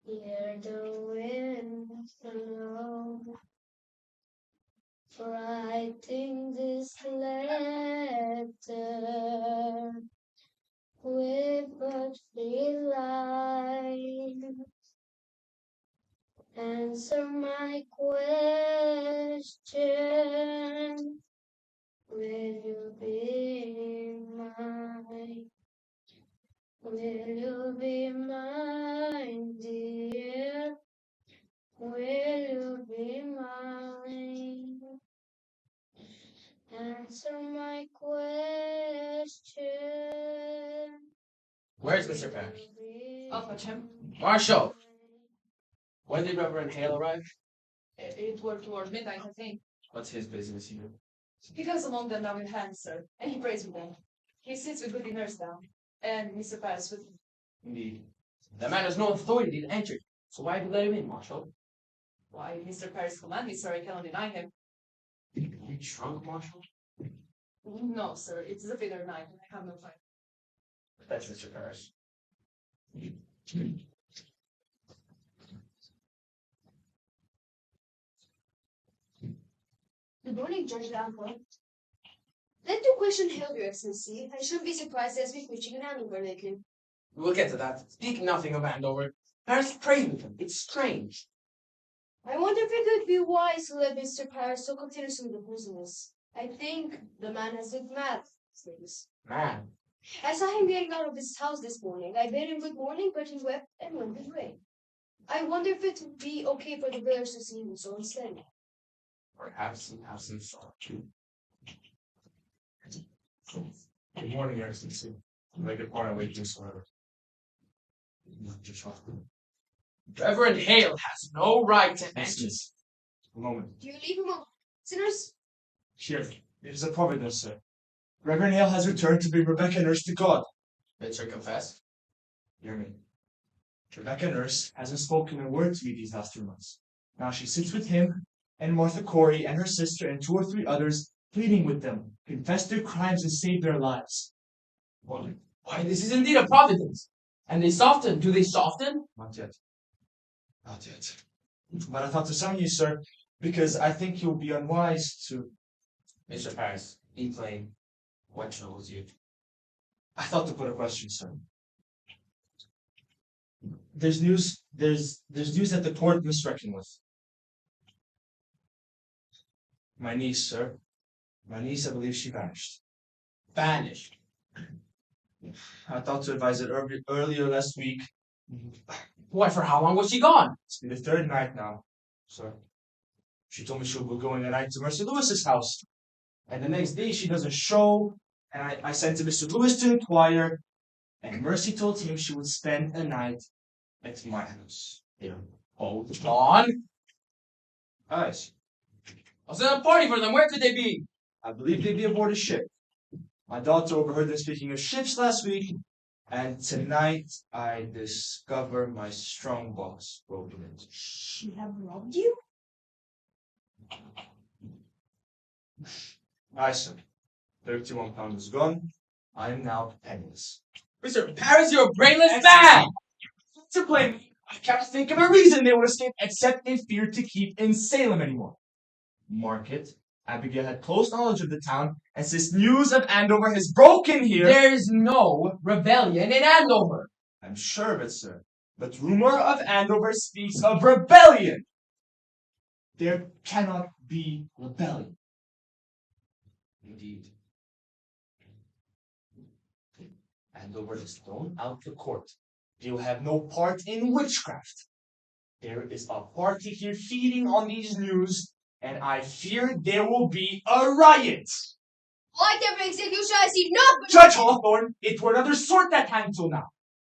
[SPEAKER 12] hear the wind blow. Writing this letter with but three lines. Answer my question. Will you be mine? Will you be mine, dear? Will you be mine?
[SPEAKER 15] Where's Mr. Parrish?
[SPEAKER 11] I'll fetch him.
[SPEAKER 15] Marshal! When did Reverend Hale arrive?
[SPEAKER 11] It was towards midnight, I think.
[SPEAKER 15] What's his business here?
[SPEAKER 11] He goes among them now in hand, sir, and he prays with them. He sits with good nurse down, and Mr. Paris with him.
[SPEAKER 15] Indeed. The man has no authority to enter, so why have you let him in, Marshal?
[SPEAKER 11] Why, Mr. Paris commanded me, sir, I cannot deny him.
[SPEAKER 15] Are you drunk, Marshal?
[SPEAKER 11] No, sir, it is a bitter night, and I have no time.
[SPEAKER 15] Fetch Mr. Paris.
[SPEAKER 17] Good morning, Judge Lampo. Let the question hail, Your Excellency. I shouldn't be surprised as we're preaching in Andover lately.
[SPEAKER 15] We'll get to that. Speak nothing of Andover. Paris prayed with him. It's strange.
[SPEAKER 17] I wonder if it would be wise to let Mr. Paris so continuously with the prisoners. I think the man has looked mad things.
[SPEAKER 15] Man.
[SPEAKER 17] I saw him getting out of his house this morning. I bade him good morning, but he wept and went his way. I wonder if it would be okay for the villagers to see him so instead.
[SPEAKER 15] Perhaps he has some thought too. Good morning, Your Excellency. Make it part of wages forever. Reverend Hale has no right to enter.
[SPEAKER 14] A moment.
[SPEAKER 17] Do you leave him alone? Sinners?
[SPEAKER 14] Here, it is a providence, sir. Reverend Hale has returned to bring Rebecca Nurse to God.
[SPEAKER 15] Bid her confess.
[SPEAKER 14] Hear me. Rebecca Nurse hasn't spoken a word to me these last 3 months. Now she sits with him and Martha Corey and her sister and 2 or 3 others, pleading with them, confess their crimes and save their lives.
[SPEAKER 15] Why, this is indeed a providence. And they soften. Do they soften?
[SPEAKER 14] Not yet. Not yet. But I thought to summon you, sir, because I think you'll be unwise to...
[SPEAKER 15] Mr. Paris, be plain. What troubles you?
[SPEAKER 14] I thought to put a question, sir. There's news that the court must reckon with. My niece, sir. My niece, I believe she vanished.
[SPEAKER 15] Vanished?
[SPEAKER 14] I thought to advise it earlier last week.
[SPEAKER 15] Why, for how long was she gone?
[SPEAKER 14] It's been the 3rd night now, sir. She told me she would be going a night to Mercy Lewis's house. And the next day she doesn't show, and I sent to Mr. Lewis to inquire, and Mercy told him she would spend a night at my house.
[SPEAKER 15] They're both gone?
[SPEAKER 14] I
[SPEAKER 15] was at a party for them. Where could they be?
[SPEAKER 14] I believe they'd be aboard a ship. My daughter overheard them speaking of ships last week, and tonight I discover my strong box broken into.
[SPEAKER 17] She have robbed you?
[SPEAKER 14] Aye, sir. £31 is gone. I am now penniless.
[SPEAKER 15] Mr. Paris, you're a brainless man!
[SPEAKER 14] To blame me, I can't think of a reason they would escape except they feared to keep in Salem anymore. Market. Abigail had close knowledge of the town, and since news of Andover has broken here...
[SPEAKER 15] There's no rebellion in Andover.
[SPEAKER 14] I'm sure of it, sir. But rumor of Andover speaks of rebellion. There cannot be rebellion. Indeed. Andover is thrown out the court. They will have no part in witchcraft. There is a party here feeding on these news, and I fear there will be a riot.
[SPEAKER 17] Like every execution I see not...
[SPEAKER 14] Judge Hawthorne, it were another sort that hanged till now.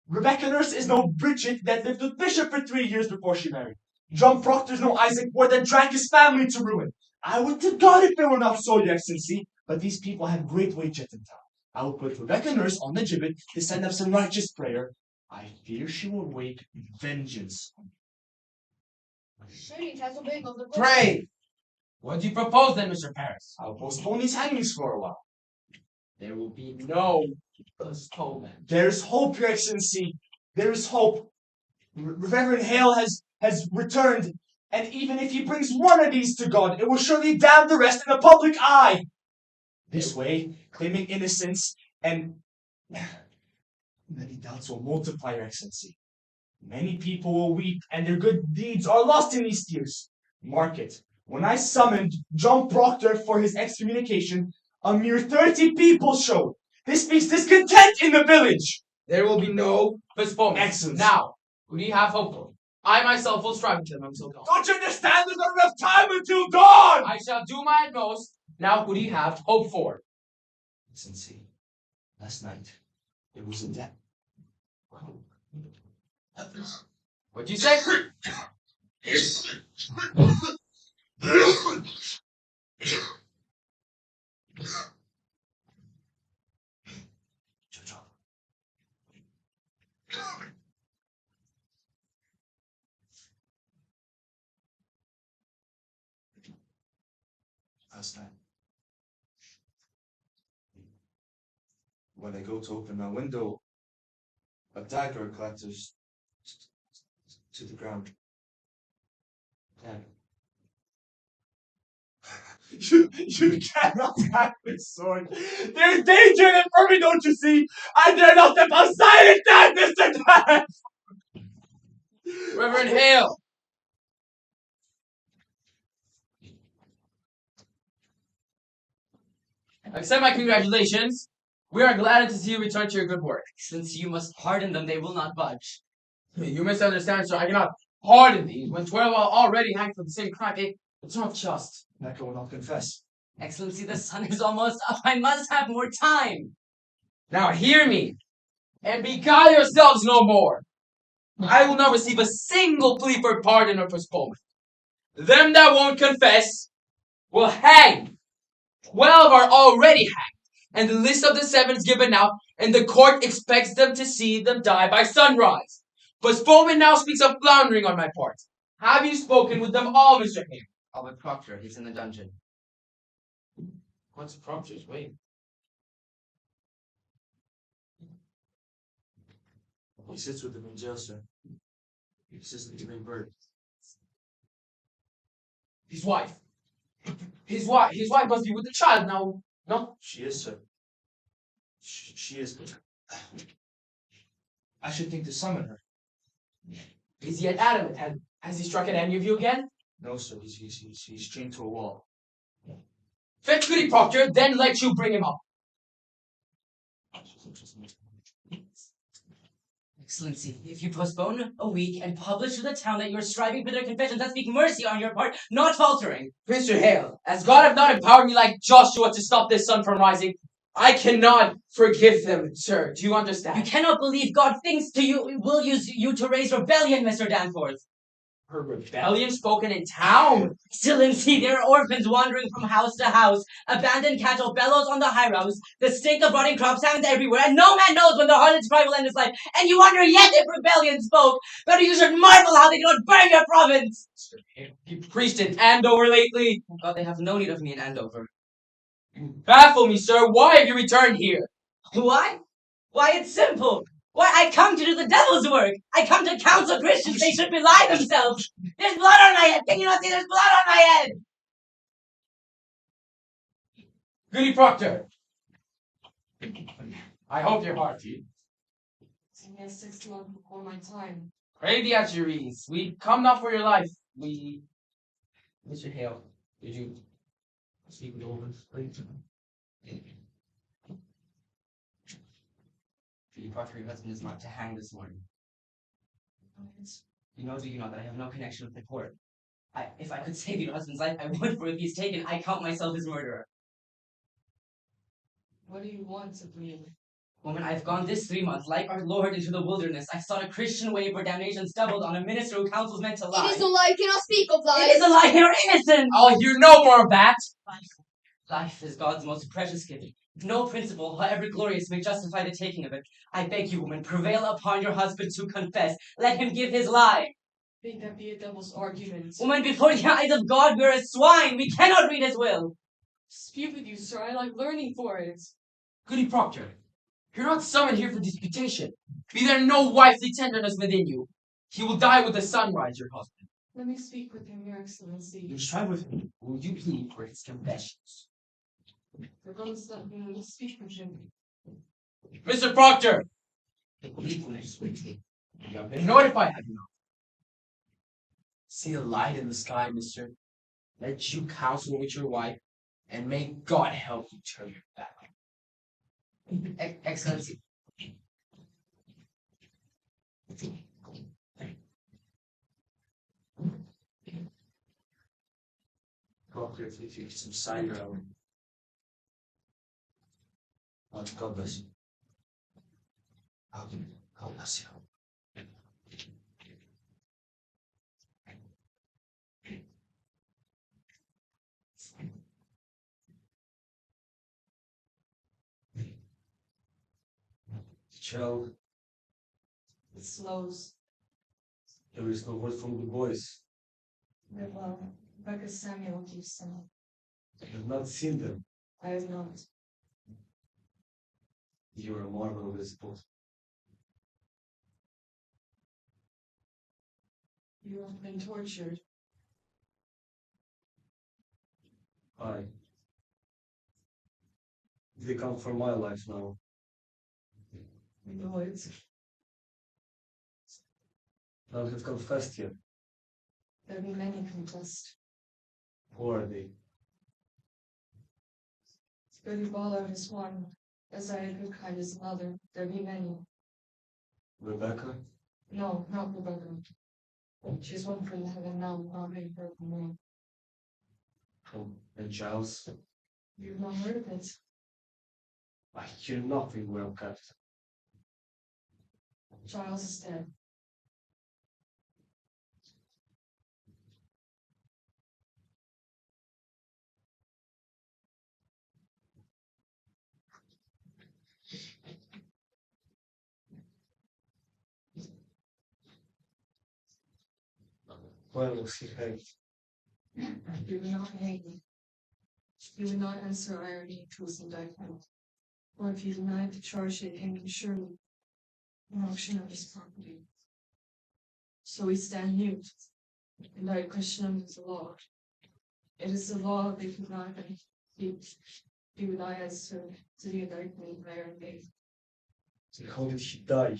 [SPEAKER 14] Rebecca Nurse is no Bridget that lived with Bishop for 3 years before she married. John Proctor's no Isaac Ward that dragged his family to ruin. I would to God if there were not so, Your Excellency, but these people have great weight yet in town. I will put Rebecca Nurse on the gibbet to send up some righteous prayer. I fear she will wake vengeance on me.
[SPEAKER 17] Surely it has obeyed of the court.
[SPEAKER 15] Pray! What do you propose then, Mr. Paris?
[SPEAKER 14] I'll postpone these hangings for a while.
[SPEAKER 15] There will be no postponement.
[SPEAKER 14] There's hope, Your Excellency. There is hope. Reverend Hale has returned, and even if he brings one of these to God, it will surely damn the rest in the public eye. This way, claiming innocence, and many doubts will multiply, Your Excellency. Many people will weep, and their good deeds are lost in these tears. Mark it. When I summoned John Proctor for his excommunication, a mere 30 people showed. This speaks discontent in the village.
[SPEAKER 15] There will be no postponement.
[SPEAKER 14] Excellent.
[SPEAKER 15] Now, who do you have hope for? I myself will strive to them until dawn.
[SPEAKER 14] Don't you understand? There's not enough time until dawn!
[SPEAKER 15] I shall do my utmost. Now, who do you have hope for?
[SPEAKER 14] Excellency, last night, there was a death.
[SPEAKER 15] What'd you say?
[SPEAKER 6] Last night, when I go to open my window, a dagger clatters to the ground. You cannot have this sword. There's danger in it for me, don't you see? I dare not step outside it, Dad, Mr. Dad!
[SPEAKER 15] Reverend Hale! Accept my congratulations. We are glad to see you return to your good work.
[SPEAKER 10] Since you must pardon them, they will not budge.
[SPEAKER 15] You misunderstand, sir. I cannot pardon these when 12 are already hanged for the same crime. It's not just.
[SPEAKER 6] Echo will not confess.
[SPEAKER 10] Excellency, the sun is almost up. I must have more time.
[SPEAKER 15] Now hear me, and beguile yourselves no more. I will not receive a single plea for pardon or postponement. Them that won't confess will hang. 12 are already hanged, and the list of the 7 is given out, and the court expects them to see them die by sunrise. Postponement now speaks of floundering on my part. Have you spoken with them all, Mr. Hale?
[SPEAKER 10] Albert Proctor, he's in the dungeon.
[SPEAKER 15] What's Proctor's way?
[SPEAKER 6] He sits with them in jail, sir. He says that giving birth.
[SPEAKER 15] His wife. His wife must be with the child now, no?
[SPEAKER 6] She is, sir. She is. I should think to summon her.
[SPEAKER 15] Is he yet adamant? Has he struck at any of you again?
[SPEAKER 6] No, sir. He's chained to a wall.
[SPEAKER 15] Fetch Goody Proctor, then let you bring him up.
[SPEAKER 10] Excellency, if you postpone a week and publish to the town that you are striving for their confessions, I speak mercy on your part, not faltering.
[SPEAKER 15] Mr. Hale, as God have not empowered me like Joshua to stop this sun from rising, I cannot forgive them, sir. Do you understand?
[SPEAKER 10] You cannot believe God thinks will use you to raise rebellion, Mr. Danforth.
[SPEAKER 15] Her rebellion spoken in town?
[SPEAKER 10] Excellency, there are orphans wandering from house to house, abandoned cattle bellows on the highroads, the stink of rotting crops hangs everywhere, and no man knows when the harlot's cry will end his life, and you wonder yet if rebellion spoke. Better you should marvel how they do not burn your province.
[SPEAKER 15] You preached in Andover lately.
[SPEAKER 10] Oh God, they have no need of me in Andover.
[SPEAKER 15] You baffle me, sir. Why have you returned here?
[SPEAKER 10] Why? Why, it's simple. Why, I come to do the devil's work. I come to counsel Christians they should belie themselves. There's blood on my head. Can you not see there's blood on my head?
[SPEAKER 15] Goody Proctor. I hope you're hearty.
[SPEAKER 17] It's only 6 months before my time.
[SPEAKER 15] Pray be at your ease. We come not for your life. We... Mr. Hale, did you speak with Olivers, please?
[SPEAKER 10] Goody Proctor, your husband is not to hang this morning. You know, do you know that I have no connection with the court? If I could save your husband's life, I would, for if he's taken, I count myself his murderer.
[SPEAKER 17] What do you want of me?
[SPEAKER 10] Woman, I've gone this 3 months, like our Lord, into the wilderness. I sought a Christian way for damnation stumbled on a minister who counsels men to lie.
[SPEAKER 17] It is a lie. You cannot speak of lies.
[SPEAKER 10] It is a lie. You're innocent.
[SPEAKER 15] I'll hear no more of that.
[SPEAKER 10] Life is God's most precious gift. No principle, however glorious, may justify the taking of it. I beg you, woman, prevail upon your husband to confess. Let him give his lie.
[SPEAKER 17] May that be a devil's argument.
[SPEAKER 10] Woman, before the eyes of God, we're as swine. We cannot read his will.
[SPEAKER 17] Dispute with you, sir. I like learning for it.
[SPEAKER 15] Goody Proctor, you're not summoned here for disputation. Be there no wifely tenderness within you. He will die with the sunrise, your husband.
[SPEAKER 17] Let me speak with him, your excellency.
[SPEAKER 15] You strive with him. Will you plead for his confessions?
[SPEAKER 17] For God's sake, let me speak with him.
[SPEAKER 15] Mr. Proctor! You have been notified, have you not? See a light in the sky, mister. Let you counsel with your wife, and may God help you turn your back.
[SPEAKER 10] Excellency.
[SPEAKER 6] Proctor, if you get some cider, God bless you.
[SPEAKER 14] God bless you. Child,
[SPEAKER 11] It slows.
[SPEAKER 14] there is no word from the boys.
[SPEAKER 11] Well, Rebecca Samuel keeps saying.
[SPEAKER 14] I have not seen them.
[SPEAKER 11] I have not.
[SPEAKER 14] You are a marvel, Elizabeth.
[SPEAKER 11] You have been tortured.
[SPEAKER 14] I. They come for my life now.
[SPEAKER 11] I know it.
[SPEAKER 14] None have confessed yet.
[SPEAKER 11] There be many confessed.
[SPEAKER 14] Who are they?
[SPEAKER 11] Billy Ballard is one. As I good kind as another. There be many.
[SPEAKER 14] Rebecca?
[SPEAKER 11] No, not Rebecca. She's one from heaven now, not being heard from me.
[SPEAKER 14] And Giles?
[SPEAKER 11] You've not heard of it.
[SPEAKER 14] I hear nothing, well kept.
[SPEAKER 11] Giles is dead.
[SPEAKER 14] Why was he hanged?
[SPEAKER 11] You will not hate me. You will not answer irony to his indictment. Or if you deny the charge at him, surely an auction of his property. So we stand mute, and I question him with the law. It is the law they could not keep. You and I answer to the indictment by our name.
[SPEAKER 14] So how did he die?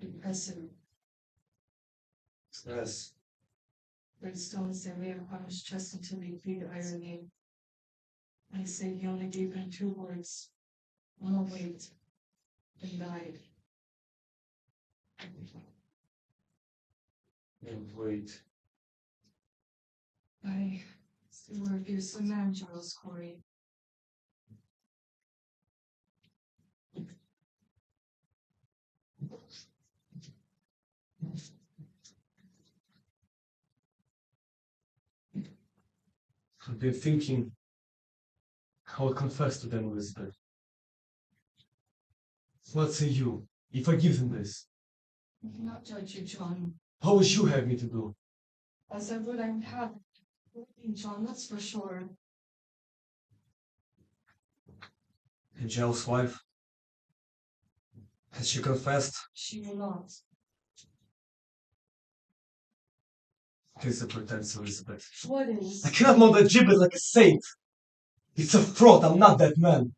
[SPEAKER 11] Impressive.
[SPEAKER 14] Yes.
[SPEAKER 11] Red stones they lay upon his chest until they plead iron name. I say he only gave them 2 words. I'll wait. And died.
[SPEAKER 14] And wait.
[SPEAKER 11] I still were a fearsome man, Charles Corey.
[SPEAKER 14] I've been thinking I will confess to them, Elizabeth. What say you, if I give them this?
[SPEAKER 11] I cannot judge you, John.
[SPEAKER 14] How would you have me to do?
[SPEAKER 11] As I would, I would have John, that's for sure.
[SPEAKER 14] And Giles' wife? Has she confessed?
[SPEAKER 11] She will not.
[SPEAKER 14] It is a pretense, Elizabeth.
[SPEAKER 11] What is?
[SPEAKER 14] I cannot mount a gibbet like a saint. It's a fraud, I'm not that man.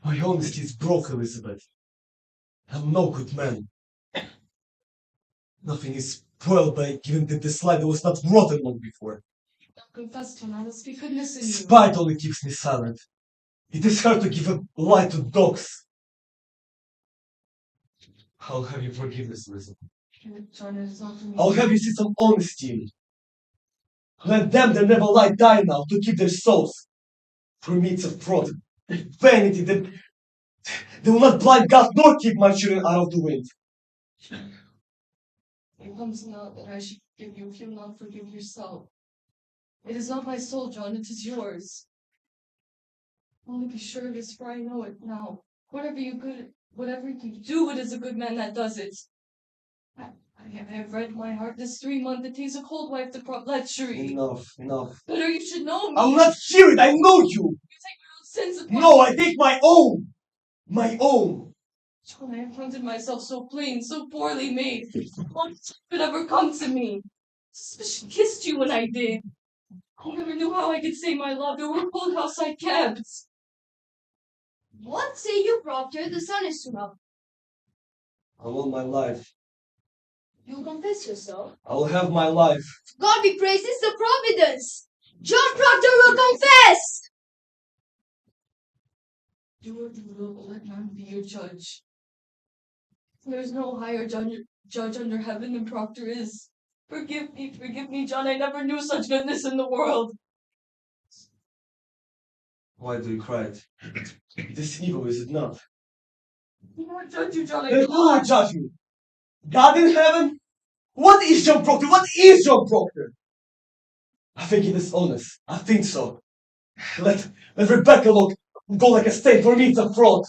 [SPEAKER 14] My honesty is broke, Elizabeth. I'm no good man. Nothing is spoiled by giving them this lie that was not rotten long before.
[SPEAKER 11] Confess to me, let's be goodness in you.
[SPEAKER 14] Spite only keeps me silent. It is hard to give a lie to dogs. I'll have you forgiveness, Elizabeth.
[SPEAKER 11] John, it is not for me.
[SPEAKER 14] I'll have you see some honesty in me. Let them that never lie die now to keep their souls. For me it's a fraud, vanity. They will not blind God nor keep my children out of the wind.
[SPEAKER 11] It comes now that I should forgive you if you will not forgive yourself. It is not my soul, John, it is yours. Only be sure of this, for I know it now. Whatever you do, it is a good man that does it. I have read my heart this 3 months. It takes a cold wife to prop lechery.
[SPEAKER 14] Enough.
[SPEAKER 11] Better you should know me.
[SPEAKER 14] I'll not hear it, I know you.
[SPEAKER 11] You take your own sins upon
[SPEAKER 14] No, I take my own. My own.
[SPEAKER 11] John, I have hunted myself so plain, so poorly made. What could ever come to me? Suspicion kissed you when I did. I never knew how I could say my love. There were cold house I kept.
[SPEAKER 17] What say you, Proctor? The sun is soon up.
[SPEAKER 14] I want my life.
[SPEAKER 17] You'll confess yourself.
[SPEAKER 14] I'll have my life.
[SPEAKER 17] God be praised, it's the providence. John Proctor will confess.
[SPEAKER 11] Do what you will, but let none be your judge. There is no higher judge under heaven than Proctor is. Forgive me, John. I never knew such goodness in the world.
[SPEAKER 14] Why do you cry? It is evil, is it not?
[SPEAKER 15] Don't you jolly
[SPEAKER 14] Then who will judge me? God in heaven? What is John Proctor? What is John Proctor? I think it is honest. I think so. Let Rebecca go like a stain. For me, it's a fraud.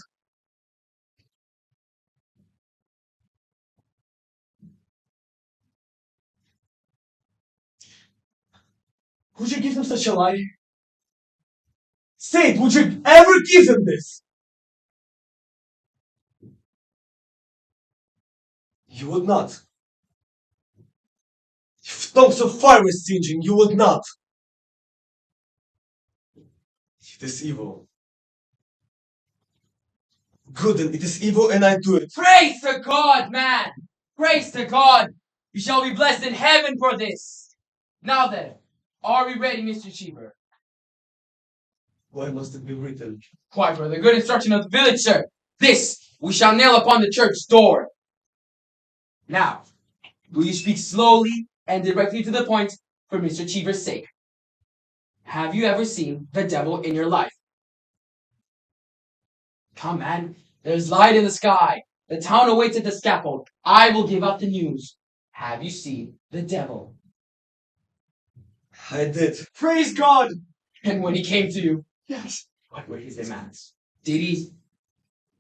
[SPEAKER 14] Would you give them such a lie? Say it, would you ever give them this? You would not. If tongues of fire were singeing, you would not. It is evil. Good, and it is evil, and I do it.
[SPEAKER 15] Praise to God, man! Praise to God! You shall be blessed in heaven for this! Now then, are we ready, Mr. Cheever?
[SPEAKER 14] Why must it be written?
[SPEAKER 15] Why, for the good instruction of the village, sir. This we shall nail upon the church door. Now, will you speak slowly and directly to the point for Mr. Cheever's sake? Have you ever seen the devil in your life? Come, man. There's light in the sky. The town awaits at the scaffold. I will give out the news. Have you seen the devil?
[SPEAKER 14] I did.
[SPEAKER 15] Praise God! And when he came to you, yes, what were his demands? Did he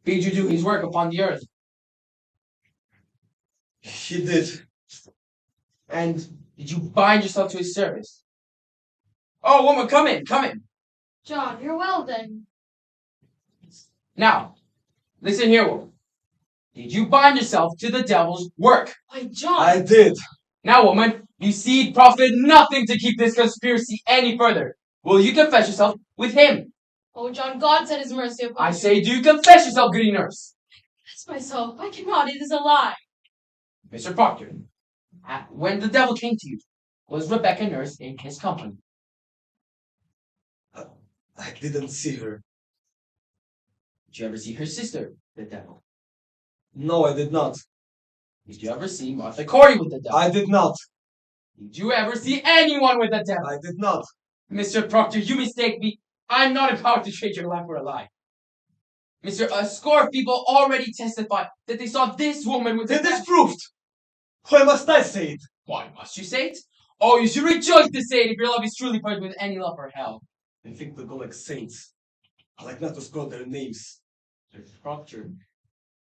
[SPEAKER 15] bid you do his work upon the earth?
[SPEAKER 14] He did.
[SPEAKER 15] And did you bind yourself to his service? Oh, woman, come in, come in.
[SPEAKER 16] John, you're well then.
[SPEAKER 15] Now, listen here, woman. Did you bind yourself to the devil's work?
[SPEAKER 16] Why, John.
[SPEAKER 14] I did.
[SPEAKER 15] Now, woman, you see it profit nothing to keep this conspiracy any further. Will you confess yourself with him?
[SPEAKER 16] Oh, John, God set his mercy upon
[SPEAKER 15] I
[SPEAKER 16] you.
[SPEAKER 15] say, do you confess yourself, goody nurse?
[SPEAKER 16] Confess myself. I cannot. It is a lie.
[SPEAKER 15] Mr. Proctor, when the devil came to you, was Rebecca Nurse in his company?
[SPEAKER 14] I didn't see her.
[SPEAKER 15] Did you ever see her sister, the devil?
[SPEAKER 14] No, I did not.
[SPEAKER 15] Did you ever see Martha Corey with the devil?
[SPEAKER 14] I did not.
[SPEAKER 15] Did you ever see anyone with the devil?
[SPEAKER 14] I did not.
[SPEAKER 15] Mr. Proctor, you mistake me. I'm not empowered to trade your life for a lie. Mr. A score of people already testified that they saw this woman with the devil.
[SPEAKER 14] It is proved. Why must I say it?
[SPEAKER 15] Why must you say it? Oh, you should rejoice to say it if your love is truly purged with any love for hell.
[SPEAKER 14] They think they'll go like saints. I like not to scroll their names.
[SPEAKER 15] Mr. Proctor,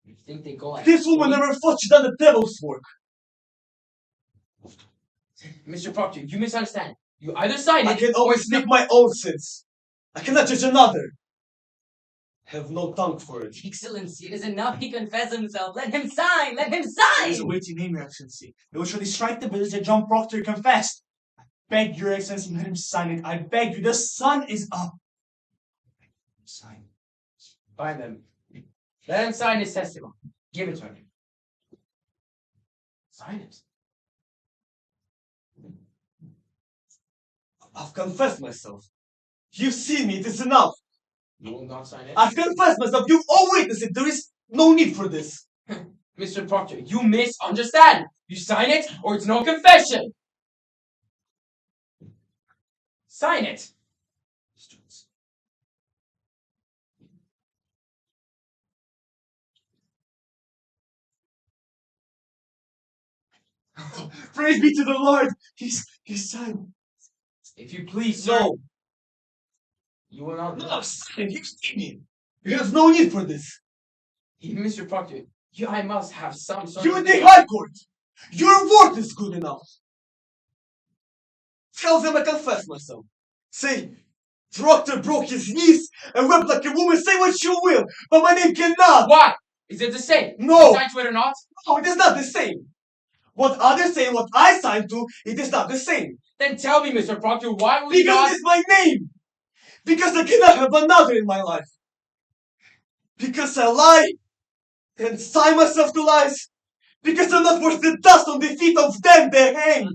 [SPEAKER 15] you think they go like
[SPEAKER 14] this woman never thought she done the devil's work.
[SPEAKER 15] Mr. Proctor, you misunderstand. You either sign it.
[SPEAKER 14] I can always make my own sins. I cannot judge another. Have no tongue for it.
[SPEAKER 10] Excellency, it is enough he confessed himself. Let him sign! Let him sign!
[SPEAKER 13] There's a waiting name, Your Excellency. It will surely strike the village that John Proctor confessed. I beg Your Excellency, let him sign it. I beg you, the sun is up. Sign.
[SPEAKER 15] Bind them. Let him sign his testimony. Give it to him. Sign it.
[SPEAKER 14] I've confessed myself. You've seen me, it is enough.
[SPEAKER 15] You will not sign it?
[SPEAKER 14] I've confessed myself, you've all witnessed it. There is no need for this.
[SPEAKER 15] Mr. Proctor, you misunderstand. You sign it or it's no confession. Sign it.
[SPEAKER 13] Praise be to the Lord. He's signed.
[SPEAKER 15] If you please, sir.
[SPEAKER 14] No.
[SPEAKER 15] You will not.
[SPEAKER 14] No, sign. You've seen me. You have no need for this.
[SPEAKER 15] Mr. Proctor, I must have some sort
[SPEAKER 14] You're
[SPEAKER 15] of...
[SPEAKER 14] in the High Court. Your word is good enough. Tell them I confess myself. Say, Proctor broke his knees and wept like a woman. Say what you will, but my name cannot.
[SPEAKER 15] Why? Is it the same?
[SPEAKER 14] No.
[SPEAKER 15] You signed to it or not?
[SPEAKER 14] No, it is not the same. What others say and what I signed to, it is not the same.
[SPEAKER 15] Then tell me, Mr. Proctor, why will you
[SPEAKER 14] Because
[SPEAKER 15] not...
[SPEAKER 14] it is my name. Because I cannot have another in my life. Because I lie and sign myself to lies. Because I'm not worth the dust on the feet of them they hang.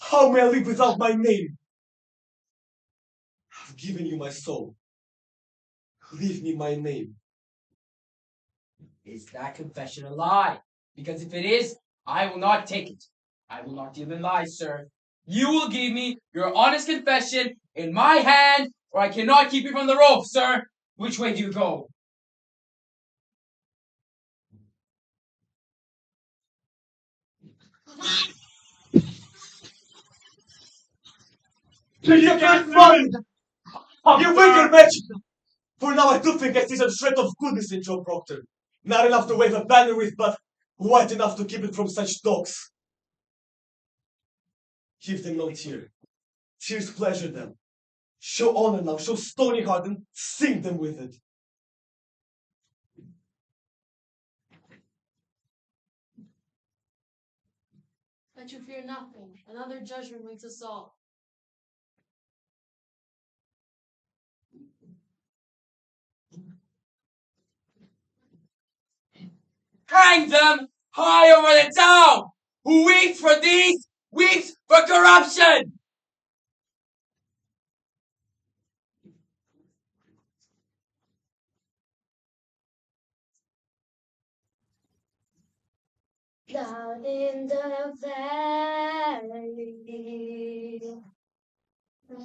[SPEAKER 14] How may I live without my name? I've given you my soul. Leave me my name.
[SPEAKER 15] Is that confession a lie? Because if it is, I will not take it. I will not deal in lies, sir. You will give me your honest confession in my hand, or I cannot keep you from the rope, sir. Which way do you go?
[SPEAKER 13] You can't run! You wicked wretch! For now I do think I see some shred of goodness in Joe Proctor. Not enough to wave a banner with, but white enough to keep it from such dogs. Give them no tear. Tears pleasure them. Show honor now, show stony heart, and sing them with it.
[SPEAKER 7] That you fear nothing. Another judgment waits us all.
[SPEAKER 15] Hang them high over the town! Who weeps for these, weeps for corruption!
[SPEAKER 12] Down in the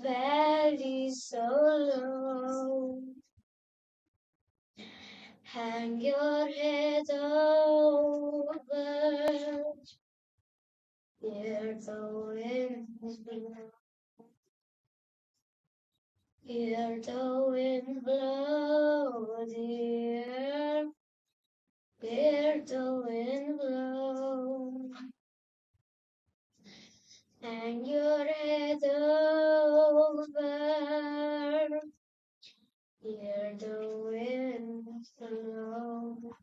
[SPEAKER 12] valley so low, hang your head over, hear the winds blow, hear the wind blow, dear, hear the wind blow. Hang your head over, hear the wind blow.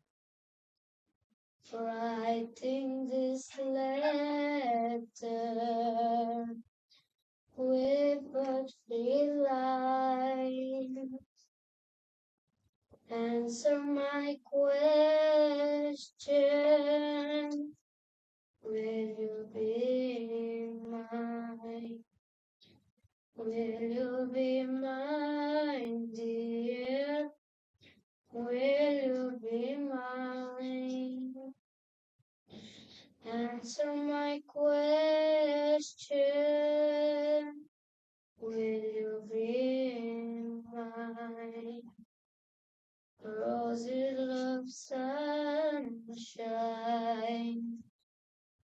[SPEAKER 12] Writing this letter with but three lines. Answer my question. Will you be mine? Will you be mine, dear? Will you be mine? Answer my question. Will you be mine? Roses love sunshine,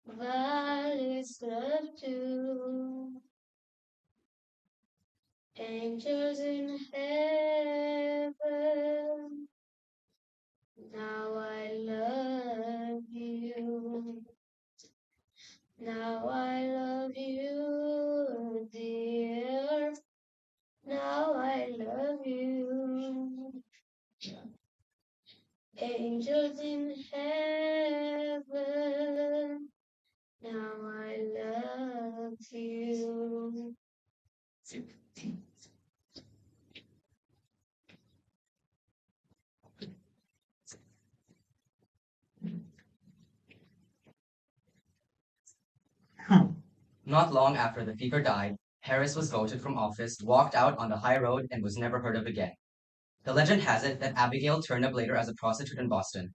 [SPEAKER 12] violets love dew, angels in heaven. Now I love you. Now I love you, dear. Now I love you. Angels in heaven. Now I love you.
[SPEAKER 10] Not long after the Fever died, Harris was voted from office, walked out on the high road, and was never heard of again. The legend has it that Abigail turned up later as a prostitute in Boston.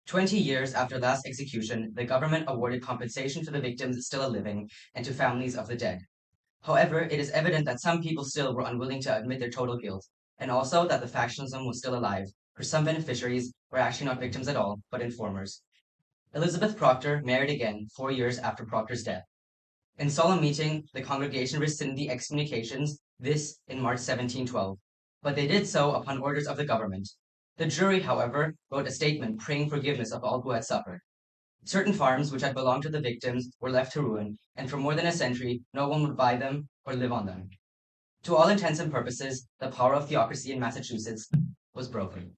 [SPEAKER 10] 20 years after last execution, the government awarded compensation to the victims still living and to families of the dead. However, it is evident that some people still were unwilling to admit their total guilt, and also that the factionalism was still alive, for some beneficiaries were actually not victims at all, but informers. Elizabeth Proctor married again 4 years after Proctor's death. In solemn meeting, the congregation rescinded the excommunications, this in March 1712, but they did so upon orders of the government. The jury, however, wrote a statement praying forgiveness of all who had suffered. Certain farms which had belonged to the victims were left to ruin, and for more than a century, no one would buy them or live on them. To all intents and purposes, the power of theocracy in Massachusetts was broken.